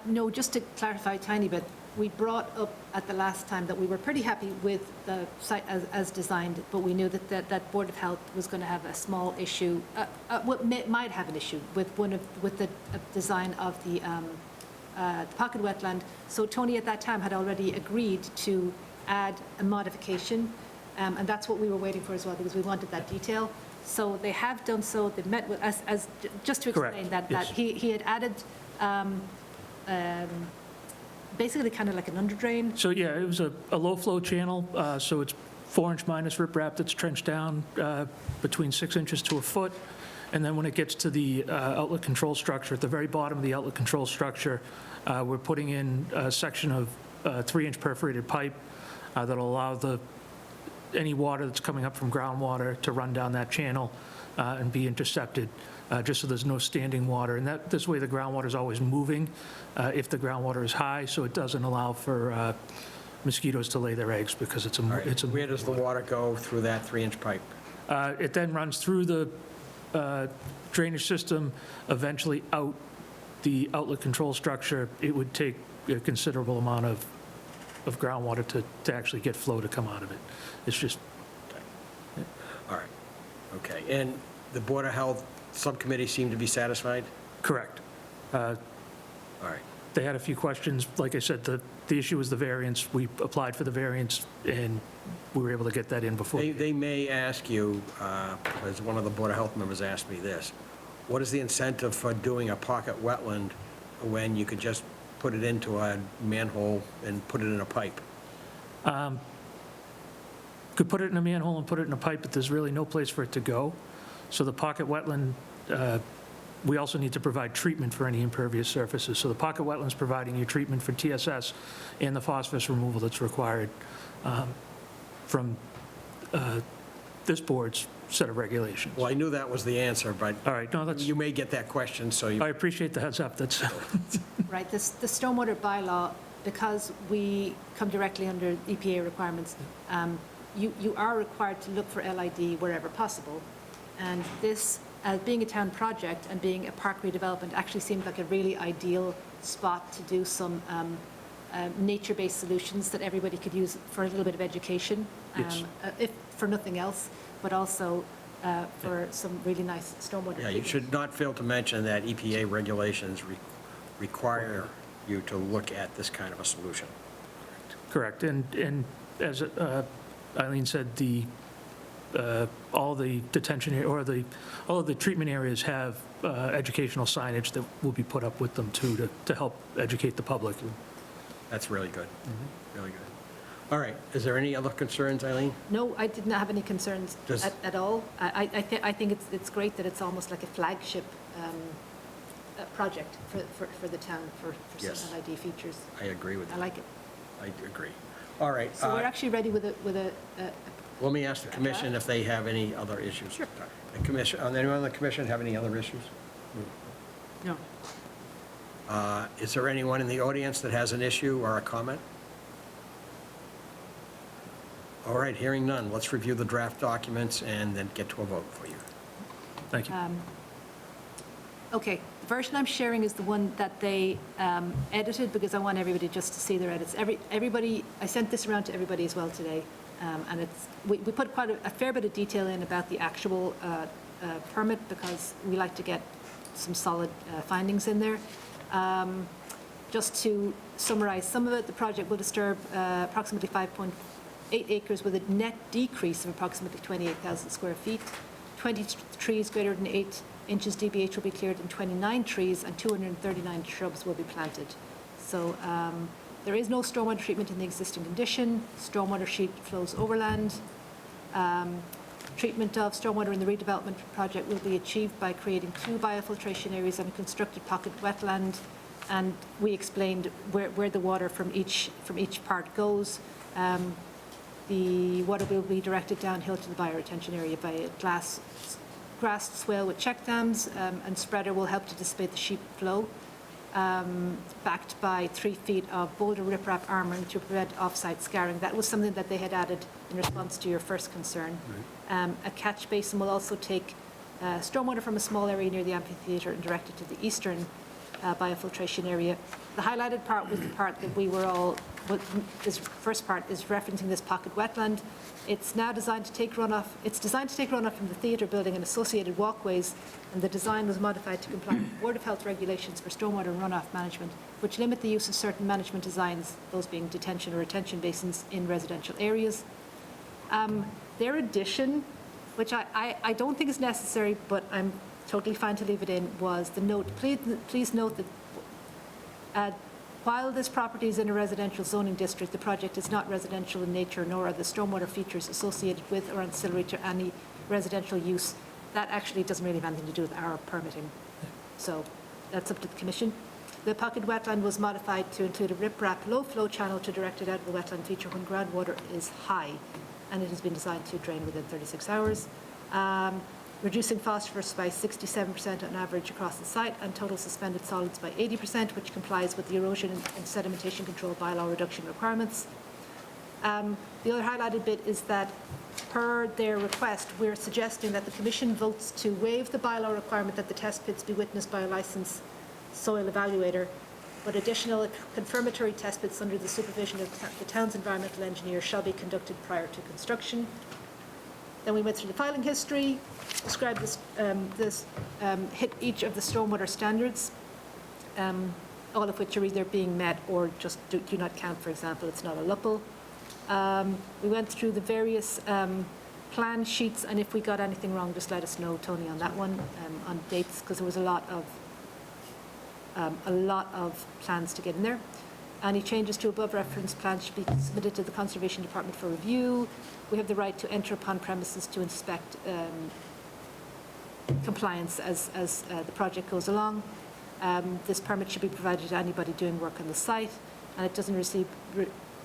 No, just to clarify a tiny bit, we brought up at the last time that we were pretty happy with the site as designed, but we knew that Board of Health was going to have a small issue, might have an issue with the design of the pocket wetland. So Tony at that time had already agreed to add a modification, and that's what we were waiting for as well, because we wanted that detail. So they have done so. They've met with us, just to explain Correct. that he had added basically kind of like an underdrain. So yeah, it was a low-flow channel, so it's 4-inch minus riprap that's trenched down between 6 inches to a foot. And then when it gets to the outlet control structure, at the very bottom of the outlet control structure, we're putting in a section of 3-inch perforated pipe that'll allow any water that's coming up from groundwater to run down that channel and be intercepted, just so there's no standing water. And this way the groundwater is always moving if the groundwater is high, so it doesn't allow for mosquitoes to lay their eggs because it's a. Where does the water go through that 3-inch pipe? It then runs through the drainage system, eventually out the outlet control structure. It would take a considerable amount of groundwater to actually get flow to come out of it. It's just. All right, okay. And the Board of Health Subcommittee seemed to be satisfied? Correct. All right. They had a few questions. Like I said, the issue was the variance. We applied for the variance, and we were able to get that in before. They may ask you, as one of the Board of Health members asked me this, what is the incentive for doing a pocket wetland when you could just put it into a manhole and put it in a pipe? Could put it in a manhole and put it in a pipe, but there's really no place for it to go. So the pocket wetland, we also need to provide treatment for any impervious surfaces. So the pocket wetland's providing you treatment for TSS and the phosphorus removal that's required from this board's set of regulations. Well, I knew that was the answer, but all right, no, you may get that question, so you... I appreciate the heads up. That's Right, the stormwater bylaw, because we come directly under EPA requirements, you are required to look for LID wherever possible. And this, being a town project and being a park redevelopment, actually seemed like a really ideal spot to do some nature-based solutions that everybody could use for a little bit of education, Yes. if for nothing else, but also for some really nice stormwater Yeah, you treatment. should not fail to mention that EPA regulations require you to look at this kind of a solution. correct. And as Eileen said, all the detention or all of the treatment areas have educational signage that will be put up with them too to help educate the public. That's really good, really good. All right, is there any other concerns, Eileen? No, I did not have any concerns Does- at all. I think it's great that it's almost like a flagship project for the town, for Yes. some LID features. I agree with you. I like it. I agree. All right. So we're actually ready with a Let me ask the commission if they have any other issues. Sure. Anyone on the commission have any other issues? No. Is there anyone in the audience that has an issue or a comment? All right, hearing none, let's review the draft documents and then get to a vote for you. Thank you. Okay, the version I'm sharing is the one that they edited, because I want everybody just to see their edits. Everybody, I sent this around to everybody as well today, and it's, we put quite a fair bit of detail in about the actual permit, because we like to get some solid findings in there. Just to summarize some of it, the project will disturb approximately 5.8 acres with a net decrease of approximately 28,000 square feet. 20 trees greater than 8 inches DBH will be cleared, and 29 trees and 239 shrubs will be planted. So there is no stormwater treatment in the existing condition. Stormwater sheet flows overland. Treatment of stormwater in the redevelopment project will be achieved by creating 2 biofiltration areas and a constructed pocket wetland. And we explained where the water from each part goes. The water will be directed downhill to the bioretention area by a grass swale with check dams, and spreader will help to dissipate the sheet flow, backed by 3 feet of boulder riprap armoring to prevent off-site scarring. That was something that they had added in response to your first concern. A catch basin will also take stormwater from a small area near the amphitheater and direct it to the eastern biofiltration area. The highlighted part was the part that we were all, this first part is referencing this pocket wetland. It's now designed to take runoff, from the theatre building and associated walkways, and the design was modified to comply with Board of Health regulations for stormwater and runoff management, which limit the use of certain management designs, those being detention or retention basins in residential areas. Their addition, which I don't think is necessary, but I'm totally fine to leave it in, was the note, please note that while this property is in a residential zoning district, the project is not residential in nature, nor are the stormwater features associated with or ancillary to any residential use. That actually doesn't really have anything to do with our permitting. So that's up to the commission. The pocket wetland was modified to include a riprap low-flow channel to direct it out of the wetland feature when groundwater is high, and it has been designed to drain within 36 hours. Reducing phosphorus by 67% on average across the site, and total suspended solids by 80%, which complies with the erosion and sedimentation control bylaw reduction requirements. The other highlighted bit is that, per their request, we're suggesting that the Commission votes to waive the bylaw requirement that the test pits be witnessed by a licensed soil evaluator, but additional confirmatory test pits under the supervision of the town's environmental engineer shall be conducted prior to construction. Then we went through the filing history, described hit each of the stormwater standards, all of which are either being met or just do not count. For example, it's not a LUPL. We went through the various plan sheets, and if we got anything wrong, just let us know, Tony, on that one, on dates, because there was a lot of plans to get in there. Any changes to above referenced plans should be submitted to the Conservation Department for review. We have the right to enter upon premises to inspect compliance as the project goes along. This permit should be provided to anybody doing work on the site, and it doesn't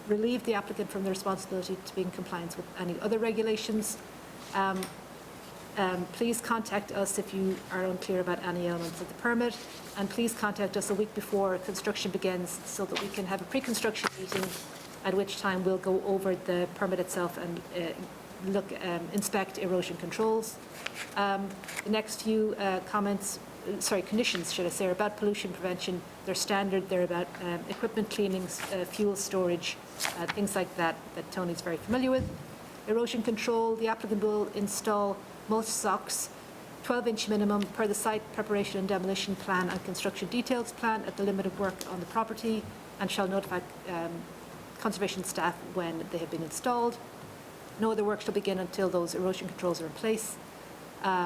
relieve the applicant from the responsibility to be in compliance with any other regulations. Please contact us if you are unclear about any elements of the permit, and please contact us a week before construction begins so that we can have a pre-construction meeting, at which time we'll go over the permit itself and inspect erosion controls. The next few conditions, should I say, are about pollution prevention. They're standard. They're about equipment cleanings, fuel storage, things like that Tony's very familiar with. Erosion control, the applicant will install mulch socks, 12-inch minimum per the site preparation and demolition plan and construction details plan at the limit of work on the property, and shall notify conservation staff when they have been installed. No other work shall begin until those erosion controls are in place.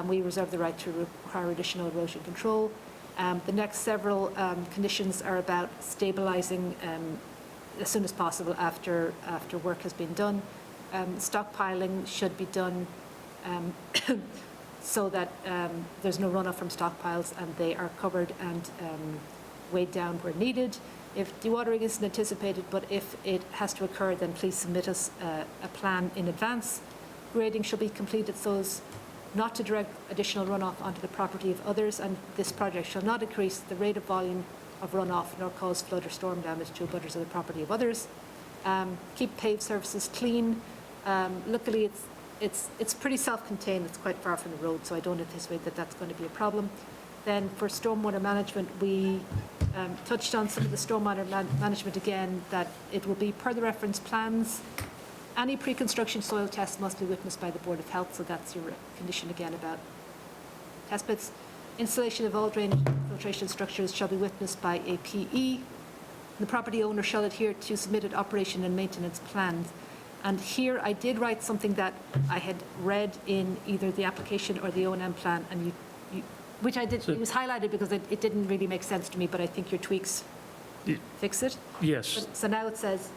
We reserve the right to require additional erosion control. The next several conditions are about stabilizing as soon as possible after work has been done. Stockpiling should be done so that there's no runoff from stockpiles and they are covered and weighed down where needed. If dewatering isn't anticipated, but if it has to occur, then please submit us a plan in advance. Grading shall be completed so as not to direct additional runoff onto the property of others, and this project shall not increase the rate of volume of runoff nor cause flood or storm damage to abutters of the property of others. Keep paved surfaces clean. Luckily, it's pretty self-contained, it's quite far from the road, so I don't anticipate that that's going to be a problem. Then for stormwater management, we touched on some of the stormwater management again, that it will be per the reference plans. Any pre-construction soil tests must be witnessed by the Board of Health, so that's your condition again about test pits. Installation of all drainage filtration structures shall be witnessed by a PE. The property owner shall adhere to submitted operation and maintenance plans. And here I did write something that I had read in either the application or the O&M plan, and which I did, it was highlighted because it didn't really make sense to me, but I think your tweaks fix it. Yes. So now it says,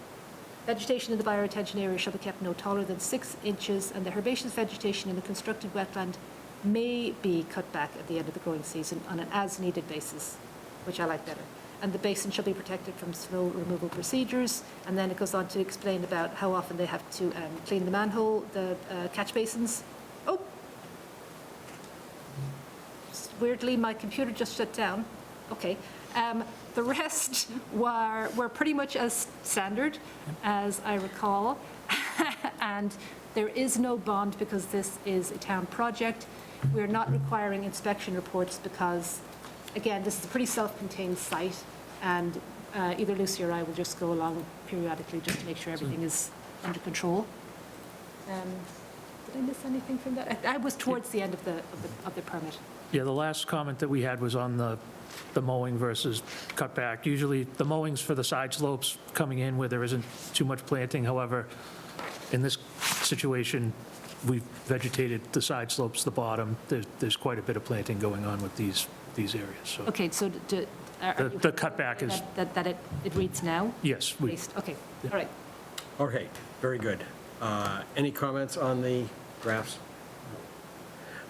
vegetation in the bioretention area shall be kept no taller than 6 inches, and the herbaceous vegetation in the constructed wetland may be cut back at the end of the growing season on an as-needed basis, which I like better. And the basin shall be protected from snow removal procedures. And then it goes on to explain about how often they have to clean the manhole, the catch basins. Oh! Weirdly, my computer just shut down. Okay. The rest were pretty much as standard as I recall. And there is no bond because this is a town project. We're not requiring inspection reports because, again, this is a pretty self-contained site, and either Lucy or I will just go along periodically just to make sure everything is under control. Did I miss anything from that? I was towards the end of the permit. Yeah, the last comment that we had was on the mowing versus cutback. Usually, the mowing's for the side slopes coming in where there isn't too much planting. However, in this situation, we've vegetated the side slopes, the bottom. There's quite a bit of planting going on with these areas, so. Okay, so The cutback is, that it reads now? yes, we, Okay, all right. Okay, very good. Any comments on the drafts?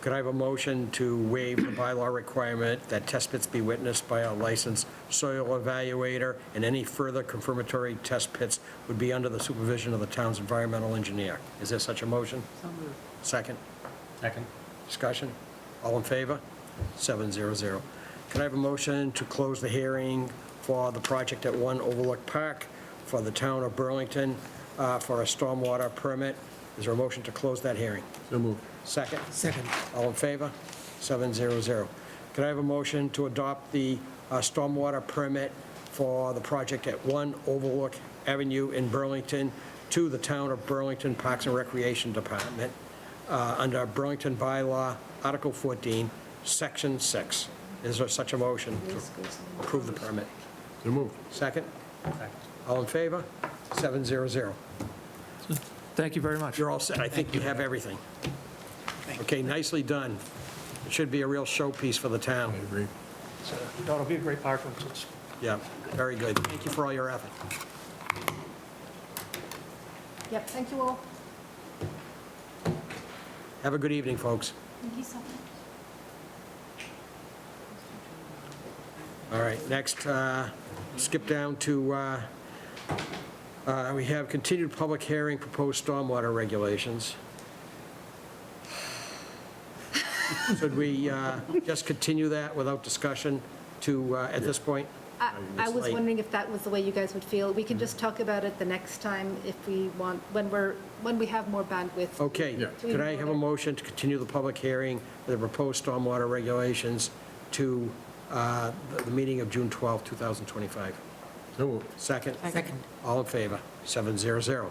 Could I have a motion to waive the bylaw requirement that test pits be witnessed by a licensed soil evaluator, and any further confirmatory test pits would be under the supervision of the town's environmental engineer? Is there such a motion? Second? Second. Discussion? All in favor? 700. Can I have a motion to close the hearing for the project at 1 Overlook Park for the town of Burlington for a stormwater permit? Is there a motion to close that hearing? So moved. Second? Second. All in favor? 700. Can I have a motion to adopt the stormwater permit for the project at 1 Overlook Avenue in Burlington to the Town of Burlington Parks and Recreation Department under Burlington Bylaw, Article 14, Section 6? Is there such a motion to approve the permit? So moved. Second? All in favor? 700. thank you very much. You're all set. I think you have everything. Okay, nicely done. It should be a real showpiece for the town. I agree. It'll be a great park once it's Yeah, very good. Thank you for all your effort. Yep, thank you all. Have a good evening, folks. Thank you so much. All right, next, skip down to, we have continued public hearing, proposed stormwater regulations. Should we just continue that without discussion to, at this point? I was wondering if that was the way you guys would feel. We can just talk about it the next time if we want, when we have more bandwidth. Okay, could I have a motion to continue the public hearing for the proposed stormwater regulations to the meeting of June 12, 2025? So moved. Second? Second. All in favor? 700.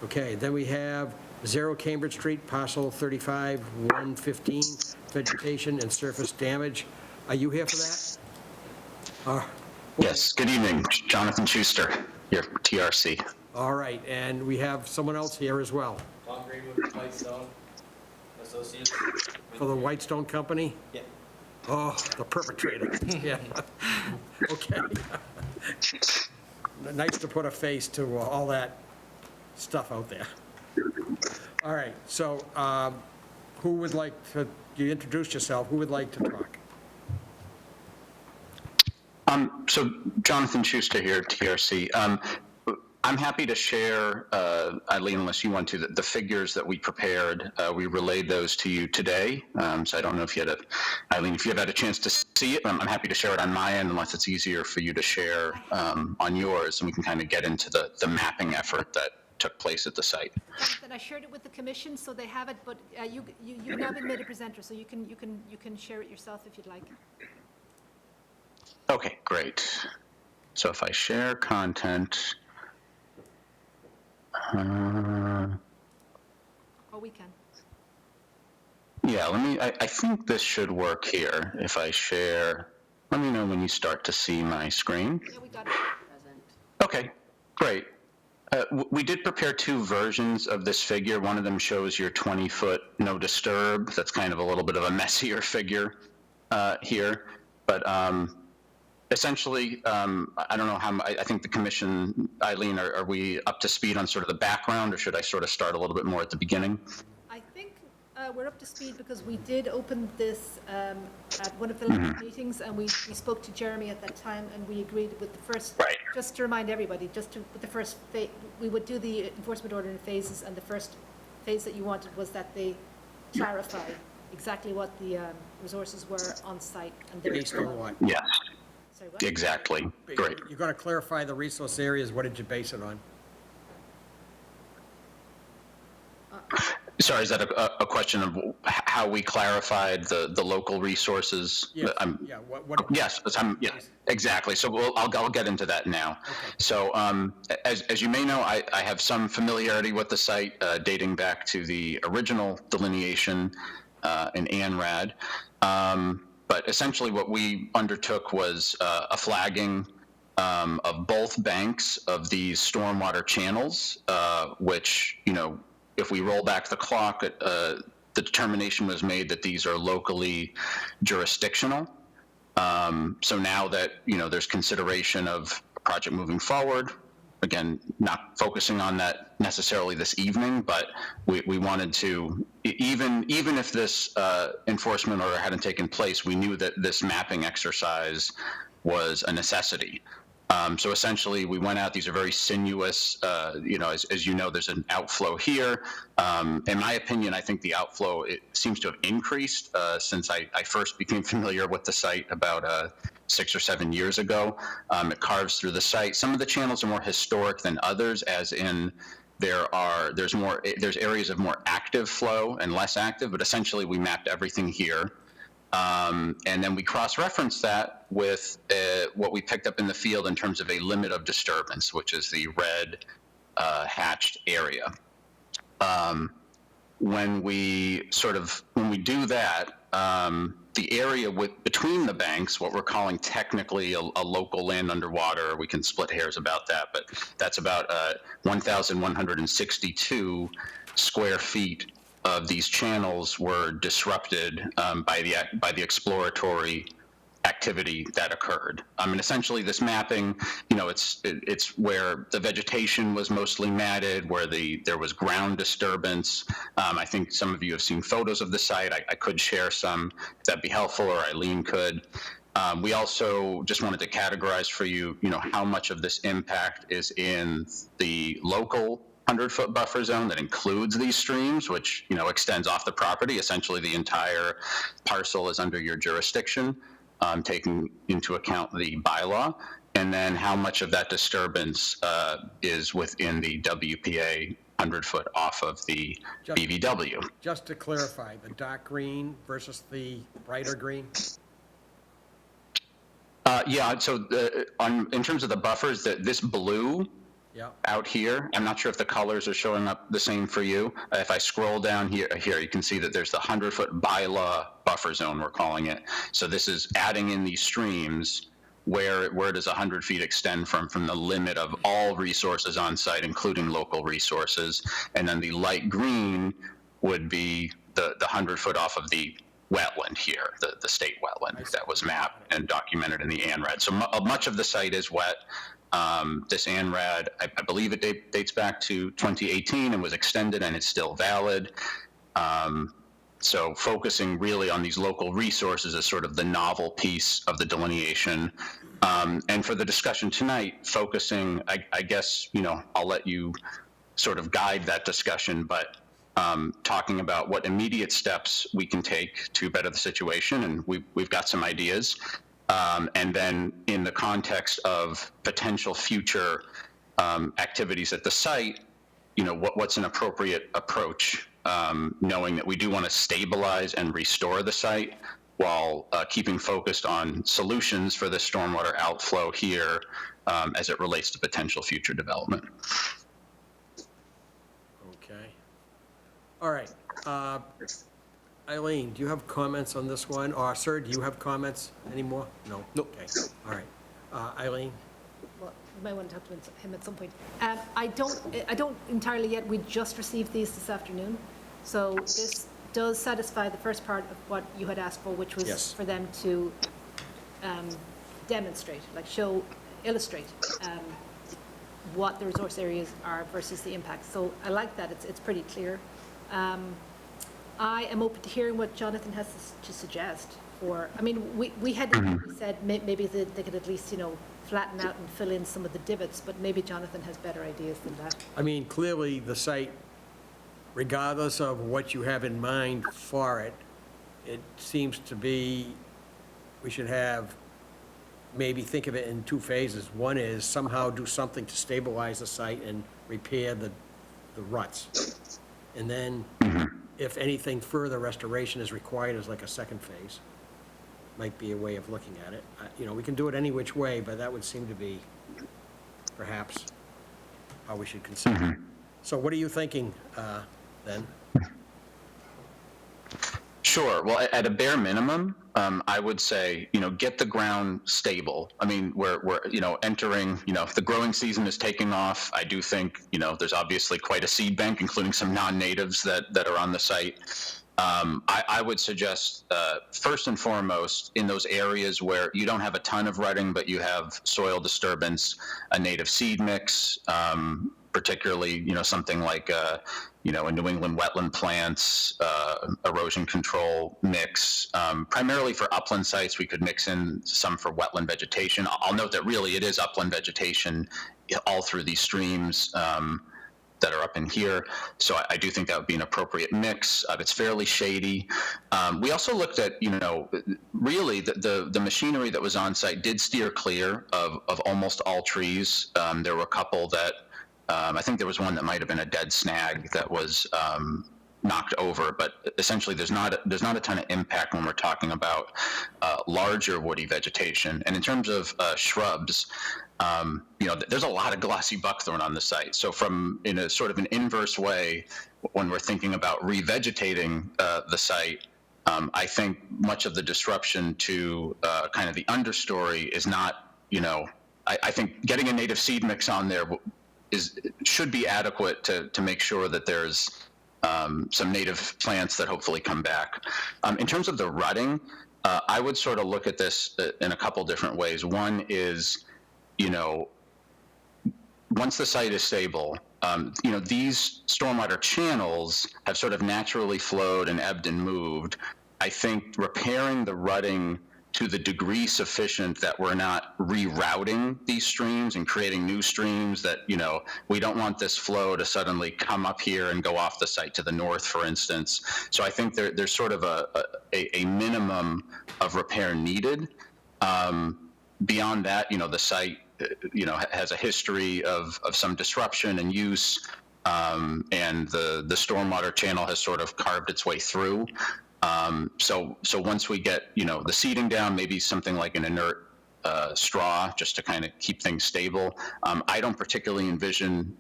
Okay, then we have 0 Cambridge Street, parcel 35-115, vegetation and surface damage. Are you here for that? Yes, good evening, Jonathan Schuster, here for TRC. All right, and we have someone else here as well. Tom Greenwood, Whitestone Associates. For the Whitestone Company? Yeah. Oh, the perpetrator, yeah. Okay. Nice to put a face to all that stuff out there. All right, so who would like to, you introduced yourself, who would like to talk? So Jonathan Schuster here at TRC. I'm happy to share, Eileen, unless you want to, the figures that we prepared. We relayed those to you today. So I don't know if you had Eileen, if you have had a chance to see it, I'm happy to share it on my end, unless it's easier for you to share on yours, and we can kind of get into the mapping effort took place at the site. Jonathan, I shared it with the commission, so they have it, but you've now been made a presenter, so you can share it yourself if you'd like. Okay, great. So if I share content, Or we can. yeah, I think this should work here. If I share, let me know when you start to see my screen. Yeah, we got it. Okay, great. We did prepare two versions of this figure. One of them shows your 20-foot no disturb. That's kind of a little bit of a messier figure here. But essentially, I don't know how, I think the commission, Eileen, are we up to speed on sort of the background, or should I sort of start a little bit more at the beginning? I think we're up to speed because we did open this at one of the last meetings, and we spoke to Jeremy at that time, and we agreed with the first, just to remind everybody, with the first phase, we would do the enforcement order in phases, and the first phase that you wanted was that they clarify exactly what the resources were on site. And Based on what? Yes, Sorry, what? exactly. Great. You're going to clarify the resource areas. What did you base it on? Sorry, is that a question of how we clarified the local resources? Yes, Yes, exactly. So I'll get into that now. So as you may know, I have some familiarity with the site dating back to the original delineation in ANRAD. But essentially what we undertook was a flagging of both banks of these stormwater channels, which, if we roll back the clock, the determination was made that these are locally jurisdictional. So now that, there's consideration of a project moving forward, again, not focusing on that necessarily this evening, but we wanted to, even if this enforcement order hadn't taken place, we knew that this mapping exercise was a necessity. So essentially, we went out. These are very sinuous. As you know, there's an outflow here. In my opinion, I think the outflow seems to have increased since I first became familiar with the site about 6 or 7 years ago. It carves through the site. Some of the channels are more historic than others, as in there's areas of more active flow and less active. But essentially, we mapped everything here. And then we cross-referenced that with what we picked up in the field in terms of a limit of disturbance, which is the red hatched area. When we do that, the area between the banks, what we're calling technically a local land underwater, we can split hairs about that, but that's about 1,162 square feet of these channels were disrupted by the exploratory activity that occurred. And essentially this mapping, it's where the vegetation was mostly matted, where there was ground disturbance. I think some of you have seen photos of the site. I could share some if that'd be helpful, or Eileen could. We also just wanted to categorize for you, how much of this impact is in the local 100-foot buffer zone that includes these streams, which, extends off the property. Essentially, the entire parcel is under your jurisdiction, taking into account the bylaw, and then how much of that disturbance is within the WPA 100-foot off of the BVW. Just to clarify, the dark green versus the brighter green? Yeah, so in terms of the buffers, this blue out here, I'm not sure if the colors are showing up the same for you. If I scroll down here, you can see that there's the 100-foot bylaw buffer zone, we're calling it. So this is adding in these streams where does 100 feet extend from the limit of all resources on site, including local resources. And then the light green would be the 100-foot off of the wetland here, the state wetland that was mapped and documented in the ANRAD. So much of the site is wet. This ANRAD, I believe it dates back to 2018 and was extended, and it's still valid. So focusing really on these local resources is sort of the novel piece of the delineation. And for the discussion tonight, focusing, I guess, I'll let you sort of guide that discussion, but talking about what immediate steps we can take to better the situation, and we've got some ideas. And then in the context of potential future activities at the site, what's an appropriate approach, knowing that we do want to stabilize and restore the site while keeping focused on solutions for the stormwater outflow here as it relates to potential future development. Okay. All right. Eileen, do you have comments on this one? Or, sir, do you have comments anymore? No? Nope. Okay. All right. Eileen? Well, you might want to talk to him at some point. I don't entirely yet, we just received these this afternoon, so this does satisfy the first part of what you had asked for, which was Yes. for them to demonstrate, like illustrate what the resource areas are versus the impact. So I like that, it's pretty clear. I am open to hearing what Jonathan has to suggest for, I mean, we had said maybe they could at least, flatten out and fill in some of the divots, but maybe Jonathan has better ideas than that. I mean, clearly, the site, regardless of what you have in mind for it, it seems to be, we should have, maybe think of it in two phases. One is somehow do something to stabilize the site and repair the ruts. And then, if anything further restoration is required as like a second phase, might be a way of looking at it. We can do it any which way, but that would seem to be perhaps how we should consider it. So what are you thinking, then? Sure. Well, at a bare minimum, I would say, get the ground stable. I mean, we're entering, if the growing season is taking off, I do think, there's obviously quite a seed bank, including some non-natives that are on the site. I would suggest, first and foremost, in those areas where you don't have a ton of rutting, but you have soil disturbance, a native seed mix, particularly, something like, a New England wetland plants, erosion control mix. Primarily for upland sites, we could mix in some for wetland vegetation. I'll note that really it is upland vegetation all through these streams that are up in here. So I do think that would be an appropriate mix. It's fairly shady. We also looked at, really the machinery that was on site did steer clear of almost all trees. There were a couple that, I think there was one that might have been a dead snag that was knocked over, but essentially there's not a ton of impact when we're talking about larger woody vegetation. And in terms of shrubs, there's a lot of glossy buckthorn on the site. So in a sort of an inverse way, when we're thinking about revegetating the site, I think much of the disruption to kind of the understory is not, I think getting a native seed mix on there should be adequate to make sure that there's some native plants that hopefully come back. In terms of the rutting, I would sort of look at this in a couple different ways. One is, once the site is stable, these stormwater channels have sort of naturally flowed and ebbed and moved. I think repairing the rutting to the degree sufficient that we're not rerouting these streams and creating new streams that, we don't want this flow to suddenly come up here and go off the site to the north, for instance. So I think there's sort of a minimum of repair needed. Beyond that, the site, has a history of some disruption and use, and the stormwater channel has sort of carved its way through. So once we get, the seeding down, maybe something like an inert straw, just to kind of keep things stable. I don't particularly envision,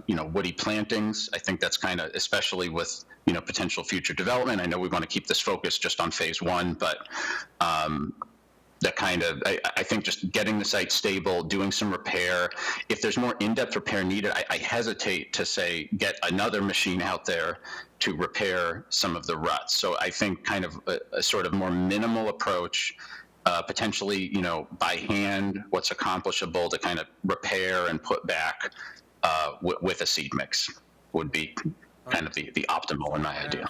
woody plantings. I think that's kind of, especially with, potential future development. I know we want to keep this focused just on phase one, but that kind of, I think just getting the site stable, doing some repair. If there's more in-depth repair needed, I hesitate to say, get another machine out there to repair some of the ruts. So I think kind of a sort of more minimal approach, potentially, by hand, what's accomplishable to kind of repair and put back with a seed mix would be kind of the optimal in my idea.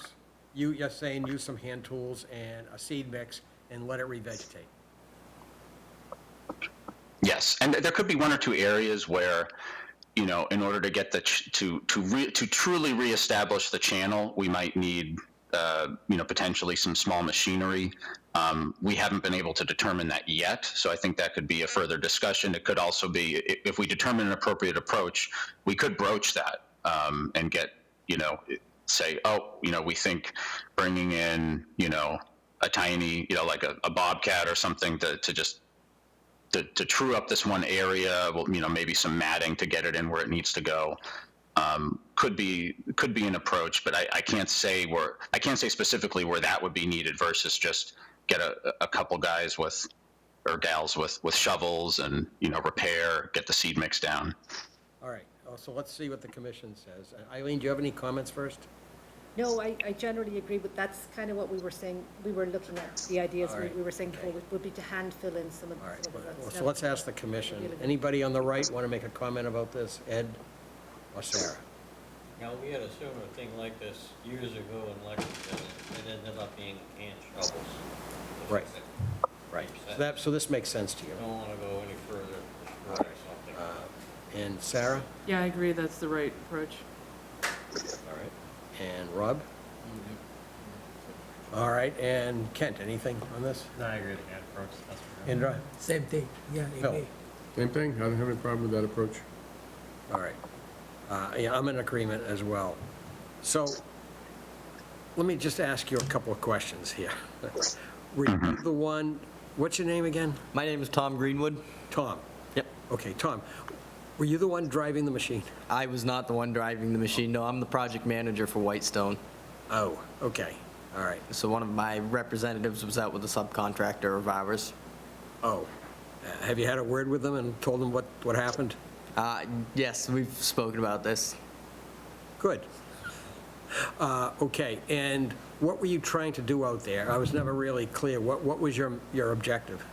You're saying use some hand tools and a seed mix and let it revegetate. Yes, and there could be one or two areas where, in order to get to truly reestablish the channel, we might need, potentially some small machinery. We haven't been able to determine that yet, so I think that could be a further discussion. It could also be, if we determine an appropriate approach, we could broach that. and get, say, oh, we think bringing in, a tiny, like a bobcat or something to just to true up this one area, well, maybe some matting to get it in where it needs to go. Could be an approach, but I can't say specifically where that would be needed versus just get a couple guys or gals with shovels and, repair, get the seed mix down. All right, so let's see what the commission says. Eileen, do you have any comments first? No, I generally agree, but that's kind of what we were saying, we were looking at, the ideas All right, we were saying before, would be to hand fill in some of All right, some of well, that. so let's ask the commission. Anybody on the right want to make a comment about this? Ed or Sarah? Now, we had a similar thing like this years ago in Lexington, and it ended up being hand shovels. Right. Right. So this makes sense to you. Don't want to go any further, destroy something. And Sarah? Yeah, I agree, that's the right approach. All right. And Rob? All right, and Kent, anything on this? No, I agree with that approach, that's for sure. Indra? Same thing, yeah, Phil? agree. Same thing, I don't have any problem with that approach. All right. Yeah, I'm in agreement as well. So let me just ask you a couple of questions here. Were you the one, what's your name again? My name is Tom Greenwood. Tom? Yep. Okay, Tom, were you the one driving the machine? I was not the one driving the machine. No, I'm the project manager for Whitestone. Oh, okay, all right. So one of my representatives was out with a subcontractor of ours. Oh, have you had a word with them and told them what happened? Yes, we've spoken about this. Good. Okay, and what were you trying to do out there? I was never really clear. What was your objective?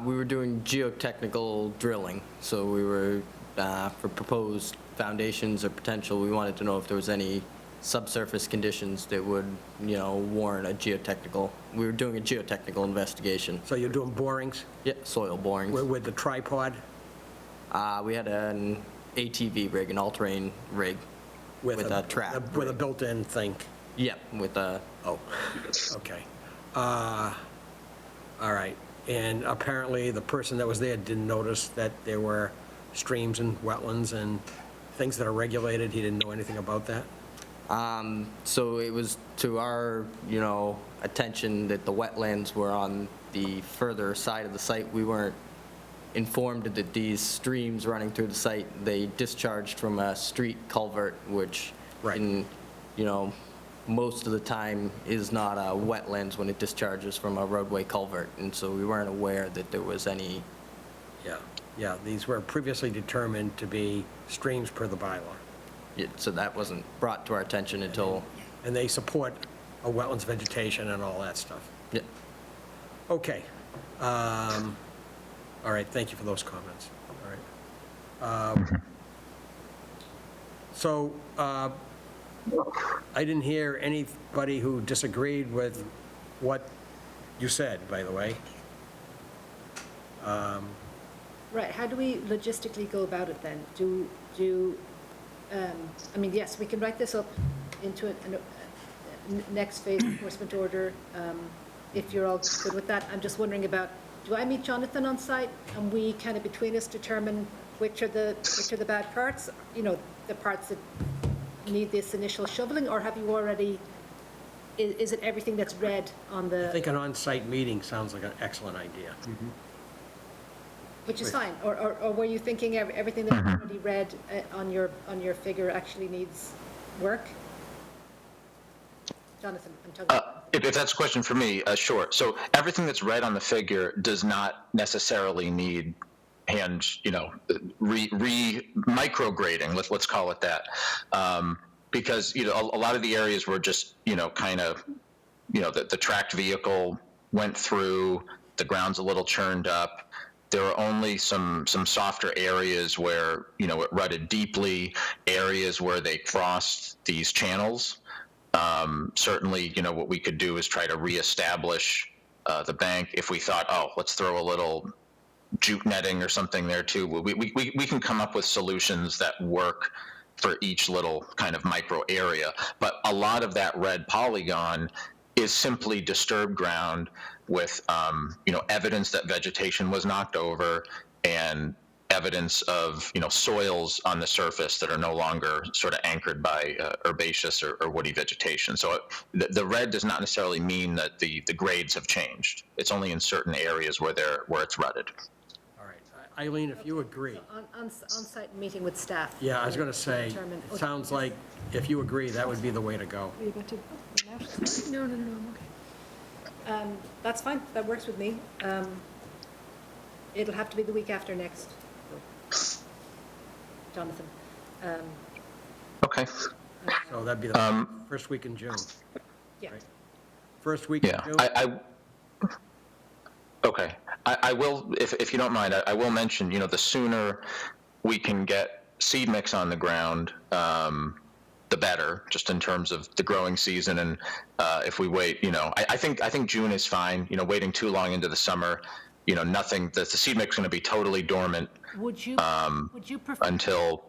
We were doing geotechnical drilling, so we were, for proposed foundations or potential, we wanted to know if there was any subsurface conditions that would, warrant a geotechnical, we were doing a geotechnical investigation. So you're doing borings? Yeah, soil borings. With the tripod? We had an ATV rig, an all-terrain rig, with a trap. With a built-in thing? Yep, with a... Oh, okay. All right. And apparently, the person that was there didn't notice that there were streams and wetlands and things that are regulated. He didn't know anything about that? So it was to our, attention that the wetlands were on the further side of the site. We weren't informed that these streams running through the site, they discharged from a street culvert, which, most of the time is not wetlands when it discharges from a roadway culvert. And so we weren't aware that there was any... Yeah, these were previously determined to be streams per the bylaw. Yeah, so that wasn't brought to our attention until... And they support a wetlands vegetation and all that stuff. Yeah. Okay. All right, thank you for those comments. All right. So, I didn't hear anybody who disagreed with what you said, by the way. Right, how do we logistically go about it then? Yes, we can write this up into a next phase enforcement order, if you're all good with that. I'm just wondering about, do I meet Jonathan on site and we kind of between us determine which are the bad parts, the parts that need this initial shoveling, or have you already, is it everything that's red on the? I think an on-site meeting sounds like an excellent idea. Which is fine, or were you thinking everything that's already red on your figure actually needs work? Jonathan, I'm talking. If that's a question for me, sure. So everything that's red on the figure does not necessarily need hand, micrograding, let's call it that. Because, a lot of the areas were just, the tracked vehicle went through, the ground's a little churned up. There are only some softer areas where, it rutted deeply, areas where they crossed these channels. Certainly, what we could do is try to reestablish the bank. If we thought, let's throw a little jute netting or something there too, we can come up with solutions that work for each little kind of micro area. But a lot of that red polygon is simply disturbed ground with, evidence that vegetation was knocked over and evidence of, soils on the surface that are no longer sort of anchored by herbaceous or woody vegetation. So the red does not necessarily mean that the grades have changed. It's only in certain areas where it's rutted. All right. Eileen, if you agree. On-site meeting with staff. Yeah, I was going to say, Determine- it sounds like if you agree, that would be the way to go. Are you about to? No, I'm okay. That's fine, that works with me. It'll have to be the week after next, Jonathan. Okay. So that'd be the first week in June. Yeah. Right. First week in Yeah, June? Okay. I will, if you don't mind, I will mention, the sooner we can get seed mix on the ground, the better, just in terms of the growing season. And if we wait, I think June is fine. Waiting too long into the summer, nothing, the seed mix is going to be totally dormant Would you prefer? until,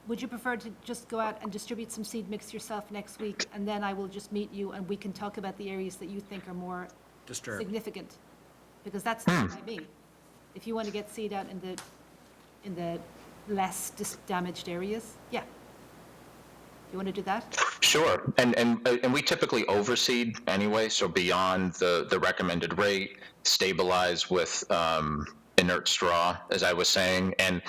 Would you prefer to just go out and distribute some seed mix yourself next week, and then I will just meet you and we can talk about the areas that you think are more Disturbed. significant? Because that's fine by me. If you want to get seed out in the less damaged areas, yeah. You want to do that? sure. And we typically overseed anyway, so beyond the recommended rate, stabilize with inert straw, as I was saying. And,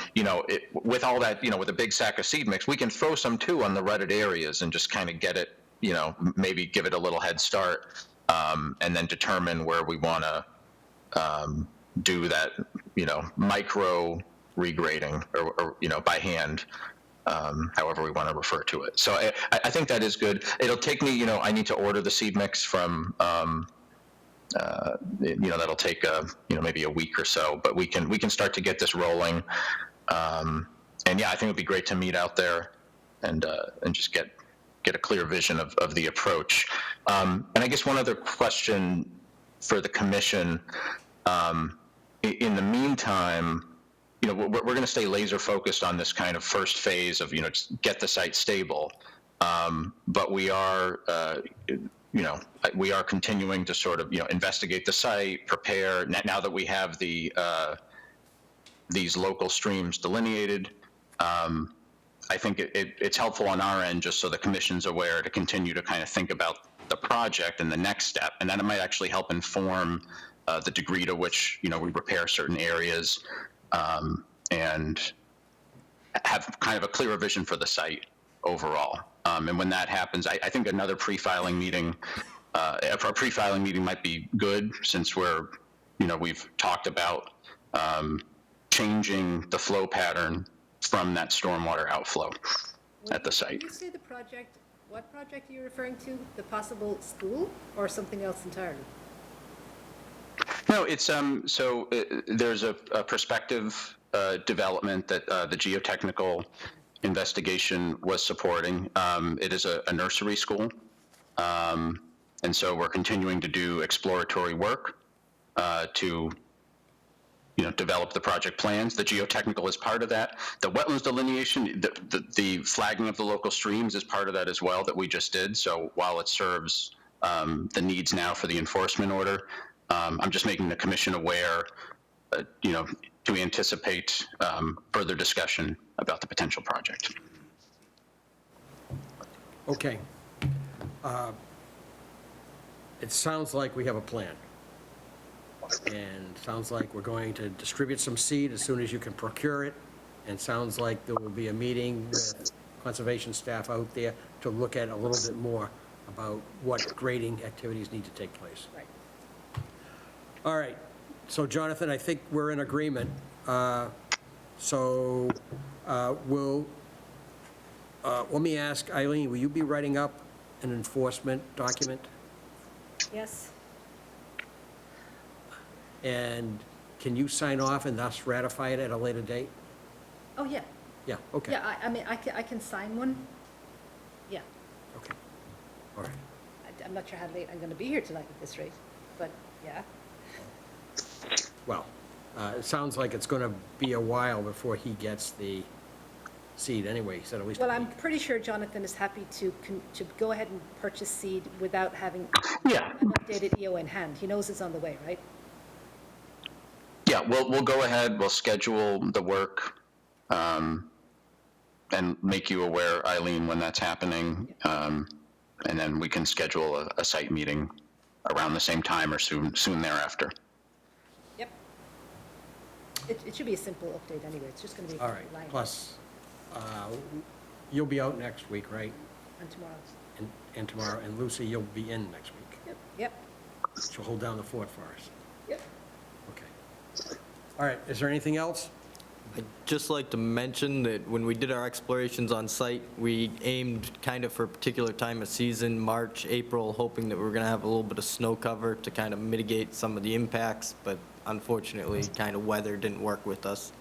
with all that, with a big sack of seed mix, we can throw some too on the rutted areas and just kind of get it, maybe give it a little head start, and then determine where we want to do that, micro regrading or by hand, however we want to refer to it. So I think that is good. It'll take me, I need to order the seed mix from, that'll take maybe a week or so, but we can start to get this rolling. And yeah, I think it'd be great to meet out there and just get a clear vision of the approach. And I guess one other question for the commission, in the meantime, we're going to stay laser focused on this kind of first phase of, just get the site stable. But we are, we are continuing to sort of, investigate the site, prepare. Now that we have these local streams delineated, I think it's helpful on our end, just so the commission's aware, to continue to kind of think about the project and the next step. And that it might actually help inform the degree to which, we repair certain areas, and have kind of a clearer vision for the site overall. And when that happens, I think another pre-filing meeting, a pre-filing meeting might be good, since we've talked about changing the flow pattern from that stormwater outflow at the site. Did you say what project are you referring to? The possible school or something else entirely? No, it's there's a prospective development that the geotechnical investigation was supporting. It is a nursery school, and so we're continuing to do exploratory work to develop the project plans. The geotechnical is part of that. The wetlands delineation, the flagging of the local streams is part of that as well, that we just did. So while it serves the needs now for the enforcement order, I'm just making the commission aware, to anticipate further discussion about the potential project. Okay. It sounds like we have a plan. And sounds like we're going to distribute some seed as soon as you can procure it. And sounds like there will be a meeting with conservation staff out there to look at a little bit more about what grading activities need to take place. Right. All right. So Jonathan, I think we're in agreement. Let me ask Eileen, will you be writing up an enforcement document? Yes. And can you sign off and thus ratify it at a later date? Oh, yeah. Yeah, okay. Yeah, I can sign one. Yeah. Okay. All right. I'm not sure how late I'm going to be here tonight at this rate, but yeah. Well, it sounds like it's going to be a while before he gets the seed anyway, he said at least. Well, I'm pretty sure Jonathan is happy to go ahead and purchase seed without having Yeah. an updated EO in hand. He knows it's on the way, right? Yeah, we'll go ahead, we'll schedule the work, and make you aware, Eileen, when that's happening. And then we can schedule a site meeting around the same time or soon thereafter. Yep. It should be a simple update anyway, it's just going to be a All line. right, plus, you'll be out next week, right? And tomorrow. And tomorrow, and Lucy, you'll be in next week. Yep. Yep. She'll hold down the fort for us. Yep. Okay. All right, is there anything else? I'd just like to mention that when we did our explorations on site, we aimed kind of for a particular time of season, March, April, hoping that we were going to have a little bit of snow cover to kind of mitigate some of the impacts, but unfortunately, kind of weather didn't work with us,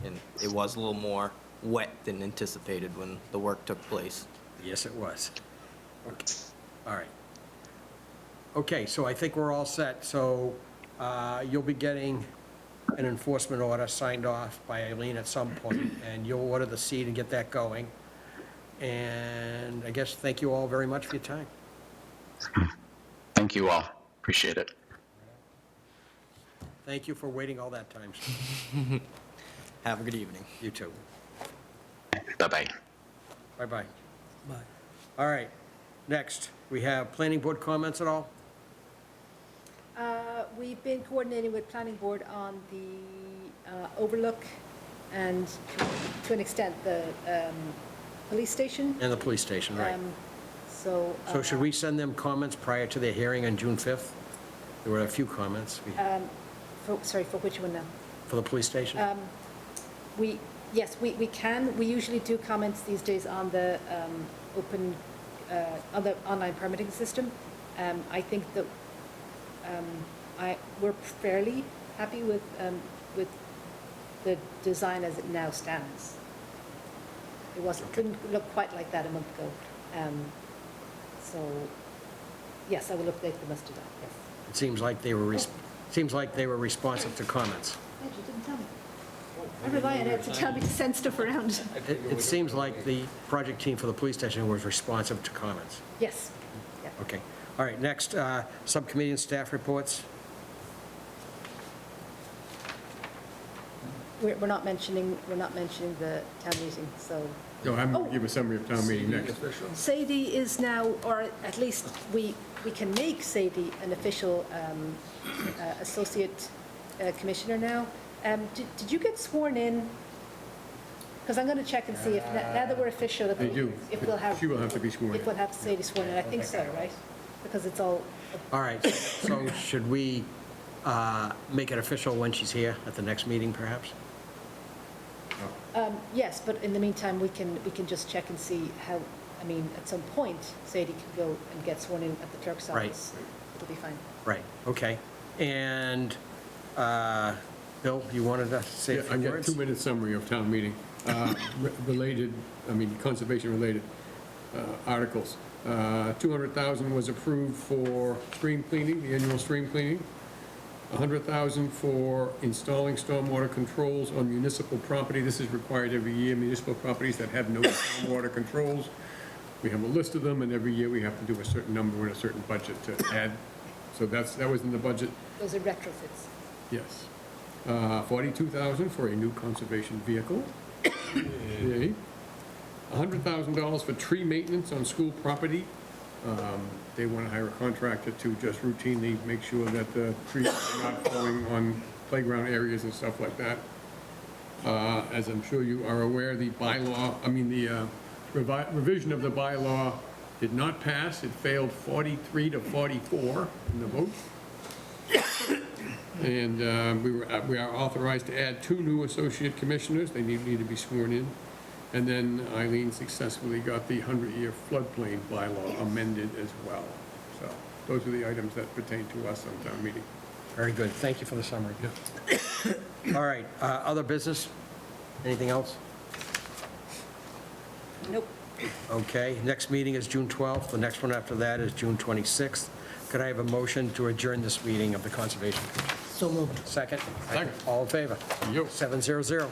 and it was a little more wet than anticipated when the work took place. Yes, it was. Okay, all right. Okay, so I think we're all set. So you'll be getting an enforcement order signed off by Eileen at some point, and you'll order the seed and get that going. And I guess, thank you all very much for your time. Thank you all. Appreciate it. Thank you for waiting all that time. Have a good evening. You too. Bye-bye. Bye-bye. Bye. All right, next, we have planning board comments at all? We've been coordinating with planning board on the overlook and to an extent the police station. And the police station, right. So. So should we send them comments prior to their hearing on June 5th? There were a few comments Sorry, for which one now? for the police station. Yes, we can. We usually do comments these days on the on the online permitting system. I think that we're fairly happy with the design as it now stands. Couldn't look quite like that a month ago. So, yes, I will update them as to that, yes. It seems like they were responsive to comments. Ed, you didn't tell me. I rely on Ed to tell me to send stuff around. It seems like the project team for the police station was responsive to comments. Yes. Yeah. Okay. All right, next, subcommittee and staff reports. We're not mentioning the town meeting, so. No, I'm going to give a summary of town meeting next. Sadie is now, or at least we can make Sadie an official associate commissioner now. Did you get sworn in? Because I'm going to check and see if, now that we're official, They do. if we'll have. She will have to be sworn in. If we'll have Sadie sworn in, I think so, right? Because it's all. All right, so should we make it official when she's here at the next meeting, perhaps? Yes, but in the meantime, we can just check and see how, I mean, at some point, Sadie can go and get sworn in at the clerk's Right. office. It'll be fine. Right, okay. And, Bill, you wanted to say a Yeah, few I've got a words? 2-minute summary of town meeting, conservation-related articles. 200,000 was approved for stream cleaning, the annual stream cleaning. 100,000 for installing stormwater controls on municipal property. This is required every year, municipal properties that have no stormwater controls. We have a list of them, and every year we have to do a certain number in a certain budget to add. So that was in the budget, Those are retrofits. yes. 42,000 for a new conservation vehicle. Yay. $100,000 for tree maintenance on school property. They want to hire a contractor to just routinely make sure that the trees are not falling on playground areas and stuff like that. As I'm sure you are aware, the revision of the bylaw did not pass. It failed 43 to 44 in the vote. And we are authorized to add 2 new associate commissioners. They need to be sworn in. And then Eileen successfully got the 100-year floodplain bylaw amended as well. So those are the items that pertain to us on town meeting. Very good, thank you for the summary. All right, other business? Anything else? Nope. Okay, next meeting is June 12th. The next one after that is June 26th. Could I have a motion to adjourn this meeting of the Conservation Commission? So moved. Second? Second. All in favor? Yo. 700.